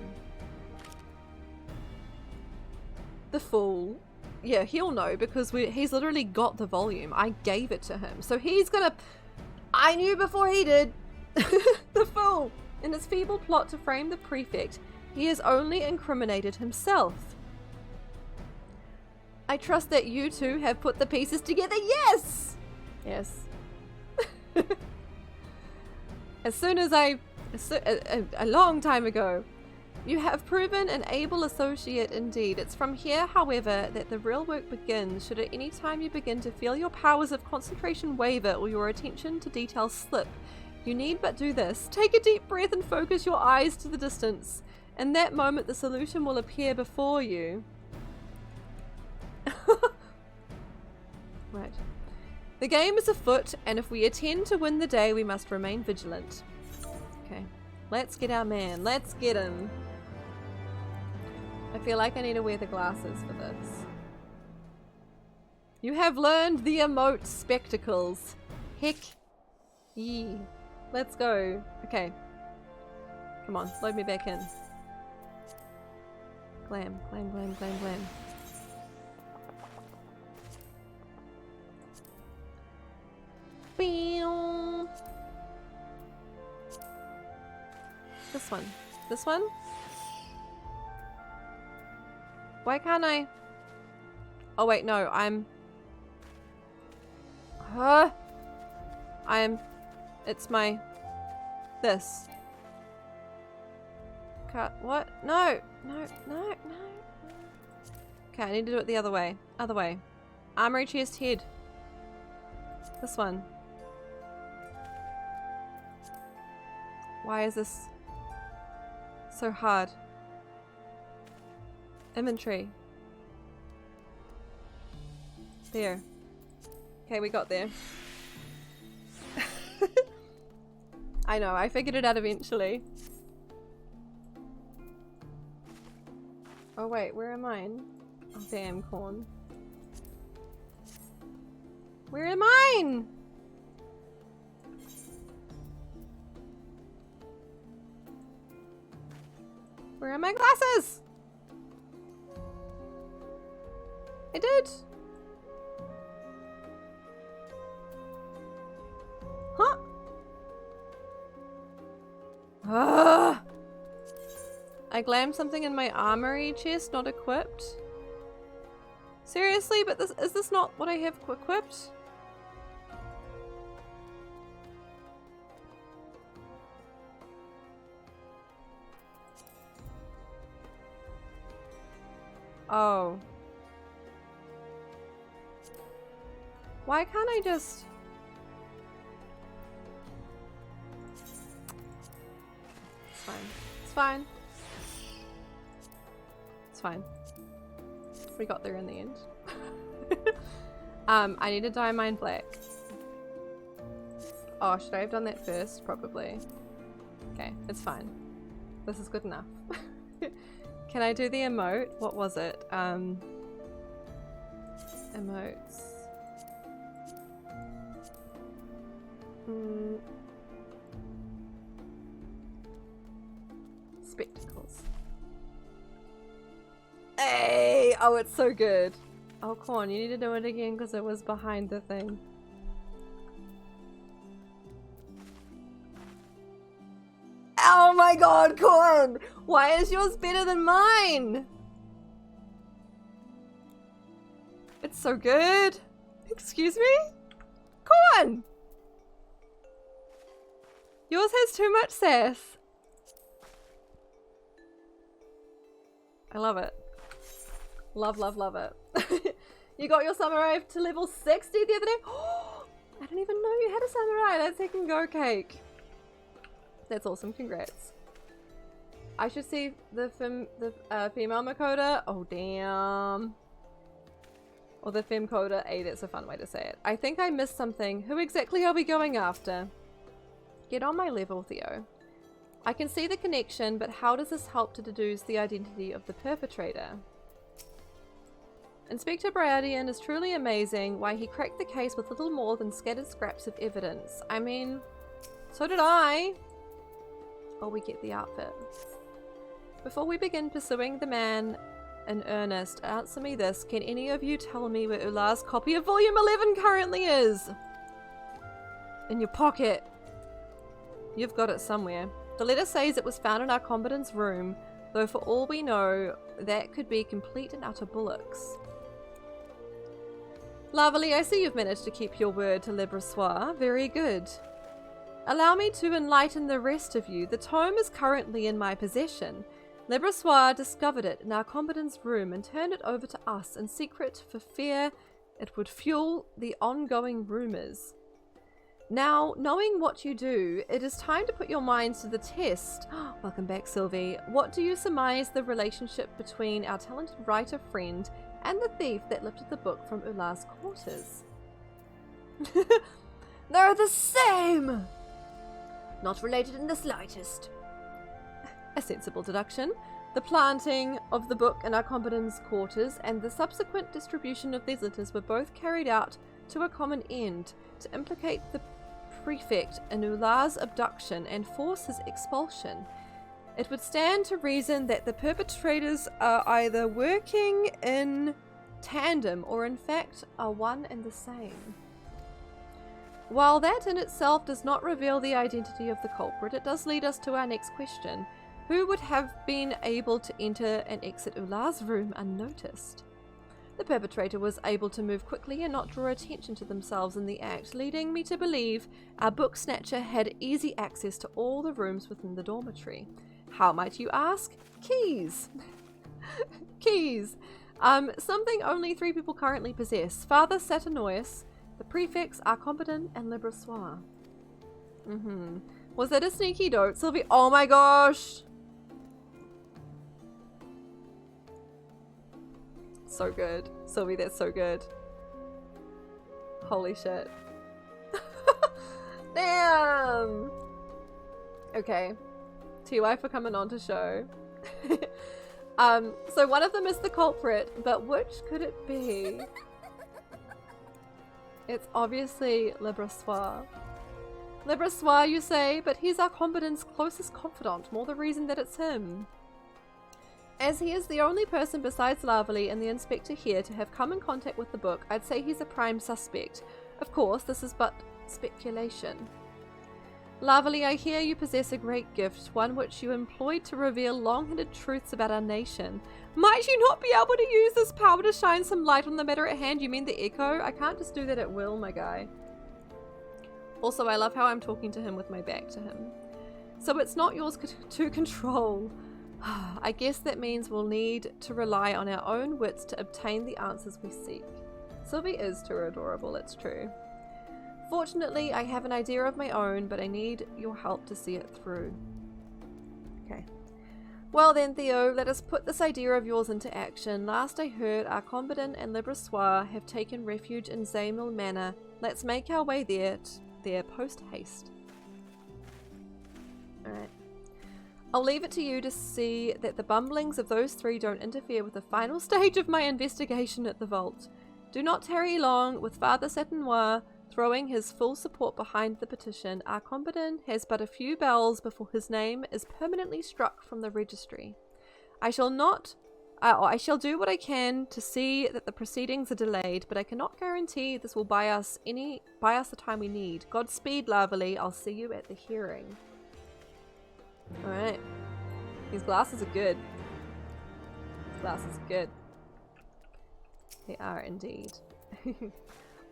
The fool. yeah, he'll know because he's literally got the volume. I gave it to him. So he's gonna... I knew before he did. The fool. In his feeble plot to frame the prefect, he has only incriminated himself. I trust that you two have put the pieces together. Yes! Yes. A long time ago, you have proven an able associate indeed. It's from here, however, that the real work begins. Should at any time you begin to feel your powers of concentration waver or your attention to detail slip, you need but do this. Take a deep breath and focus your eyes to the distance. In that moment, the solution will appear before you. Right. The game is afoot, and if we intend to win the day, we must remain vigilant. Okay. Let's get our man. Let's get him. I feel like I need to wear the glasses for this. You have learned the emote spectacles. Heck. Yee. Let's go. Okay. Come on. Load me back in. Glam. Glam, glam, glam, glam. Beow. This one. This one? Why can't I? Oh wait, no, I'm... It's my... This. What? No! No, no, no. Okay, I need to do it the other way. Other way. Armory chest head. This one. Why is this so hard? Inventory. There. Okay, we got there. I know, I figured it out eventually. Oh wait, where am I? Oh damn, corn. Where am I? Where are my glasses? I did. Huh? Ah! I glammed something in my armory chest, not equipped. Seriously, but is this not what I have equipped? Oh. Why can't I just... It's fine. It's fine. It's fine. We got there in the end. I need to dye mine black. Oh, should I have done that first? Probably. Okay, it's fine. This is good enough. Can I do the emote? What was it? Emotes. Spectacles. Hey! Oh, it's so good. Oh, Corn, you need to do it again because it was behind the thing. Oh my god, Corn! Why is yours better than mine? It's so good. Excuse me? Corn! Yours has too much sass. I love it. Love, love, love it. You got your samurai to level 60 the other day? Oh, I didn't even know you had a samurai. That's second go cake. That's awesome. Congrats. I should see the female Makoda. Oh, damn. Or the fem coda. That's a fun way to say it. I think I missed something. Who exactly are we going after? Get on my level, Theo. I can see the connection, but how does this help to deduce the identity of the perpetrator? Inspector Briardian is truly amazing. Why, he cracked the case with little more than scattered scraps of evidence. I mean, so did I. Oh, we get the outfit. Before we begin pursuing the man in earnest. Answer me this. Can any of you tell me where Ula's copy of Volume 11 currently is? In your pocket. You've got it somewhere. The letter says it was found in our combatant's room, though for all we know, that could be complete and utter bullocks. Lovely, I see you've managed to keep your word to Le Brossois. Very good. Allow me to enlighten the rest of you. The tome is currently in my possession. Le Brossois discovered it in our combatant's room and turned it over to us in secret for fear it would fuel the ongoing rumors. Now, knowing what you do, it is time to put your minds to the test. Welcome back, Sylvie. What do you surmise the relationship between our talented writer friend and the thief that lifted the book from Ula's quarters? They're the same! Not related in the slightest. A sensible deduction. The planting of the book in our combatant's quarters and the subsequent distribution of these letters were both carried out to a common end, to implicate the prefect in Ula's abduction and force his expulsion. It would stand to reason that the perpetrators are either working in tandem or in fact are one and the same. While that in itself does not reveal the identity of the culprit, it does lead us to our next question. Who would have been able to enter and exit Ula's room unnoticed? The perpetrator was able to move quickly and not draw attention to themselves in the act, leading me to believe our book snatcher had easy access to all the rooms within the dormitory. How might you ask? Keys! Keys! Something only 3 people currently possess. Father Saturnois, the prefects are competent, and Le Brossois. Was that a sneaky note, Sylvie? Oh my gosh! So good. Sylvie, that's so good. Holy shit. Damn! Okay. TY for coming on to show. So one of them is the culprit, but which could it be? It's obviously Le Brossois. Le Brossois, you say, but he's our combatant's closest confidant, more the reason that it's him. As he is the only person besides Laverly and the inspector here to have come in contact with the book, I'd say he's a prime suspect. Of course, this is but speculation. Laverly, I hear you possess a great gift, one which you employed to reveal long-hidden truths about our nation. Might you not be able to use this power to shine some light on the matter at hand? You mean the echo? I can't just do that at will, my guy. Also, I love how I'm talking to him with my back to him. So it's not yours to control. I guess that means we'll need to rely on our own wits to obtain the answers we seek. Sylvie is too adorable, it's true. Fortunately, I have an idea of my own, but I need your help to see it through. Okay. Well then, Theo, let us put this idea of yours into action. Last I heard, our combatant and Le Brossois have taken refuge in Zamil Manor. Let's make our way there post-haste. Alright. I'll leave it to you to see that the bumblings of those 3 don't interfere with the final stage of my investigation at the vault. Do not tarry long. With Father Satinois throwing his full support behind the petition, our combatant has but a few bells before his name is permanently struck from the registry. I shall do what I can to see that the proceedings are delayed, but I cannot guarantee this will buy us the time we need. Godspeed, Laverly. I'll see you at the hearing. Alright. These glasses are good. These glasses are good. They are indeed.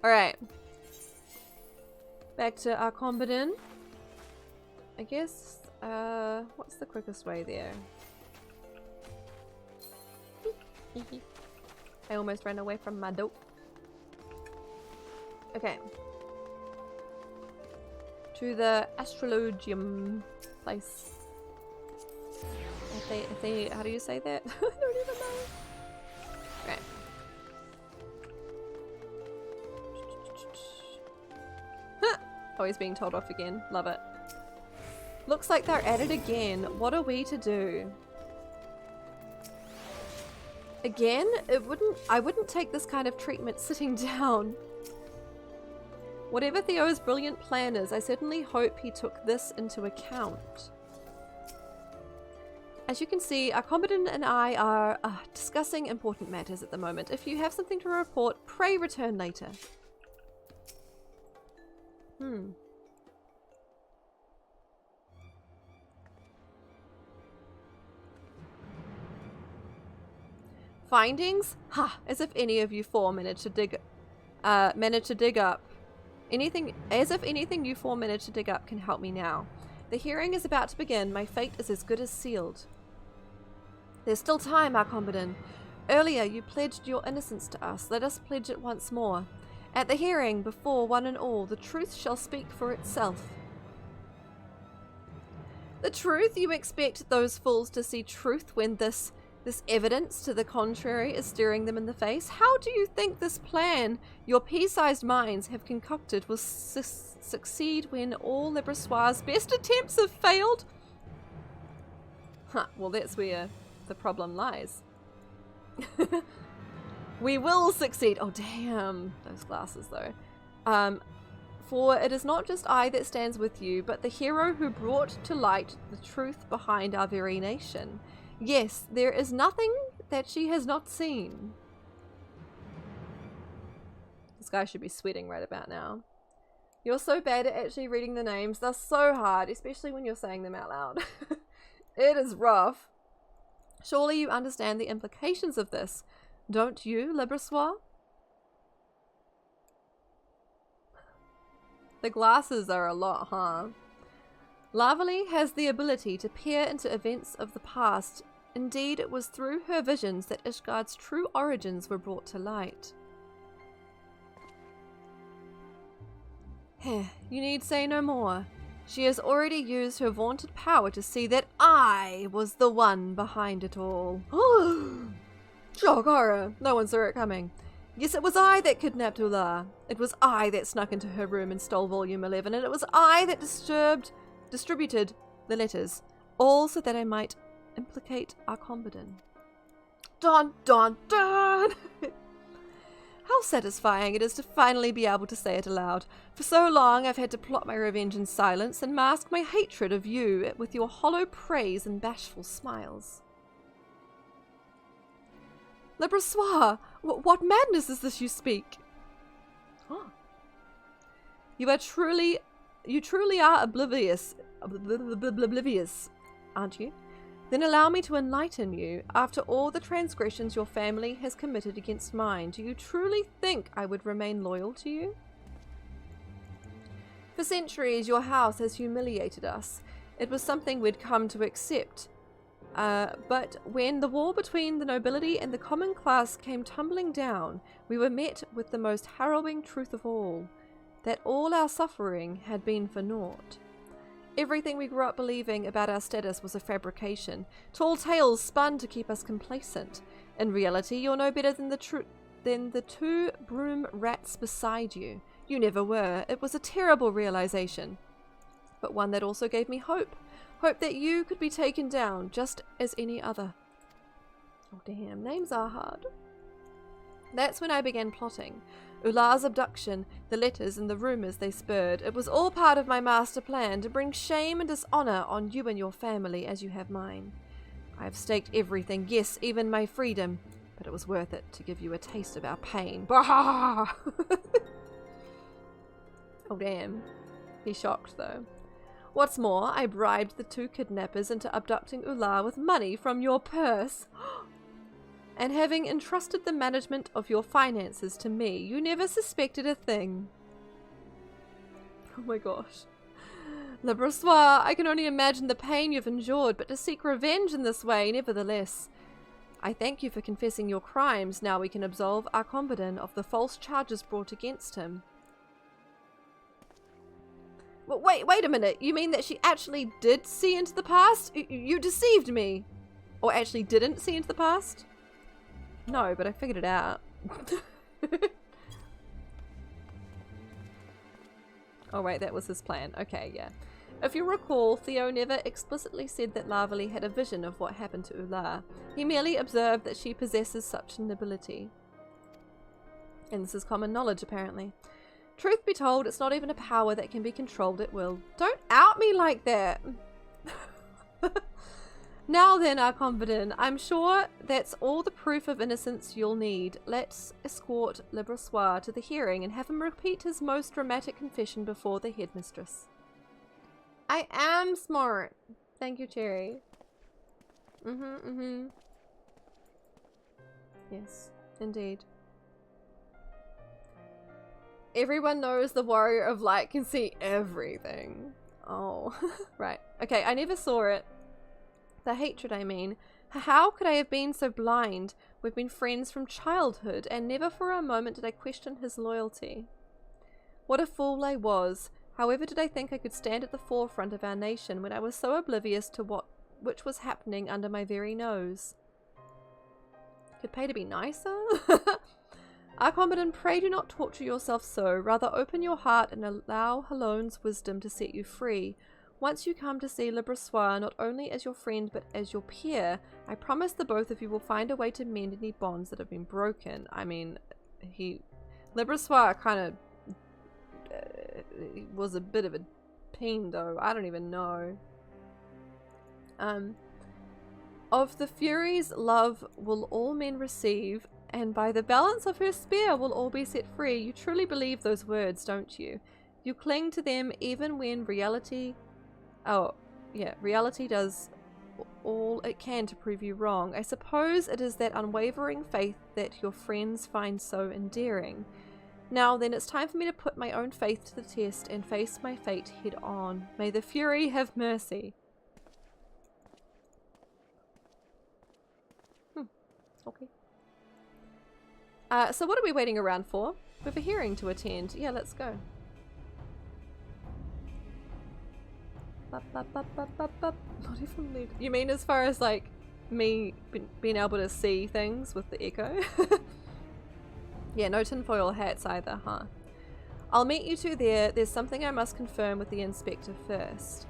Alright. Back to our combatant. I guess, what's the quickest way there? I almost ran away from my dope. Okay. To the astrologium place. How do you say that? I don't even know. Okay. Oh, he's being told off again. Love it. Looks like they're at it again. What are we to do? Again? I wouldn't take this kind of treatment sitting down. Whatever Theo's brilliant plan is, I certainly hope he took this into account. As you can see, our competent and I are discussing important matters at the moment. If you have something to report, pray return later. Findings? Ha! As if any of you four managed to dig up anything. As if anything you four managed to dig up can help me now. The hearing is about to begin. My fate is as good as sealed. There's still time, Arcombodin. Earlier you pledged your innocence to us. Let us pledge it once more. At the hearing, before one and all, the truth shall speak for itself. The truth? You expect those fools to see truth when this evidence to the contrary is staring them in the face? How do you think this plan your pea-sized minds have concocted will succeed when all Lebrossoir's best attempts have failed? Well, that's where the problem lies. We will succeed. Oh, damn. Those glasses, though. For it is not just I that stands with you, but the hero who brought to light the truth behind our very nation. Yes, there is nothing that she has not seen. This guy should be sweating right about now. You're so bad at actually reading the names. They're so hard, especially when you're saying them out loud. It is rough. Surely you understand the implications of this, don't you, Lebrossoir? The glasses are a lot, huh? Lavely has the ability to peer into events of the past. Indeed, it was through her visions that Ishgard's true origins were brought to light. You need say no more. She has already used her vaunted power to see that I was the one behind it all. Shock horror! No one saw it coming. Yes, it was I that kidnapped Ulla. It was I that snuck into her room and stole Volume 11, and it was I that distributed the letters, all so that I might implicate Arcombodin. Dun dun dun! How satisfying it is to finally be able to say it aloud. For so long I've had to plot my revenge in silence and mask my hatred of you with your hollow praise and bashful smiles. Lebrossoir, what madness is this you speak? Oh. You truly are oblivious, aren't you? Then allow me to enlighten you. After all the transgressions your family has committed against mine, do you truly think I would remain loyal to you? For centuries your house has humiliated us. It was something we'd come to accept. But when the war between the nobility and the common class came tumbling down, we were met with the most harrowing truth of all, that all our suffering had been for naught. Everything we grew up believing about our status was a fabrication, tall tales spun to keep us complacent. In reality, you're no better than the two broom rats beside you. You never were. It was a terrible realization, but one that also gave me hope. Hope that you could be taken down just as any other. Oh damn, names are hard. That's when I began plotting. Ulla's abduction, the letters and the rumours they spurred. It was all part of my master plan to bring shame and dishonour on you and your family as you have mine. I have staked everything, yes, even my freedom, but it was worth it to give you a taste of our pain. Bah! Oh damn. He's shocked though. What's more, I bribed the two kidnappers into abducting Ulla with money from your purse. And having entrusted the management of your finances to me, you never suspected a thing. Oh my gosh. Lebrossoir, I can only imagine the pain you've endured, but to seek revenge in this way, nevertheless. I thank you for confessing your crimes. Now we can absolve Arcombodin of the false charges brought against him. Well, wait a minute. You mean that she actually did see into the past? You deceived me. Or actually didn't see into the past? No, but I figured it out. Oh wait, that was his plan. Okay, yeah. If you recall, Theo never explicitly said that Lavely had a vision of what happened to Ulla. He merely observed that she possesses such an ability. And this is common knowledge, apparently. Truth be told, it's not even a power that can be controlled at will. Don't out me like that! Now then, our confidant, I'm sure that's all the proof of innocence you'll need. Let's escort Le Brossois to the hearing and have him repeat his most dramatic confession before the headmistress. I am smart. Thank you, Cherry. Yes, indeed. Everyone knows the Warrior of Light can see everything. Oh, right. Okay, I never saw it. The hatred, I mean. How could I have been so blind? We've been friends from childhood, and never for a moment did I question his loyalty. What a fool I was. However did I think I could stand at the forefront of our nation when I was so oblivious to which was happening under my very nose? Could pay to be nicer? Arcombadan, pray do not torture yourself so. Rather open your heart and allow Halone's wisdom to set you free. Once you come to see Le Brossois, not only as your friend but as your peer, I promise the both of you will find a way to mend any bonds that have been broken. I mean, Le Brossois kind of was a bit of a pain, though. I don't even know. Of the Furies, love will all men receive, and by the balance of her spear will all be set free. You truly believe those words, don't you? You cling to them even when reality does all it can to prove you wrong. I suppose it is that unwavering faith that your friends find so endearing. Now then, it's time for me to put my own faith to the test and face my fate head on. May the Fury have mercy. Okay. So what are we waiting around for? We have a hearing to attend. Yeah, let's go. Not even lead. You mean as far as like me being able to see things with the echo? Yeah, no tinfoil hats either, huh? I'll meet you two there. There's something I must confirm with the inspector first.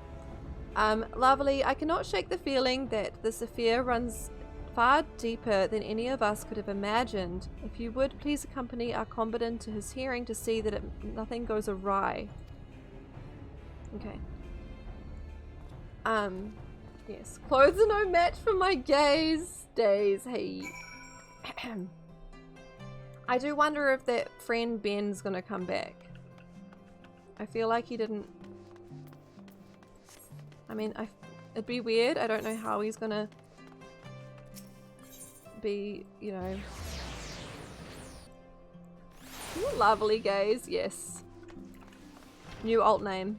Lovely. I cannot shake the feeling that this affair runs far deeper than any of us could have imagined. If you would please accompany our combatant to his hearing to see that nothing goes awry. Okay. Yes. Clothes are no match for my gaze days. Hey. I do wonder if that friend Ben's gonna come back. I feel like he didn't. I mean, it'd be weird. I don't know how he's gonna be, you know. Ooh, lovely gaze, yes. New alt name.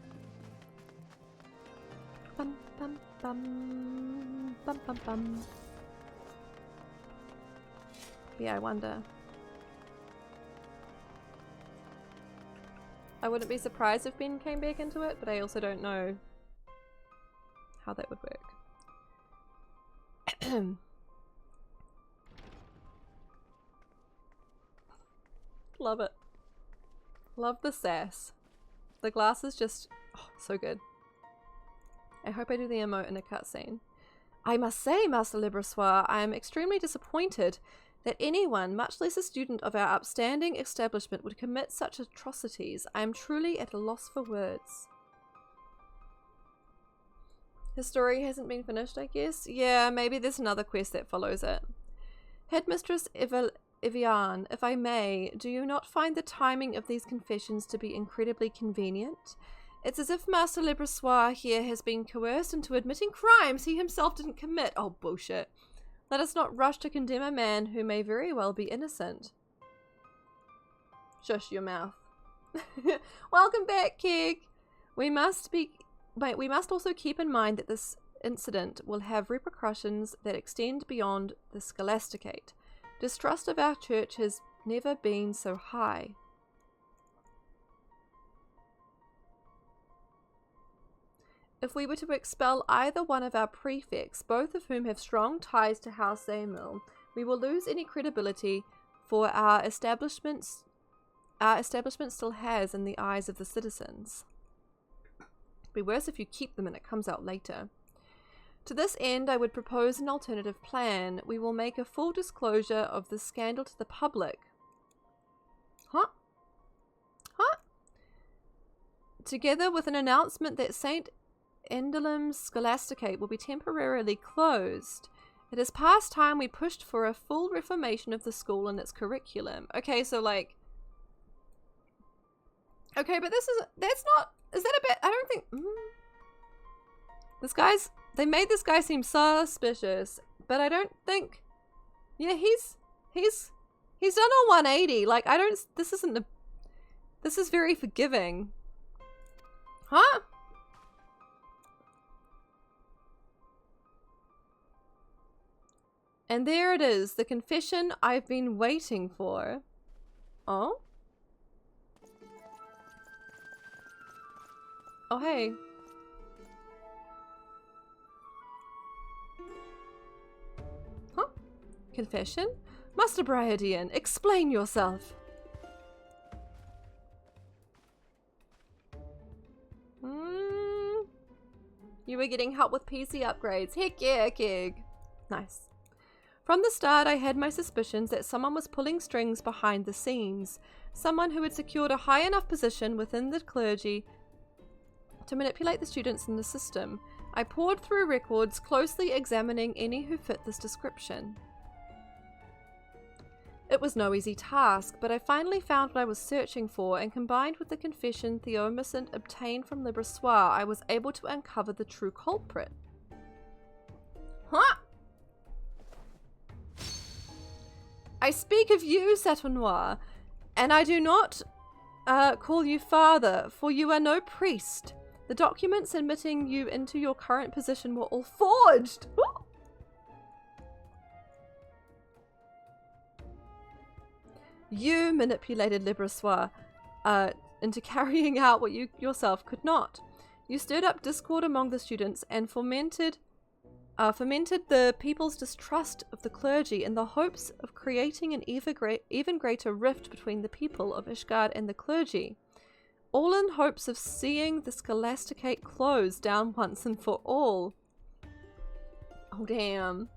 Bum bum bum bum bum bum. Yeah, I wonder. I wouldn't be surprised if Ben came back into it, but I also don't know how that would work. Love it. Love the sass. The glass is just so good. I hope I do the emote in a cutscene. I must say, Master Le Brossois, I am extremely disappointed that anyone, much less a student of our upstanding establishment, would commit such atrocities. I am truly at a loss for words. His story hasn't been finished, I guess? Yeah, maybe there's another quest that follows it. Headmistress Evian, if I may, do you not find the timing of these confessions to be incredibly convenient? It's as if Master Le Brossois here has been coerced into admitting crimes he himself didn't commit. Oh, bullshit. Let us not rush to condemn a man who may very well be innocent. Shush your mouth. Welcome back, Keg. We must also keep in mind that this incident will have repercussions that extend beyond the Scholasticate. Distrust of our church has never been so high. If we were to expel either one of our prefects, both of whom have strong ties to House Zamil, we will lose any credibility for our establishment still has in the eyes of the citizens. It'd be worse if you keep them and it comes out later. To this end, I would propose an alternative plan. We will make a full disclosure of the scandal to the public. Huh? Together with an announcement that Saint Endelim's Scholasticate will be temporarily closed. It is past time we pushed for a full reformation of the school and its curriculum. Okay, so like... Okay, but is that a bit... I don't think... They made this guy seem suspicious, but I don't think... Yeah, he's done a 180. Like, this is very forgiving. Huh? And there it is, the confession I've been waiting for. Oh? Oh, hey. Huh? Confession? Master Bryadian, explain yourself. You were getting help with PC upgrades. Heck yeah, Keg. Nice. From the start, I had my suspicions that someone was pulling strings behind the scenes. Someone who had secured a high enough position within the clergy to manipulate the students in the system. I pored through records, closely examining any who fit this description. It was no easy task, but I finally found what I was searching for, and combined with the confession Theomacint obtained from Libresoir, I was able to uncover the true culprit. Huh? I speak of you, Satinoir, and I do not call you father, for you are no priest. The documents admitting you into your current position were all forged. You manipulated Libresoir into carrying out what you yourself could not. You stirred up discord among the students and fomented the people's distrust of the clergy in the hopes of creating an even greater rift between the people of Ishgard and the clergy, all in hopes of seeing the Scholasticate close down once and for all. Oh, damn.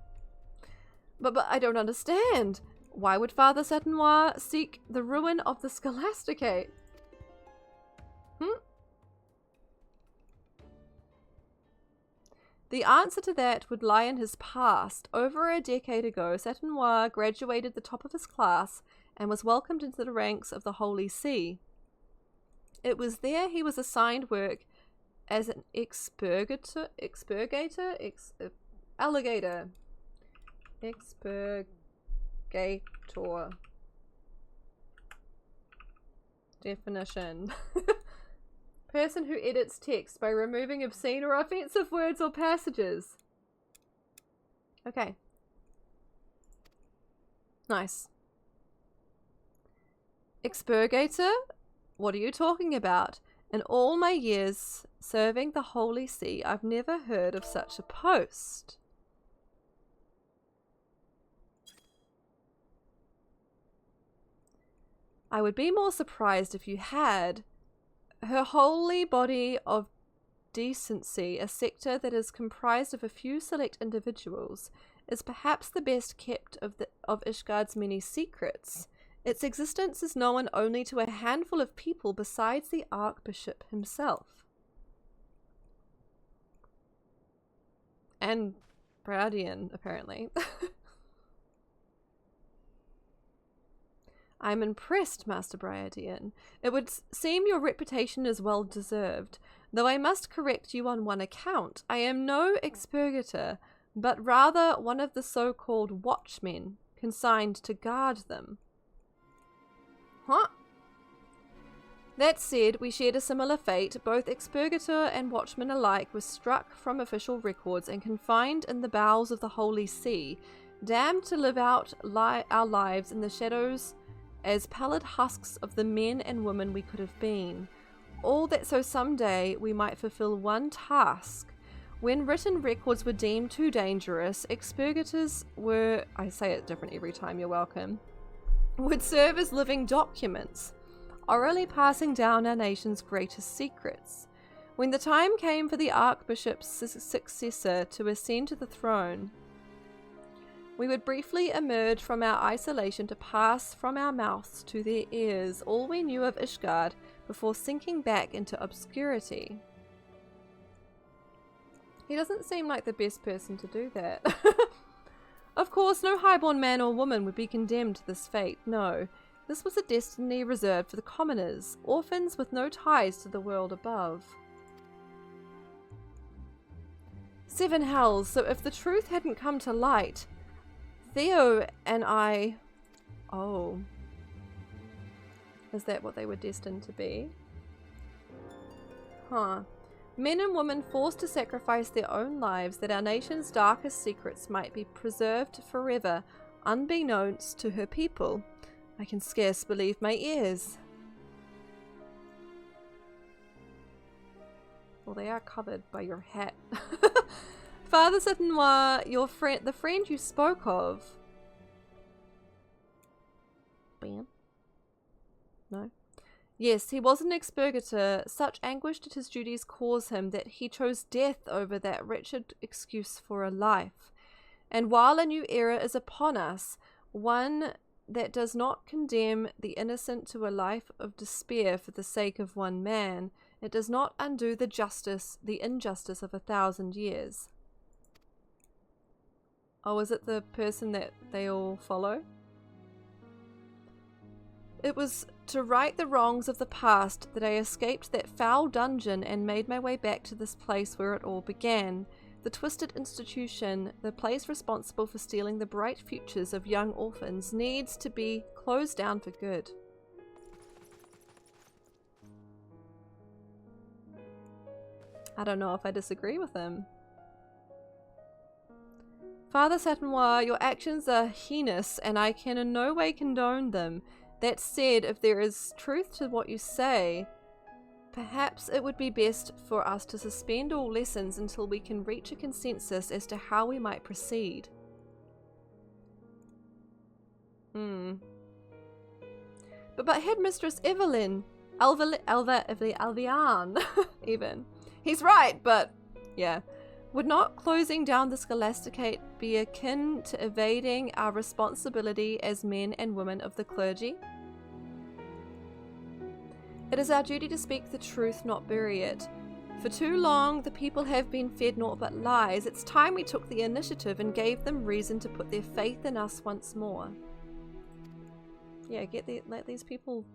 But I don't understand. Why would Father Satinoir seek the ruin of the Scholasticate? The answer to that would lie in his past. Over a decade ago, Satinoir graduated the top of his class and was welcomed into the ranks of the Holy See. It was there he was assigned work as an alligator. Expurgator. Definition. Person who edits text by removing obscene or offensive words or passages. Okay. Nice. Expurgator? What are you talking about? In all my years serving the Holy See, I've never heard of such a post. I would be more surprised if you had. Her holy body of decency, a sector that is comprised of a few select individuals, is perhaps the best kept of Ishgard's many secrets. Its existence is known only to a handful of people besides the Archbishop himself. And Bradian, apparently. I'm impressed, Master Bryadian. It would seem your reputation is well deserved, though I must correct you on one account. I am no expurgator, but rather one of the so-called watchmen, consigned to guard them. Huh? That said, we shared a similar fate. Both expurgator and watchman alike were struck from official records and confined in the bowels of the Holy See, damned to live out our lives in the shadows as pallid husks of the men and women we could have been. All that so someday we might fulfill one task. When written records were deemed too dangerous, expurgators were, I say it different every time, you're welcome, would serve as living documents, orally passing down our nation's greatest secrets. When the time came for the Archbishop's successor to ascend to the throne, we would briefly emerge from our isolation to pass from our mouths to their ears all we knew of Ishgard before sinking back into obscurity. He doesn't seem like the best person to do that. Of course, no highborn man or woman would be condemned to this fate, no. This was a destiny reserved for the commoners, orphans with no ties to the world above. 7 hells, so if the truth hadn't come to light, Theo and I... Oh. Is that what they were destined to be? Huh. Men and women forced to sacrifice their own lives that our nation's darkest secrets might be preserved forever, unbeknownst to her people. I can scarce believe my ears. Well, they are covered by your hat. Father Satanoir, your friend, the friend you spoke of. Bam. No. Yes, he was an expurgator. Such anguish did his duties cause him that he chose death over that wretched excuse for a life. And while a new era is upon us, one that does not condemn the innocent to a life of despair for the sake of one man, it does not undo the injustice of 1,000 years. Oh, is it the person that they all follow? It was to right the wrongs of the past that I escaped that foul dungeon and made my way back to this place where it all began. The twisted institution, the place responsible for stealing the bright futures of young orphans, needs to be closed down for good. I don't know if I disagree with him. Father Satanoir, your actions are heinous and I can in no way condone them. That said, if there is truth to what you say, perhaps it would be best for us to suspend all lessons until we can reach a consensus as to how we might proceed. But Headmistress Alvian, even. He's right, but yeah. Would not closing down the Scholasticate be akin to evading our responsibility as men and women of the clergy? It is our duty to speak the truth, not bury it. For too long, the people have been fed naught but lies. It's time we took the initiative and gave them reason to put their faith in us once more. Yeah, let these people,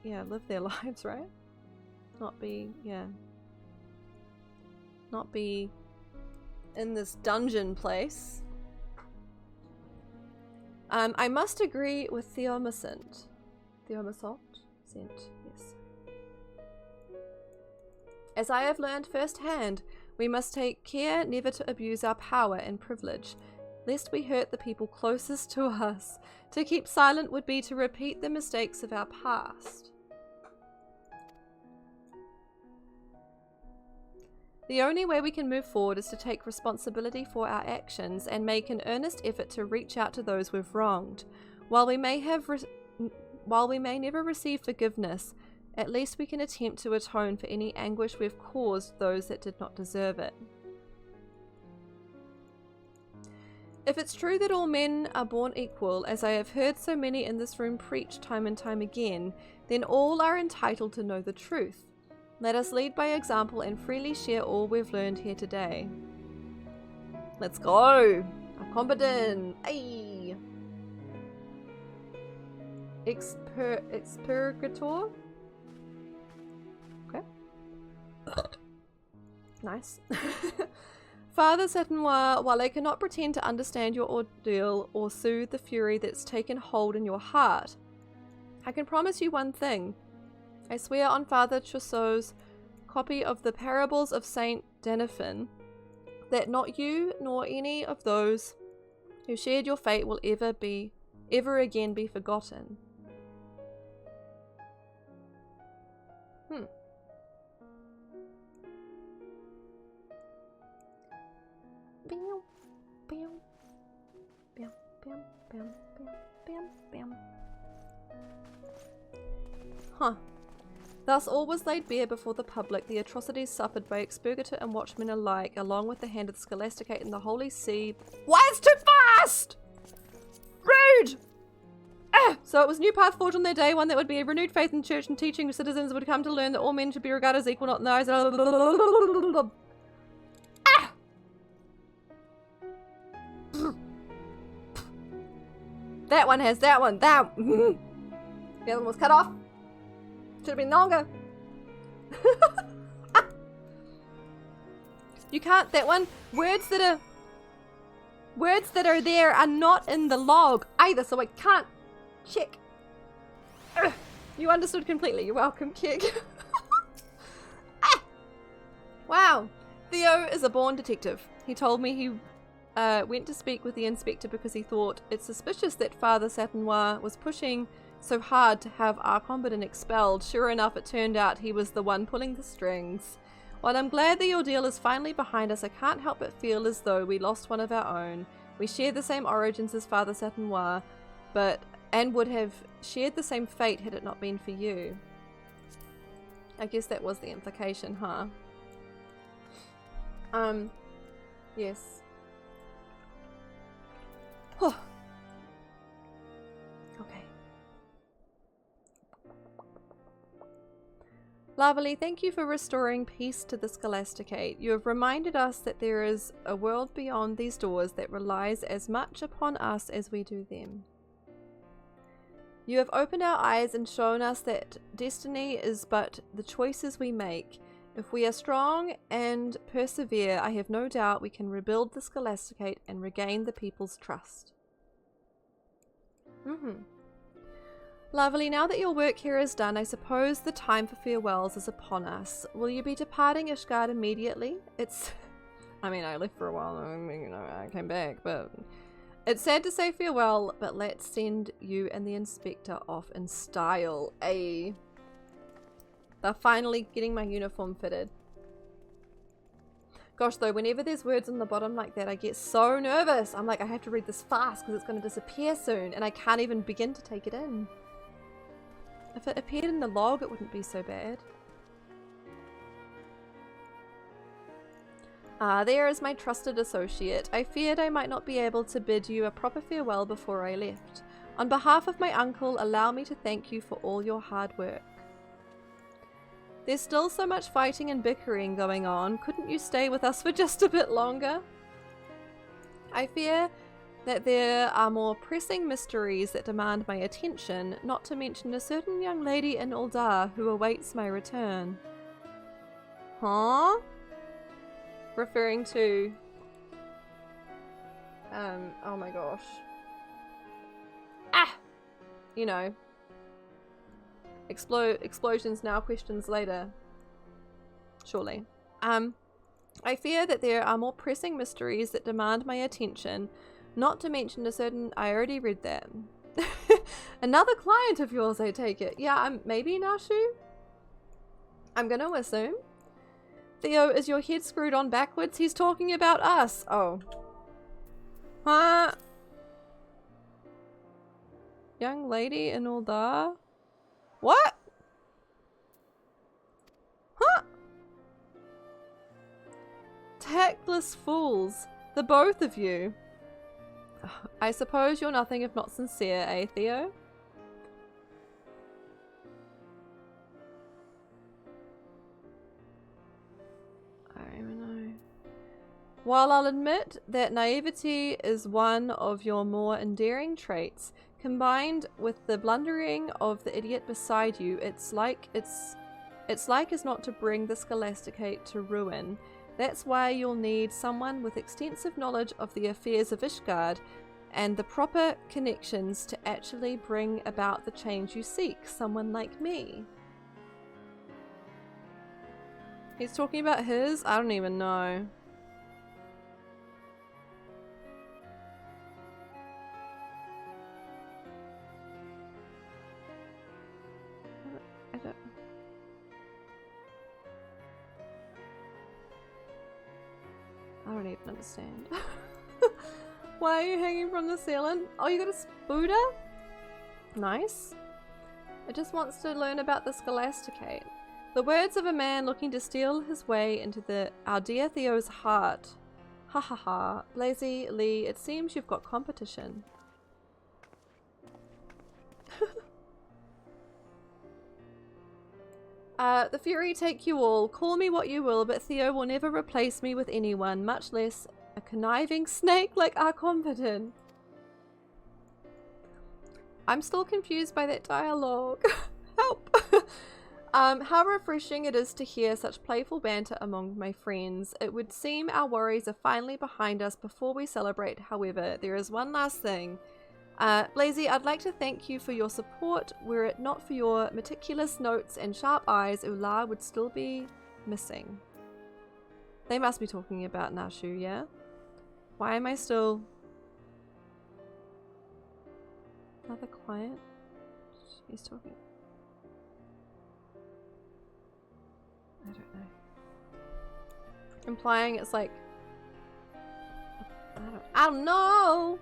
live their lives, right? Not be in this dungeon place. I must agree with Theomasant. Theomasant? Yes. As I have learned firsthand, we must take care never to abuse our power and privilege, lest we hurt the people closest to us. To keep silent would be to repeat the mistakes of our past. The only way we can move forward is to take responsibility for our actions and make an earnest effort to reach out to those we've wronged. While we may never receive forgiveness, at least we can attempt to atone for any anguish we've caused those that did not deserve it. If it's true that all men are born equal, as I have heard so many in this room preach time and time again, then all are entitled to know the truth. Let us lead by example and freely share all we've learned here today. Let's go! A combatant! Ay! Expurgator? Okay. Nice. Father Satanoir, while I cannot pretend to understand your ordeal or soothe the fury that's taken hold in your heart, I can promise you one thing. I swear on Father Trousseau's copy of the Parables of Saint Deniphin that not you nor any of those who shared your fate will ever again be forgotten. Bam, bam, bam, bam, bam, bam, bam. Huh. Thus all was laid bare before the public, the atrocities suffered by expurgator and watchmen alike, along with the hand of the Scholasticate and the Holy See. Why, it's too fast! Rude! So it was a new path forged on their day, one that would be a renewed faith in church and teaching citizens would come to learn that all men should be regarded as equal, not in the eyes. That one has that one. That the other one was cut off. Should have been longer. You can't, that one, words that are there are not in the log either, so I can't check. Ugh. You understood completely. You're welcome, Kick. Ah. Wow. Theo is a born detective. He told me he went to speak with the inspector because he thought it's suspicious that Father Satinoir was pushing so hard to have our combatant expelled. Sure enough, it turned out he was the one pulling the strings. While I'm glad the ordeal is finally behind us, I can't help but feel as though we lost one of our own. We share the same origins as Father Satinoir, and would have shared the same fate had it not been for you. I guess that was the implication, huh? Yes. Oh. Okay. Lovely, thank you for restoring peace to the Scholasticate. You have reminded us that there is a world beyond these doors that relies as much upon us as we do them. You have opened our eyes and shown us that destiny is but the choices we make. If we are strong and persevere, I have no doubt we can rebuild the Scholasticate and regain the people's trust. Lovely, now that your work here is done, I suppose the time for farewells is upon us. Will you be departing Ishgard immediately? I mean, I left for a while, I came back, but it's sad to say farewell, but let's send you and the inspector off in style. They're finally getting my uniform fitted. Gosh, though, whenever there's words on the bottom like that, I get so nervous. I'm like, I have to read this fast because it's going to disappear soon, and I can't even begin to take it in. If it appeared in the log, it wouldn't be so bad. There is my trusted associate. I feared I might not be able to bid you a proper farewell before I left. On behalf of my uncle, allow me to thank you for all your hard work. There's still so much fighting and bickering going on. Couldn't you stay with us for just a bit longer? I fear that there are more pressing mysteries that demand my attention, not to mention a certain young lady in Uldar who awaits my return. Huh? Referring to... oh my gosh. You know. Explosions now, questions later. Surely. I fear that there are more pressing mysteries that demand my attention, not to mention a certain... I already read that. Another client of yours, I take it. Yeah, maybe Nashu? I'm gonna assume. Theo, is your head screwed on backwards? He's talking about us. Oh. Huh? Young lady in Uldar? What? Huh? Tactless fools. The both of you. I suppose you're nothing if not sincere, eh, Theo? I don't even know. While I'll admit that naivety is one of your more endearing traits, combined with the blundering of the idiot beside you, it's like as not to bring the Scholasticate to ruin. That's why you'll need someone with extensive knowledge of the affairs of Ishgard and the proper connections to actually bring about the change you seek. Someone like me. He's talking about his? I don't even know. I don't even understand. Why are you hanging from the ceiling? Oh, you got a spooder? Nice. It just wants to learn about the Scholasticate. The words of a man looking to steal his way into our dear Theo's heart. Ha ha ha. Blazy Lee, it seems you've got competition. The Fury take you all. Call me what you will, but Theo will never replace me with anyone, much less a conniving snake like our competent. I'm still confused by that dialogue. Help. How refreshing it is to hear such playful banter among my friends. It would seem our worries are finally behind us before we celebrate. However, there is one last thing. Blazy, I'd like to thank you for your support. Were it not for your meticulous notes and sharp eyes, Ula would still be missing. They must be talking about Nashu, yeah? Why am I still... Another client? He's talking... I don't know. Implying it's like... I don't know!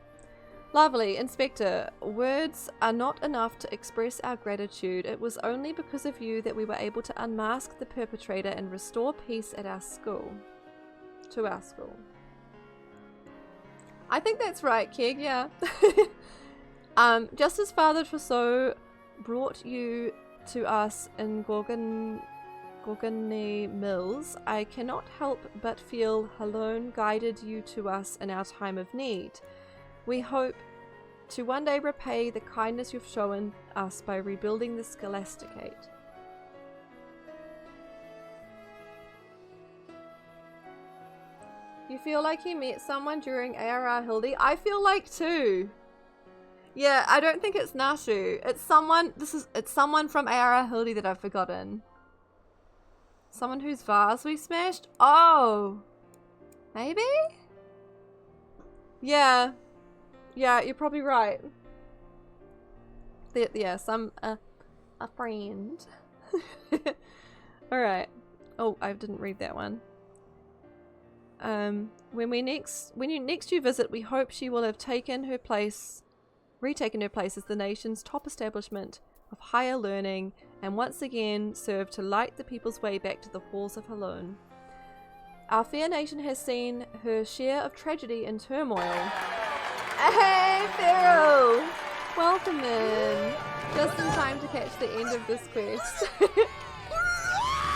Lovely. Inspector, words are not enough to express our gratitude. It was only because of you that we were able to unmask the perpetrator and restore peace at our school. To our school. I think that's right, Keg, yeah. Just as Father Trousseau brought you to us in Gorgony Mills, I cannot help but feel Halone guided you to us in our time of need. We hope to one day repay the kindness you've shown us by rebuilding the Scholasticate. You feel like you met someone during ARR Hildy? I feel like too. Yeah, I don't think it's Nashu. It's someone from ARR Hildy that I've forgotten. Someone whose vase we smashed? Oh! Maybe? Yeah. Yeah, you're probably right. Yeah, a friend. Alright. Oh, I didn't read that one. When you next visit, we hope she will have retaken her place as the nation's top establishment of higher learning, and once again serve to light the people's way back to the halls of Halone. Our fair nation has seen her share of tragedy and turmoil. Hey, Pharaoh! Welcome in. Just in time to catch the end of this quest.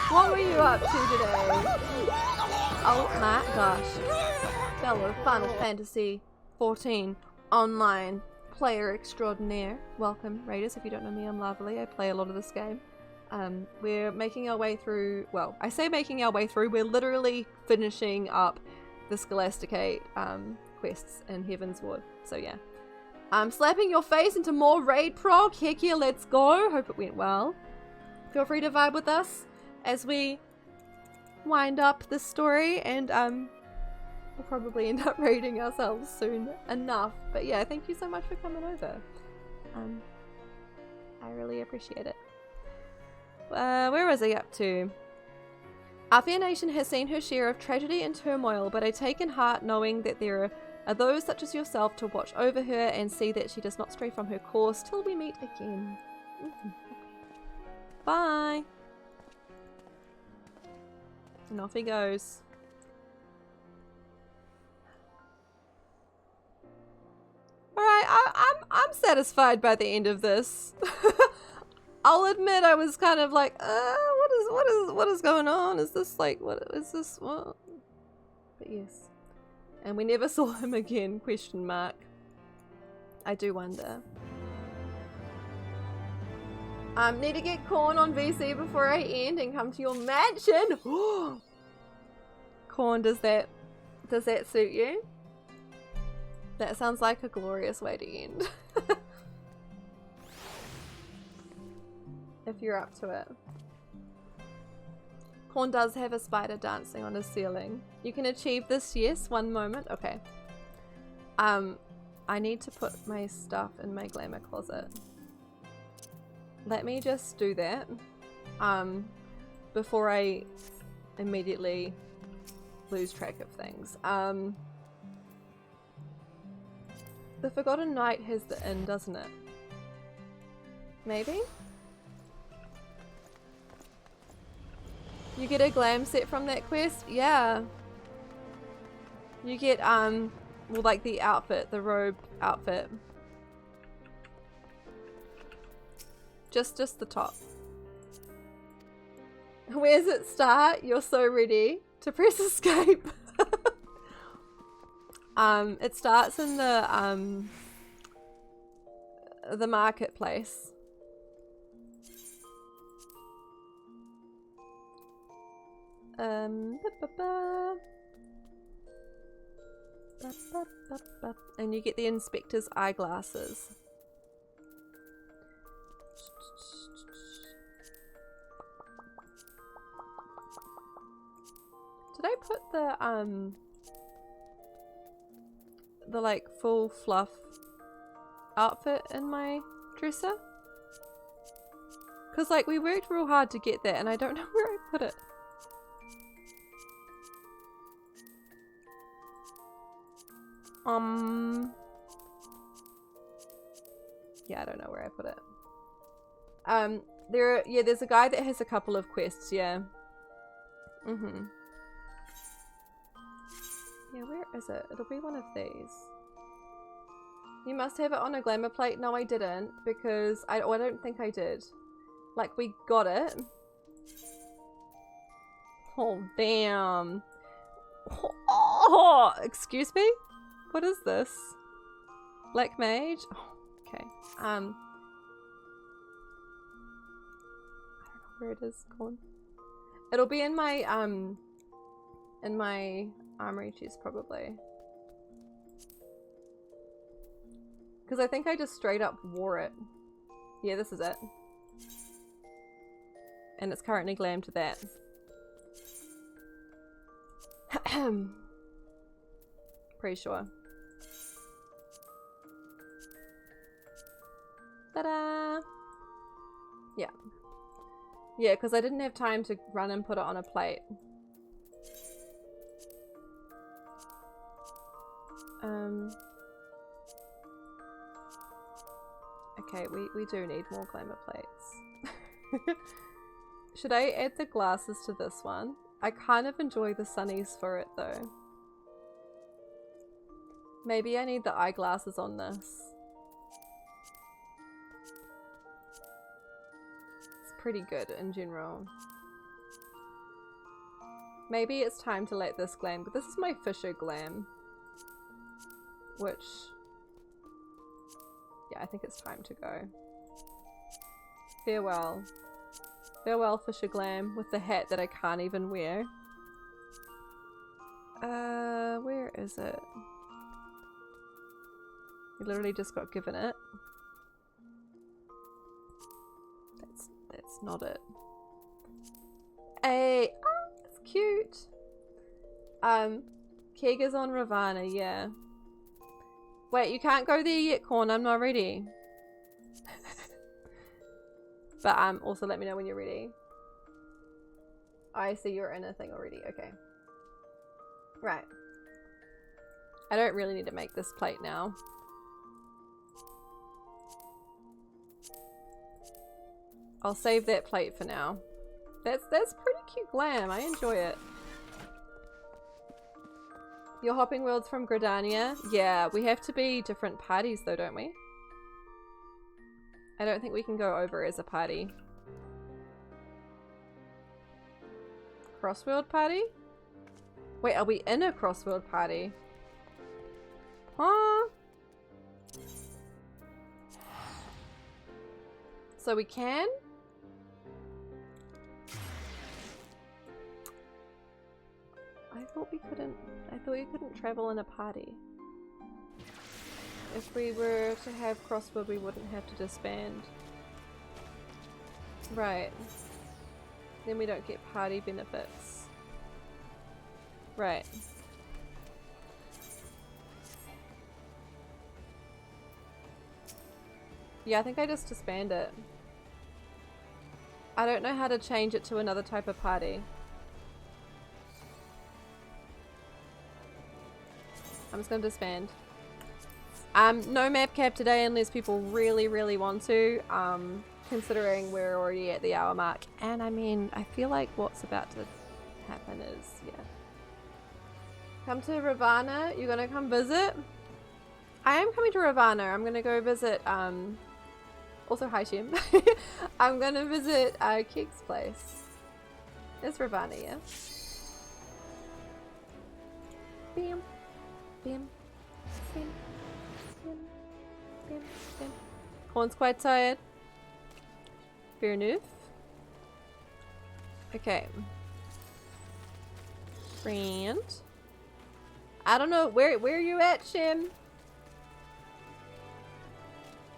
What were you up to today? Oh my gosh. Fellow Final Fantasy 14 online player extraordinaire. Welcome, Raiders. If you don't know me, I'm Lovely. I play a lot of this game. We're making our way through, well, I say making our way through, we're literally finishing up the Scholasticate quests in Heavensward. So yeah. Slapping your face into more raid prog. Heck yeah, let's go. Hope it went well. Feel free to vibe with us as we wind up this story, and we'll probably end up raiding ourselves soon enough. But yeah, thank you so much for coming over. I really appreciate it. Where was I up to? Our fair nation has seen her share of tragedy and turmoil, but I take in heart knowing that there are those such as yourself to watch over her and see that she does not stray from her course till we meet again. Bye! And off he goes. Alright, I'm satisfied by the end of this. I'll admit I was kind of like, what is going on? Is this like, what is this? What? But yes. And we never saw him again, question mark. I do wonder. Need to get corn on VC before I end and come to your mansion. Corn, does that suit you? That sounds like a glorious way to end. If you're up to it. Corn does have a spider dancing on his ceiling. You can achieve this, yes, one moment. Okay. I need to put my stuff in my glamour closet. Let me just do that. Before I immediately lose track of things. The Forgotten Knight has the inn, doesn't it? Maybe? You get a glam set from that quest? Yeah. You get, well, like the outfit, the robe outfit. Just the top. Where's it start? You're so ready to press escape. It starts in the the marketplace. And you get the inspector's eyeglasses. Did I put the like full fluff outfit in my dresser? Cause like we worked real hard to get that and I don't know where I put it. Yeah, I don't know where I put it. There's a guy that has a couple of quests, yeah. Yeah, where is it? It'll be one of these. You must have it on a glamour plate. No, I didn't, because I don't think I did. Like, we got it. Oh, damn. Oh, excuse me? What is this? Black Mage? Oh, okay. I don't know where it is gone. It'll be in my armory chest probably. Because I think I just straight up wore it. Yeah, this is it. And it's currently glammed to that. Pretty sure. Ta-da! Yeah. Yeah, because I didn't have time to run and put it on a plate. Okay, we do need more glamour plates. Should I add the glasses to this one? I kind of enjoy the sunnies for it though. Maybe I need the eyeglasses on this. It's pretty good in general. Maybe it's time to let this glam, but this is my Fisher glam. Which, yeah, I think it's time to go. Farewell. Farewell Fisher glam with the hat that I can't even wear. Where is it? I literally just got given it. That's not it. Oh, it's cute. Kega's on Ravana, yeah. Wait, you can't go there yet, Corn. I'm not ready. But also let me know when you're ready. I see you're in a thing already. Okay. Right. I don't really need to make this plate now. I'll save that plate for now. That's pretty cute glam. I enjoy it. You're hopping worlds from Gridania? Yeah, we have to be different parties though, don't we? I don't think we can go over as a party. Crossworld party? Wait, are we in a crossworld party? Huh? So we can? I thought we couldn't. I thought you couldn't travel in a party. If we were to have crossworld, we wouldn't have to disband. Right. Then we don't get party benefits. Right. Yeah, I think I just disband it. I don't know how to change it to another type of party. I'm just gonna disband. No map cap today unless people really want to, considering we're already at the hour mark. And I mean, I feel like what's about to happen is, yeah. Come to Ravana, you're gonna come visit? I am coming to Ravana, I'm gonna go visit, also hi Shem. I'm gonna visit, Keek's place. It's Ravana, yeah? Bam. Bam. Bam. Bam. Bam. Bam. Corn's quite tired. Fair enough. Okay. Friend. I don't know, where are you at, Shim?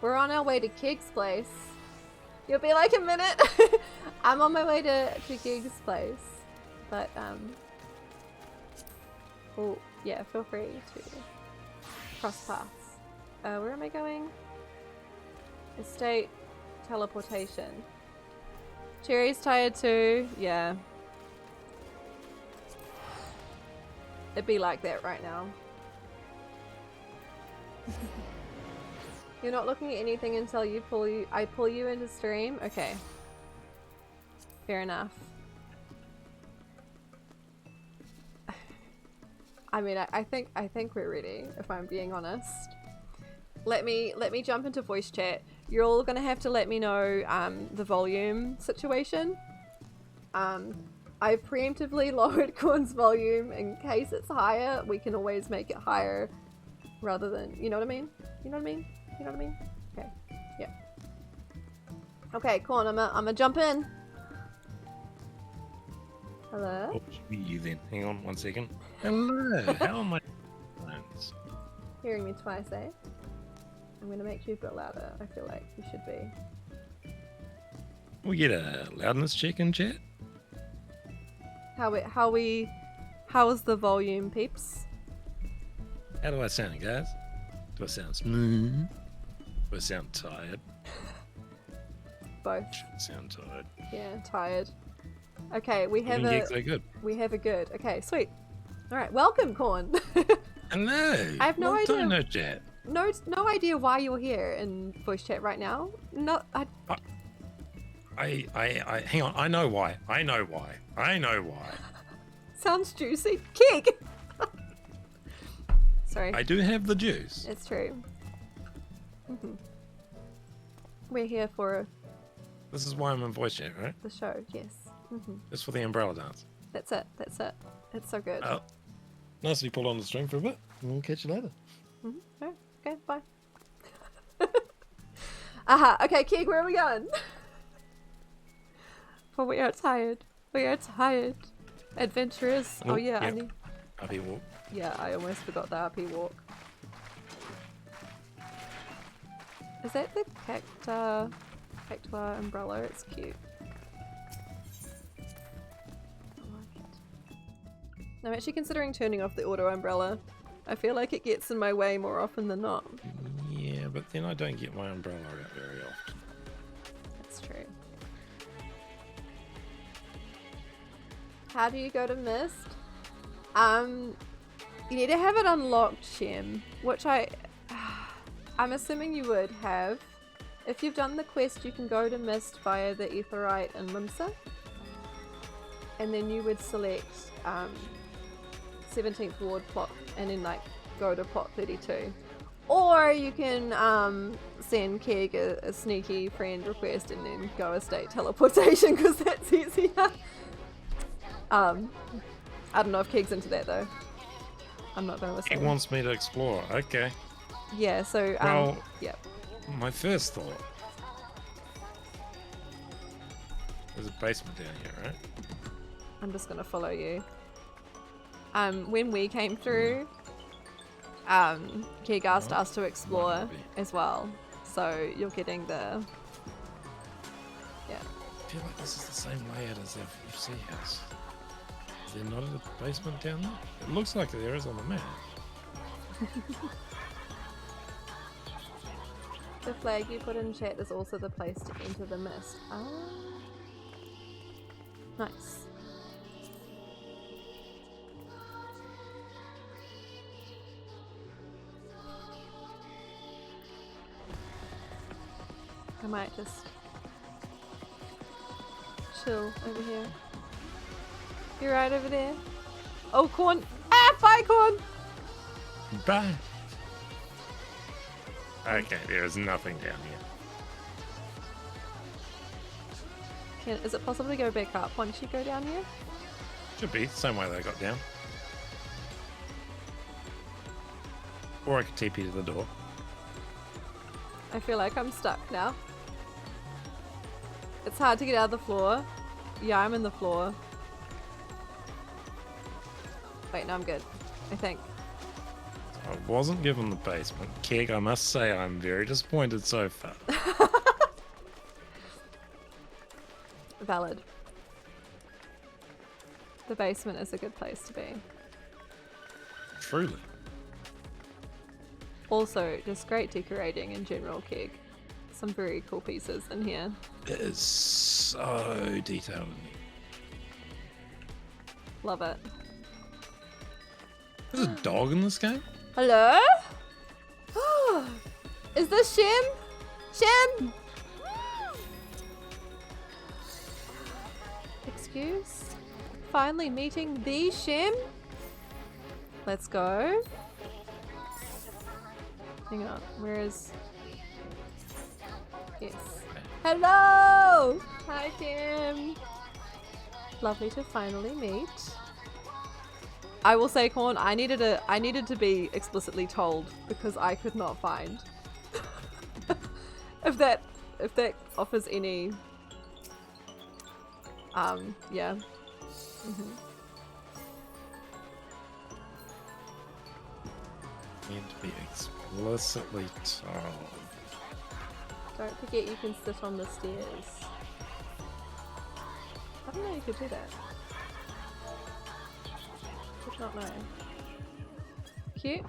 We're on our way to Keg's place. You'll be like a minute. I'm on my way to Keg's place. But, oh, yeah, feel free to cross paths. Where am I going? Estate teleportation. Cherry's tired too. Yeah. It'd be like that right now. You're not looking at anything until I pull you into stream? Okay. Fair enough. I mean, I think we're ready, if I'm being honest. Let me jump into voice chat. You're all gonna have to let me know the volume situation. I've preemptively lowered Corn's volume in case it's higher. We can always make it higher rather than, you know what I mean? You know what I mean? You know what I mean? Okay. Yeah. Okay, Corn, I'ma jump in. Hello? Oh, should be you then. Hang on 1 second. Hello, how are my phones? Hearing me twice, eh? I'm gonna make you a bit louder. I feel like you should be. We get a loudness check in chat? How's the volume, peeps? How do I sound, guys? Do I sound smooth? Do I sound tired? Both. Sound tired. Yeah, tired. Okay, we have good. We have a good. Okay, sweet. All right, welcome, Corn. Hello. I have no Long idea. time no chat. No idea why you're here in voice chat right now. No, I hang on. I know why. sounds juicy. Keg. Sorry. I do have the juice. It's true. We're here for This is why I'm in voice chat, right? the show. Yes. Just for the umbrella dance. That's it. It's so good. Oh, nicely pulled on the string for a bit. We'll catch you later. Alright, okay, bye. Aha, okay, Keg, where are we going? For we are tired. We are tired. Adventurers. Oh yeah, I yep. need. Happy walk. Yeah, I almost forgot the RP walk. Is that the cactuar umbrella? It's cute. I like it. I'm actually considering turning off the auto umbrella. I feel like it gets in my way more often than not. Yeah, but then I don't get my umbrella out very often. That's true. How do you go to Mist? You need to have it unlocked, Shem, which I'm assuming you would have. If you've done the quest, you can go to Mist via the Aetheryte and Limsa, and then you would select 17th Ward plot, and then like go to plot 32. Or you can send Keg a sneaky friend request and then go estate teleportation, because that's easier. I don't know if Keg's into that though. I'm not gonna listen. He wants me to explore. Okay. Yeah, so Well, yep. my first thought. There's a basement down here, right? I'm just gonna follow you. When we came through, Keg asked us to explore as well. So you're getting the I feel like this is the same layout as the FC house. Is there not a basement down there? It looks like there is on the map. The flag you put in chat is also the place to enter the mist. Ah. Nice. I might just chill over here. You're right over there. Oh, Corn. Ah, bye, Corn. Bye. Okay, there is nothing down here. Is it possible to go back up once you go down here? Should be, same way they got down. Or I could TP to the door. I feel like I'm stuck now. It's hard to get out of the floor. Yeah, I'm in the floor. Wait, no, I'm good. I think. I wasn't given the basement. Keg, I must say I'm very disappointed so far. Valid. The basement is a good place to be. Truly. Also, just great decorating in general, Keg. Some very cool pieces in here. It is so detailed. Love it. There's a dog in this game? Hello? Is this Shem? Shem? Excuse? Finally meeting the Shem? Let's go. Hang on, where is... Yes. Hello! Hi, Shem. Lovely to finally meet. I will say, Corn, I needed to be explicitly told because I could not find. if that offers any yeah. Need to be explicitly told. Don't forget you can sit on the stairs. I didn't know you could do that. Did not know. Cute.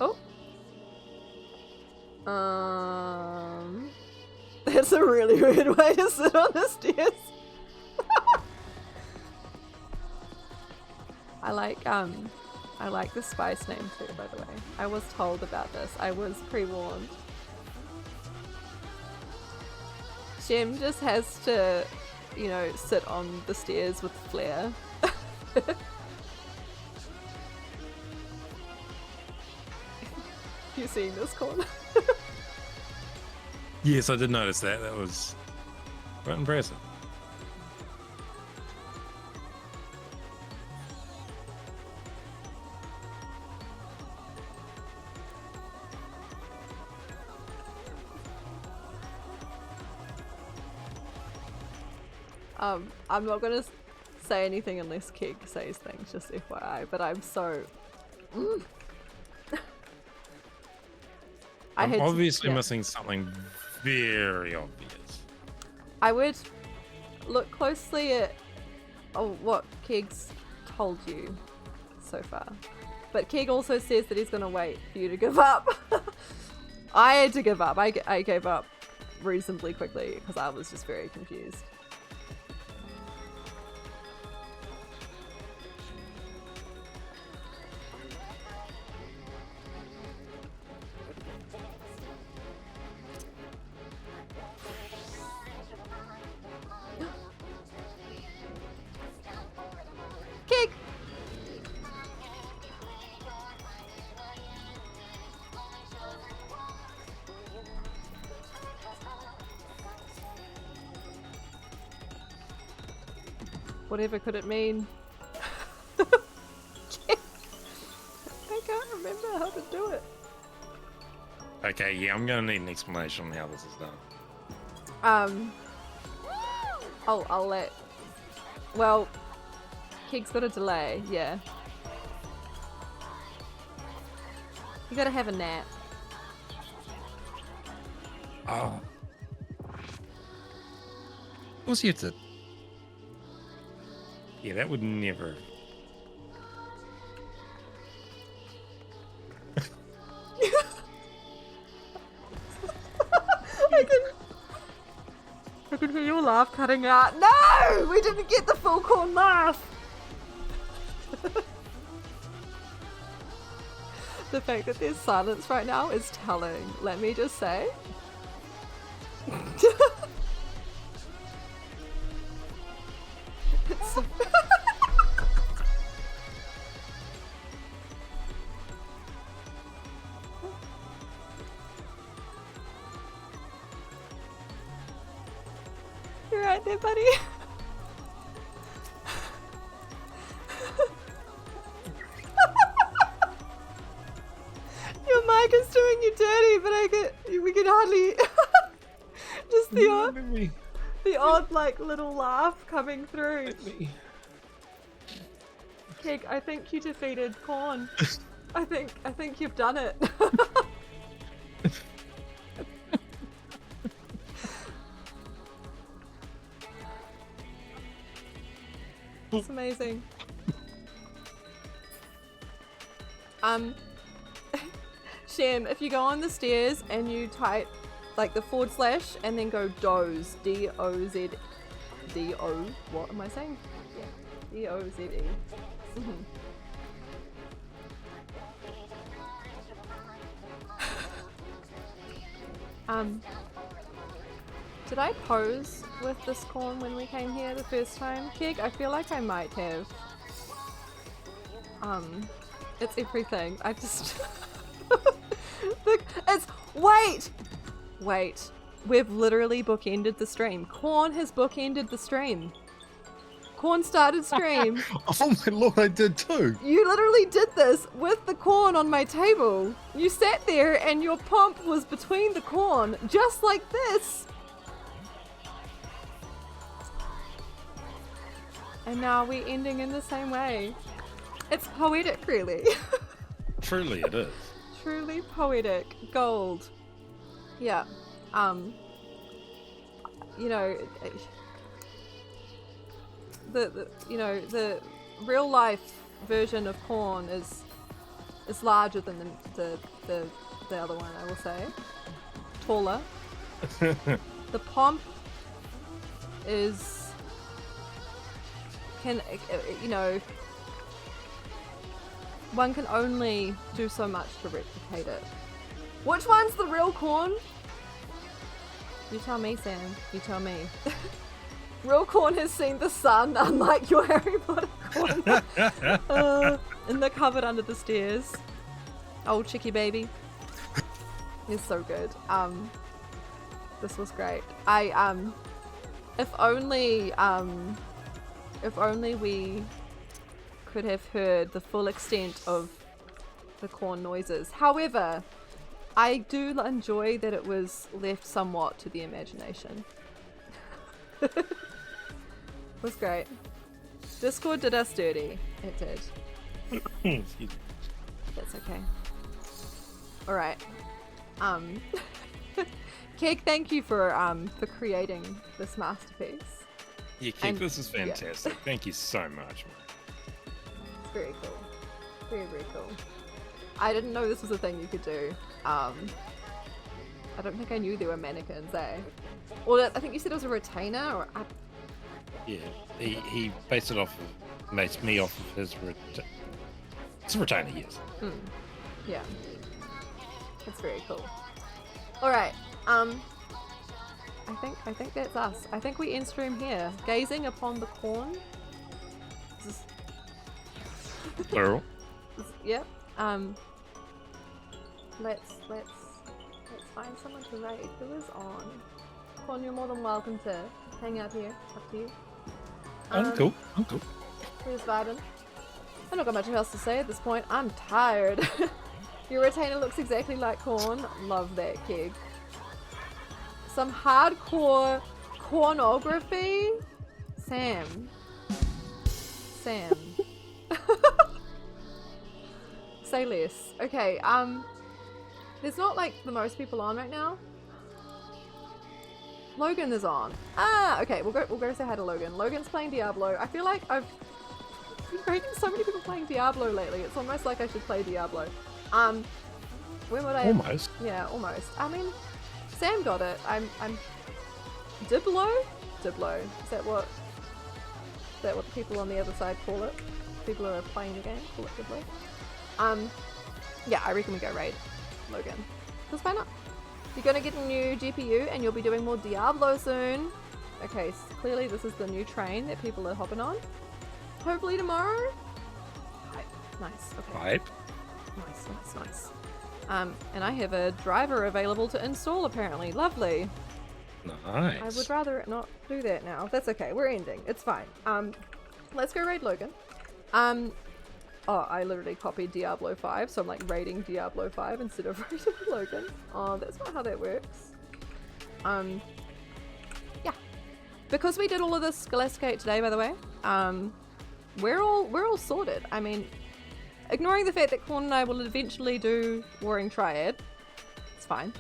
Oh. That's a really weird way to sit on the stairs. I like the spice name too, by the way. I was told about this. I was pre-warned. Shem just has to, you know, sit on the stairs with flair. You seeing this, Corn? Yes, I did notice that. That was quite impressive. I'm not gonna say anything unless Keg says things, just FYI, but I'm so... I'm obviously missing something very obvious. I would look closely at what Keg's told you so far. But Keg also says that he's gonna wait for you to give up. I had to give up. I gave up reasonably quickly because I was just very confused. Keg! Whatever could it mean? I can't remember how to do it. Okay, yeah, I'm gonna need an explanation on how this is done. I'll let... Well, Keg's got a delay, yeah. You gotta have a nap. Oh. What's you to... Yeah, that would never... I can hear your laugh cutting out. No! We didn't get the full corn laugh! The fact that there's silence right now is telling, let me just say. It's... You're right there, buddy. like it's doing you dirty, but we can hardly just the odd like little laugh coming through. Keg, I think you defeated Corn. I think you've done it. It's amazing. Shem, if you go on the stairs and you type like the / and then go doze, D-O-Z, D-O, what am I saying? Yeah, D-O-Z-E. Did I pose with this corn when we came here the first time? Keg, I feel like I might have. It's everything. I just... Wait! We've literally bookended the stream. Corn has bookended the stream. Corn started stream. Oh my lord, I did too. You literally did this with the corn on my table. You sat there and your pomp was between the corn, just like this. And now we're ending in the same way. It's poetic, really. Truly it is. Truly poetic. Gold. Yeah. You know, the real life version of Corn is larger than the other one, I will say. Taller. The pomp is one can only do so much to replicate it. Which one's the real Corn? You tell me, Sam. You tell me. Real Corn has seen the sun, unlike your Harry Potter Corn. In the cupboard under the stairs. Old Chicky baby. It's so good. This was great. If only we could have heard the full extent of the corn noises. However, I do enjoy that it was left somewhat to the imagination. It was great. Discord did us dirty. It did. That's okay. Alright. Keg, thank you for creating this masterpiece. Yeah, Keg, this is fantastic. Yeah. Thank you so much, man. It's very cool. Very, very cool. I didn't know this was a thing you could do. I don't think I knew there were mannequins, eh? Well, I think you said it was a retainer, or... Yeah, he based it off me off of his it's a retainer, yes. Yeah. That's very cool. Alright, I think that's us. I think we end stream here. Gazing upon the corn. Plural. Yep. Let's find someone to raid. Who is on? Corn, you're more than welcome to hang out here. Up to you. I'm cool. Who's vibing? I've not got much else to say at this point. I'm tired. Your retainer looks exactly like Corn. Love that, Keg. Some hardcore cornography? Sam. Say less. Okay, there's not like the most people on right now. Logan is on. Okay, we'll go say hi to Logan. Logan's playing Diablo. I feel like I've been rating so many people playing Diablo lately. It's almost like I should play Diablo. When would I? Almost. Yeah, almost. I mean, Sam got it. I'm Diblo? Diblo. Is that what the people on the other side call it? People who are playing the game call it Diblo. Yeah, I reckon we go raid Logan. Because why not? You're gonna get a new GPU and you'll be doing more Diablo soon. Okay, so clearly this is the new train that people are hopping on. Hopefully tomorrow. Hype. Nice. Okay. Hype. Nice. And I have a driver available to install apparently. Lovely. Nice. I would rather not do that now. That's okay. We're ending. It's fine. Let's go raid Logan. Oh, I literally copied Diablo 5, so I'm like raiding Diablo 5 instead of raiding Logan. Oh, that's not how that works. Yeah. Because we did all of this Scholasticate today, by the way, we're all sorted. I mean, ignoring the fact that Corn and I will eventually do Warring Triad, it's fine.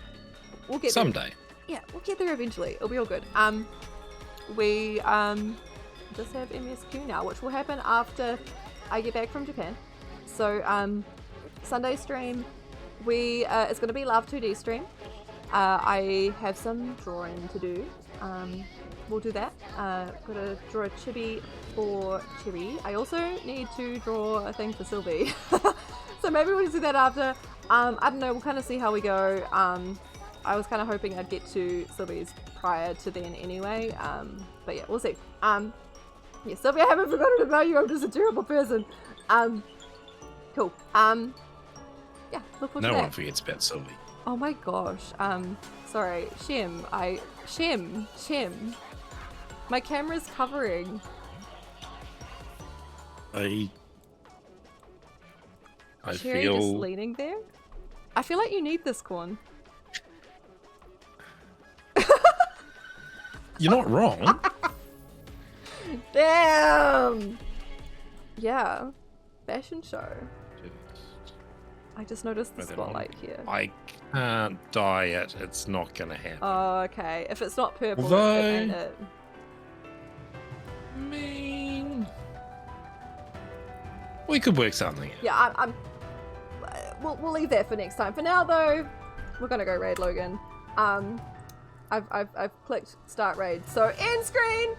We'll get Someday. there. Yeah, we'll get there eventually. It'll be all good. We just have MSQ now, which will happen after I get back from Japan. So Sunday stream, it's going to be Love 2D stream. I have some drawing to do. We'll do that. Got to draw a chibi for Chibi. I also need to draw a thing for Sylvie. So maybe we'll just do that after. I don't know, we'll kind of see how we go. I was kind of hoping I'd get to Sylvie's prior to then anyway. But yeah, we'll see. Yeah, Sylvie, I haven't forgotten about you. I'm just a terrible person. Cool. Yeah, look forward to that. No one forgets about Sylvie. Oh my gosh. Sorry, Shem. Shem. My camera's covering. I Cherry feel just leaning there. I feel like you need this, Corn. you're not wrong. Damn. Yeah. Fashion show. I just noticed the spotlight here. I can't dye it. It's not gonna happen. Oh, okay. If it's not purple, Although- it ain't it. We could work something out. Yeah, we'll leave that for next time. For now, though, we're gonna go raid Logan. I've clicked start raid. So end screen.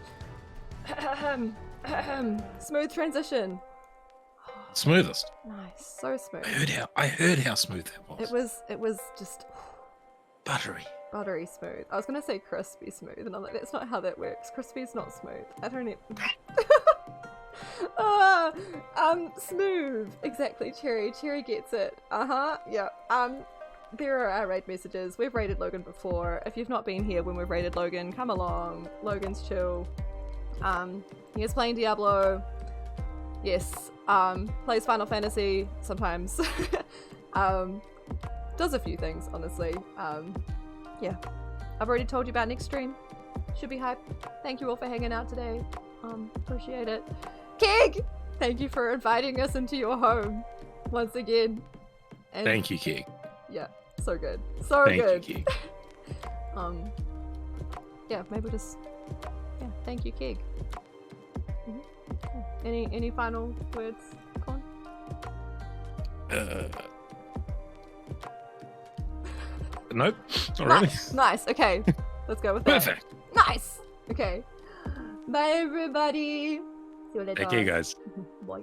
Smooth transition. Smoothest. Nice, so smooth. I heard how smooth that was. It was just Buttery. buttery smooth. I was gonna say crispy smooth, and I'm like, that's not how that works. Crispy's not smooth. I don't need. Smooth. Exactly, Cherry. Cherry gets it. Yeah. There are our raid messages. We've raided Logan before. If you've not been here when we've raided Logan, come along. Logan's chill. He is playing Diablo. Yes. Plays Final Fantasy sometimes. Does a few things, honestly. Yeah. I've already told you about next stream. Should be hype. Thank you all for hanging out today. Appreciate it. Keg! Thank you for inviting us into your home once again. And Thank you, Keg. yeah, so good. So Thank good. you, Keg. Yeah, maybe just thank you, Keg. Any final words, Con? Nope. Not really. Nice. Okay. Let's go with that. Perfect. Nice. Okay. Bye, everybody. See you later. Take care, guys. Bye.